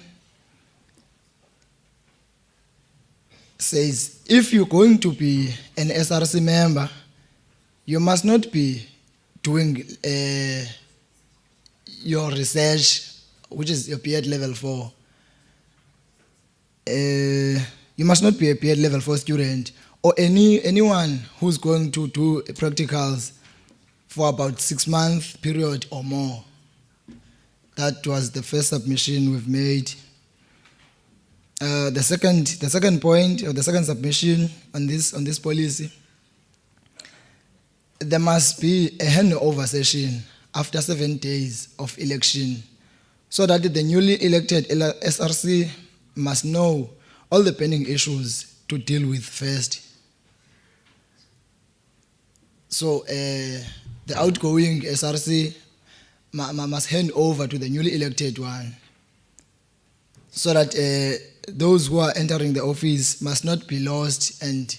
says, if you're going to be an SRC member, you must not be doing your research, which is your PhD level 4. You must not be a PhD level 4 student, or anyone who's going to do practicals for about 6 month period or more. That was the first submission we've made. The second point, or the second submission on this policy, there must be a handover session after 7 days of election, so that the newly elected SRC must know all the pending issues to deal with first. So the outgoing SRC must hand over to the newly elected one, so that those who are entering the office must not be lost and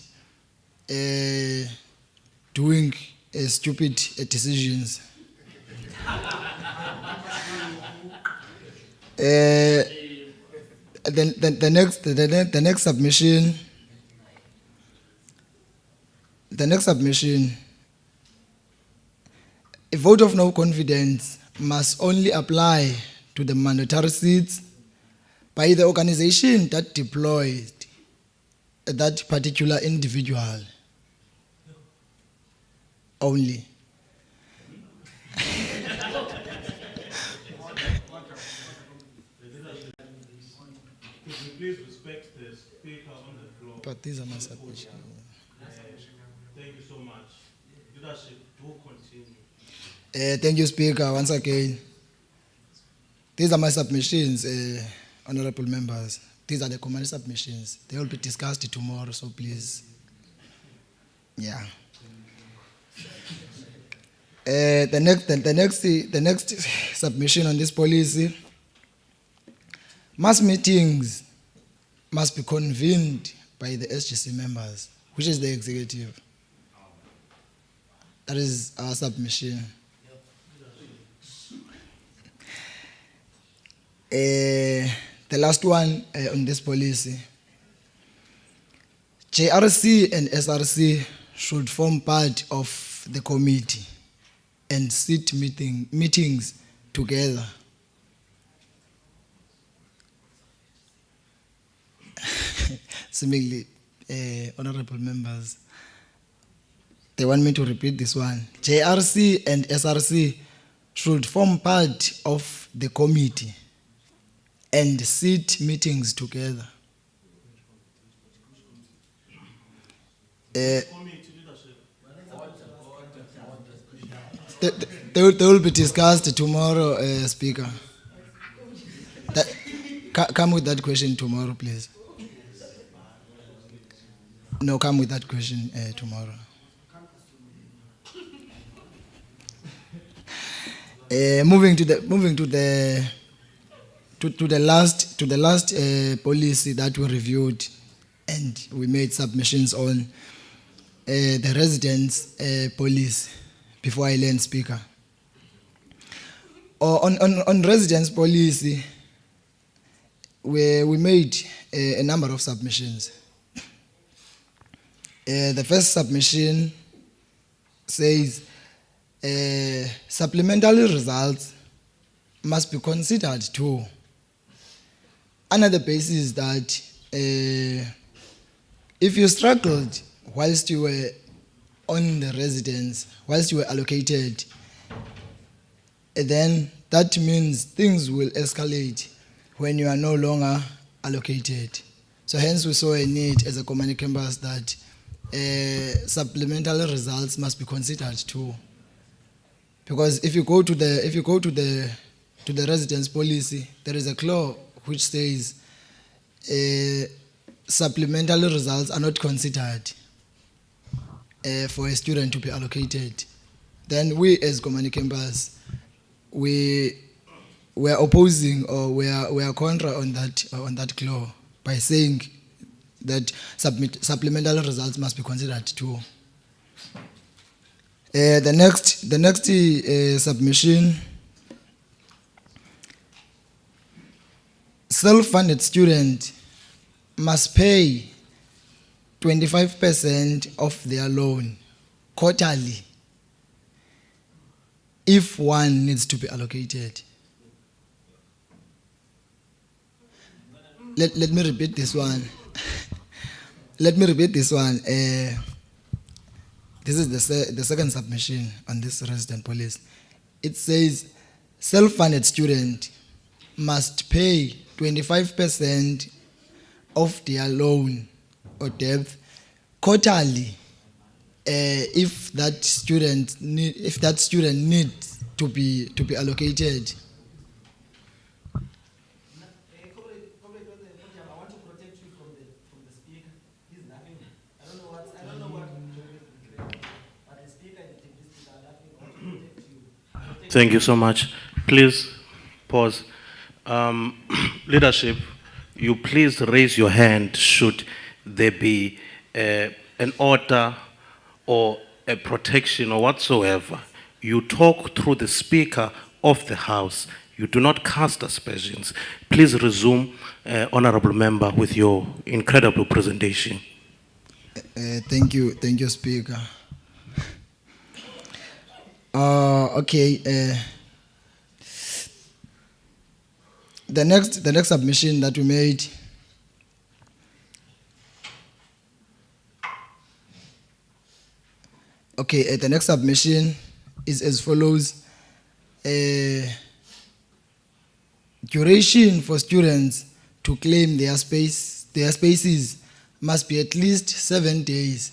doing stupid decisions. The next submission, a vote of no confidence must only apply to the mandatory seats by the organization that deployed that particular individual only. Could you please respect the speaker on the floor? But these are my submissions. Thank you so much. Leadership, do continue. Thank you, Speaker, once again. These are my submissions, honorable members. These are the command submissions. They will be discussed tomorrow, so please. Yeah. The next submission on this policy, mass meetings must be convened by the SGC members, which is the executive. That is our submission. The last one on this policy, JRC and SRC should form part of the committee and sit meetings together. Seemingly, honorable members, they want me to repeat this one. JRC and SRC should form part of the committee and sit meetings together. They will be discussed tomorrow, Speaker. Come with that question tomorrow, please. No, come with that question tomorrow. Moving to the last policy that we reviewed and we made submissions on, the residence policy. Before I learn, Speaker, on residence policy, we made a number of submissions. The first submission says supplementary results must be considered too. Another basis that if you struggled whilst you were on the residence, whilst you were allocated, then that means things will escalate when you are no longer allocated. So hence we saw a need as a command campus that supplementary results must be considered too. Because if you go to the residence policy, there is a clause which says supplementary results are not considered for a student to be allocated. Then we as command campus, we are opposing or we are contra on that clause by saying that supplementary results must be considered too. The next submission, self-funded student must pay 25% of their loan quarterly if one needs to be allocated. Let me repeat this one. Let me repeat this one. This is the second submission on this resident policy. It says self-funded student must pay 25% of their loan or debt quarterly if that student needs to be allocated. Thank you so much. Please pause. Leadership, you please raise your hand should there be an order or a protection or whatsoever. You talk through the Speaker of the House. You do not cast aspersions. Please resume, Honorable Member, with your incredible presentation. Thank you, Speaker. Okay. The next submission that we made. Okay, the next submission is as follows. Duration for students to claim their spaces must be at least 7 days.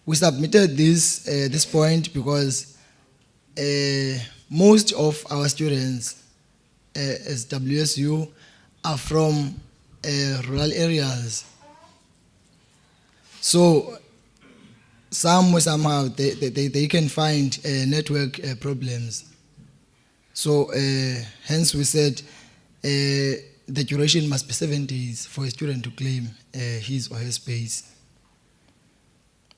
We submitted this point because most of our students as WSU are from rural areas. So somehow they can find network problems. So hence we said the duration must be 7 days for a student to claim his or her space.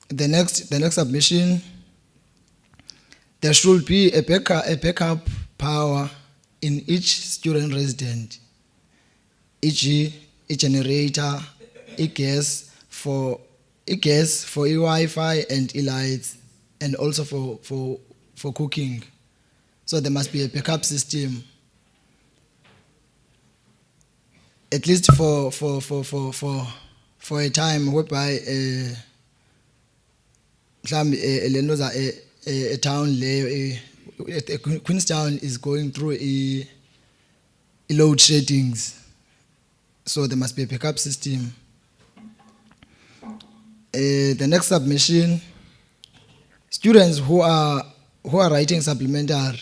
The next submission, there should be a backup power in each student resident, e.g., a generator, a gas for e-Wi-Fi and e-lights, and also for cooking. So there must be a backup system, at least for a time whereby a town Queenstown is going through a load sheddings. So there must be a backup system. The next submission, students who are writing supplementary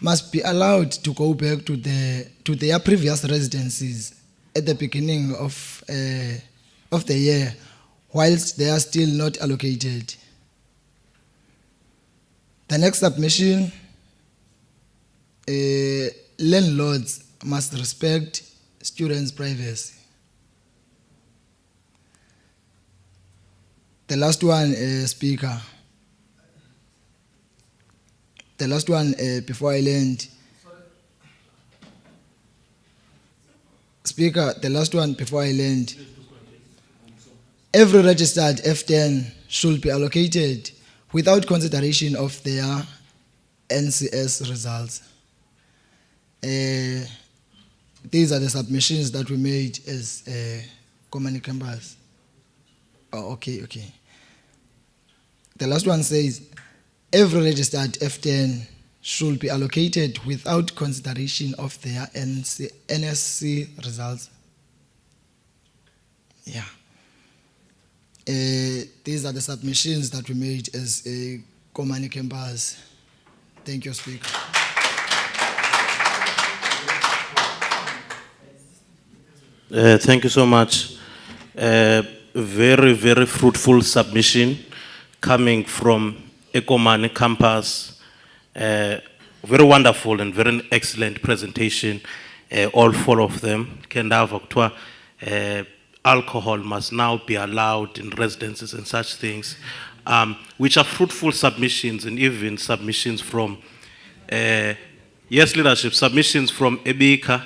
must be allowed to go back to their previous residencies at the beginning of the year, whilst they are still not allocated. The next submission, landlords must respect students' privacy. The last one, Speaker. The last one, before I land. Speaker, the last one before I land. Every registered F10 should be allocated without consideration of their NCS results. These are the submissions that we made as common campus. Oh, okay. The last one says, every registered F10 should be allocated without consideration of their NSC results. Yeah. These are the submissions that we made as a common campus. Thank you, Speaker. Thank you so much. Very, very fruitful submission coming from Ekomane campus. Very wonderful and very excellent presentation, all four of them. Kendava, alcohol must now be allowed in residences and such things, which are fruitful submissions, and even submissions from, yes, leadership, submissions from EBICA,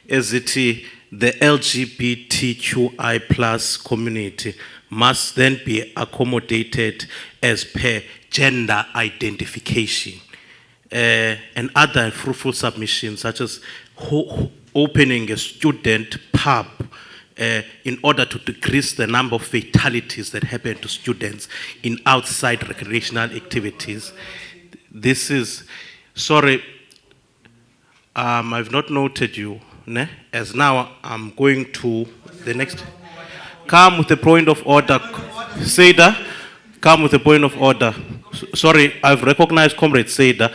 SZT, the LGBTQI plus community must then be accommodated as per gender identification. And other fruitful submissions, such as opening a student pub in order to decrease the number of fatalities that happen to students in outside recreational activities. This is, sorry, I've not noted you, ne? As now I'm going to the next. Come with a point of order. Seda, come with a point of order. Sorry, I've recognized Comrade Seda.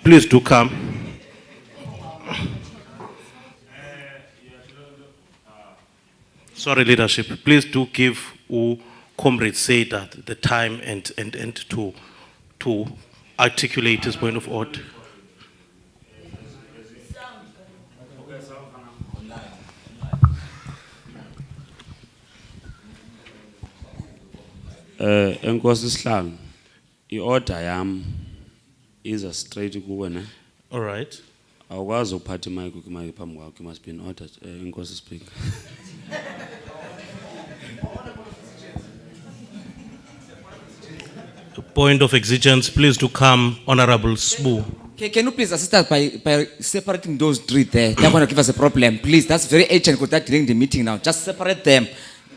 Please do come. Sorry, leadership. Please do give Comrade Seda the time and to articulate his point of order. Enkosi Sihlalo, i-order yam iza straight kuwe ne. All right. Awukwazi ukuphatha imic kwimic phambi kwakho, you must be in order. Enkosi Speaker. Point of exigence, please do come, Honorable Sbu. Can you please assist us by separating those three there? They're going to give us a problem. Please, that's very urgent because they're delaying the meeting now. Just separate them.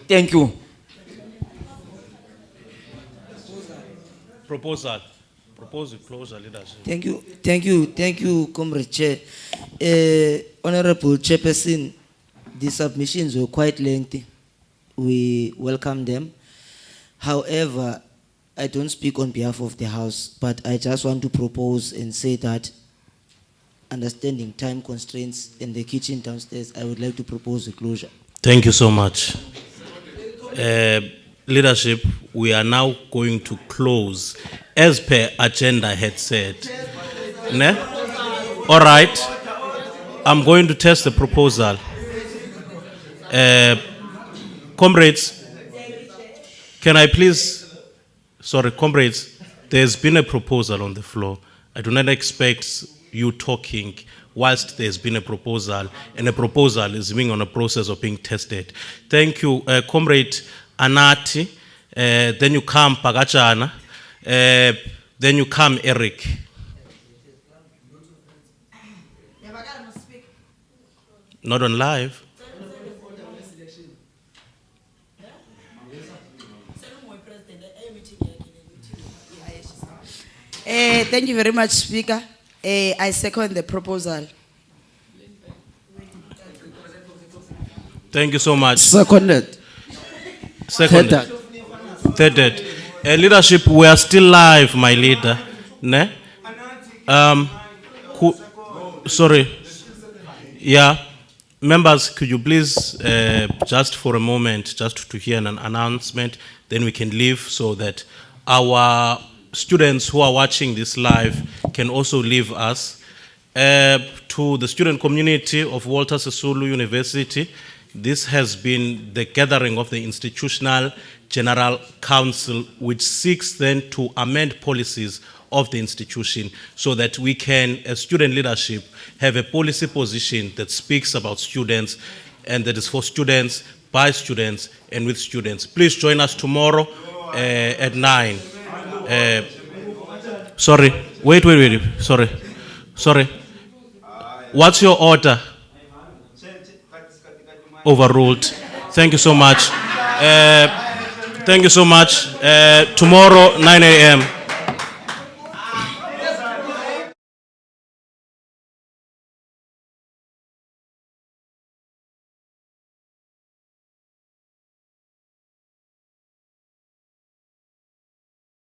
Thank you. Proposal closer, leadership. Thank you, Comrade Chair. Honorable Chairperson, the submissions were quite lengthy. We welcome them. However, I don't speak on behalf of the House, but I just want to propose and say that, understanding time constraints in the kitchen downstairs, I would like to propose a closure. Thank you so much. Leadership, we are now going to close as per agenda had said. Ne? All right. I'm going to test the proposal. Comrades, can I please, sorry, comrades, there's been a proposal on the floor. I do not expect you talking whilst there's been a proposal, and a proposal is being on a process of being tested. Thank you, Comrade Anati, then you come Pagachana, then you come Eric. Not on live. Thank you very much, Speaker. I second the proposal. Thank you so much. Seconded. Seconded. Thirded. Leadership, we are still live, my leader. Ne? Sorry. Yeah. Members, could you please, just for a moment, just to hear an announcement, then we can leave so that our students who are watching this live can also leave us. To the student community of Walter Sisulu University, this has been the gathering of the Institutional General Council, which seeks then to amend policies of the institution so that we can, as student leadership, have a policy position that speaks about students and that is for students, by students, and with students. Please join us tomorrow at 9. Sorry, wait, sorry. What's your order? Overruled. Thank you so much. Tomorrow, 9 a.m.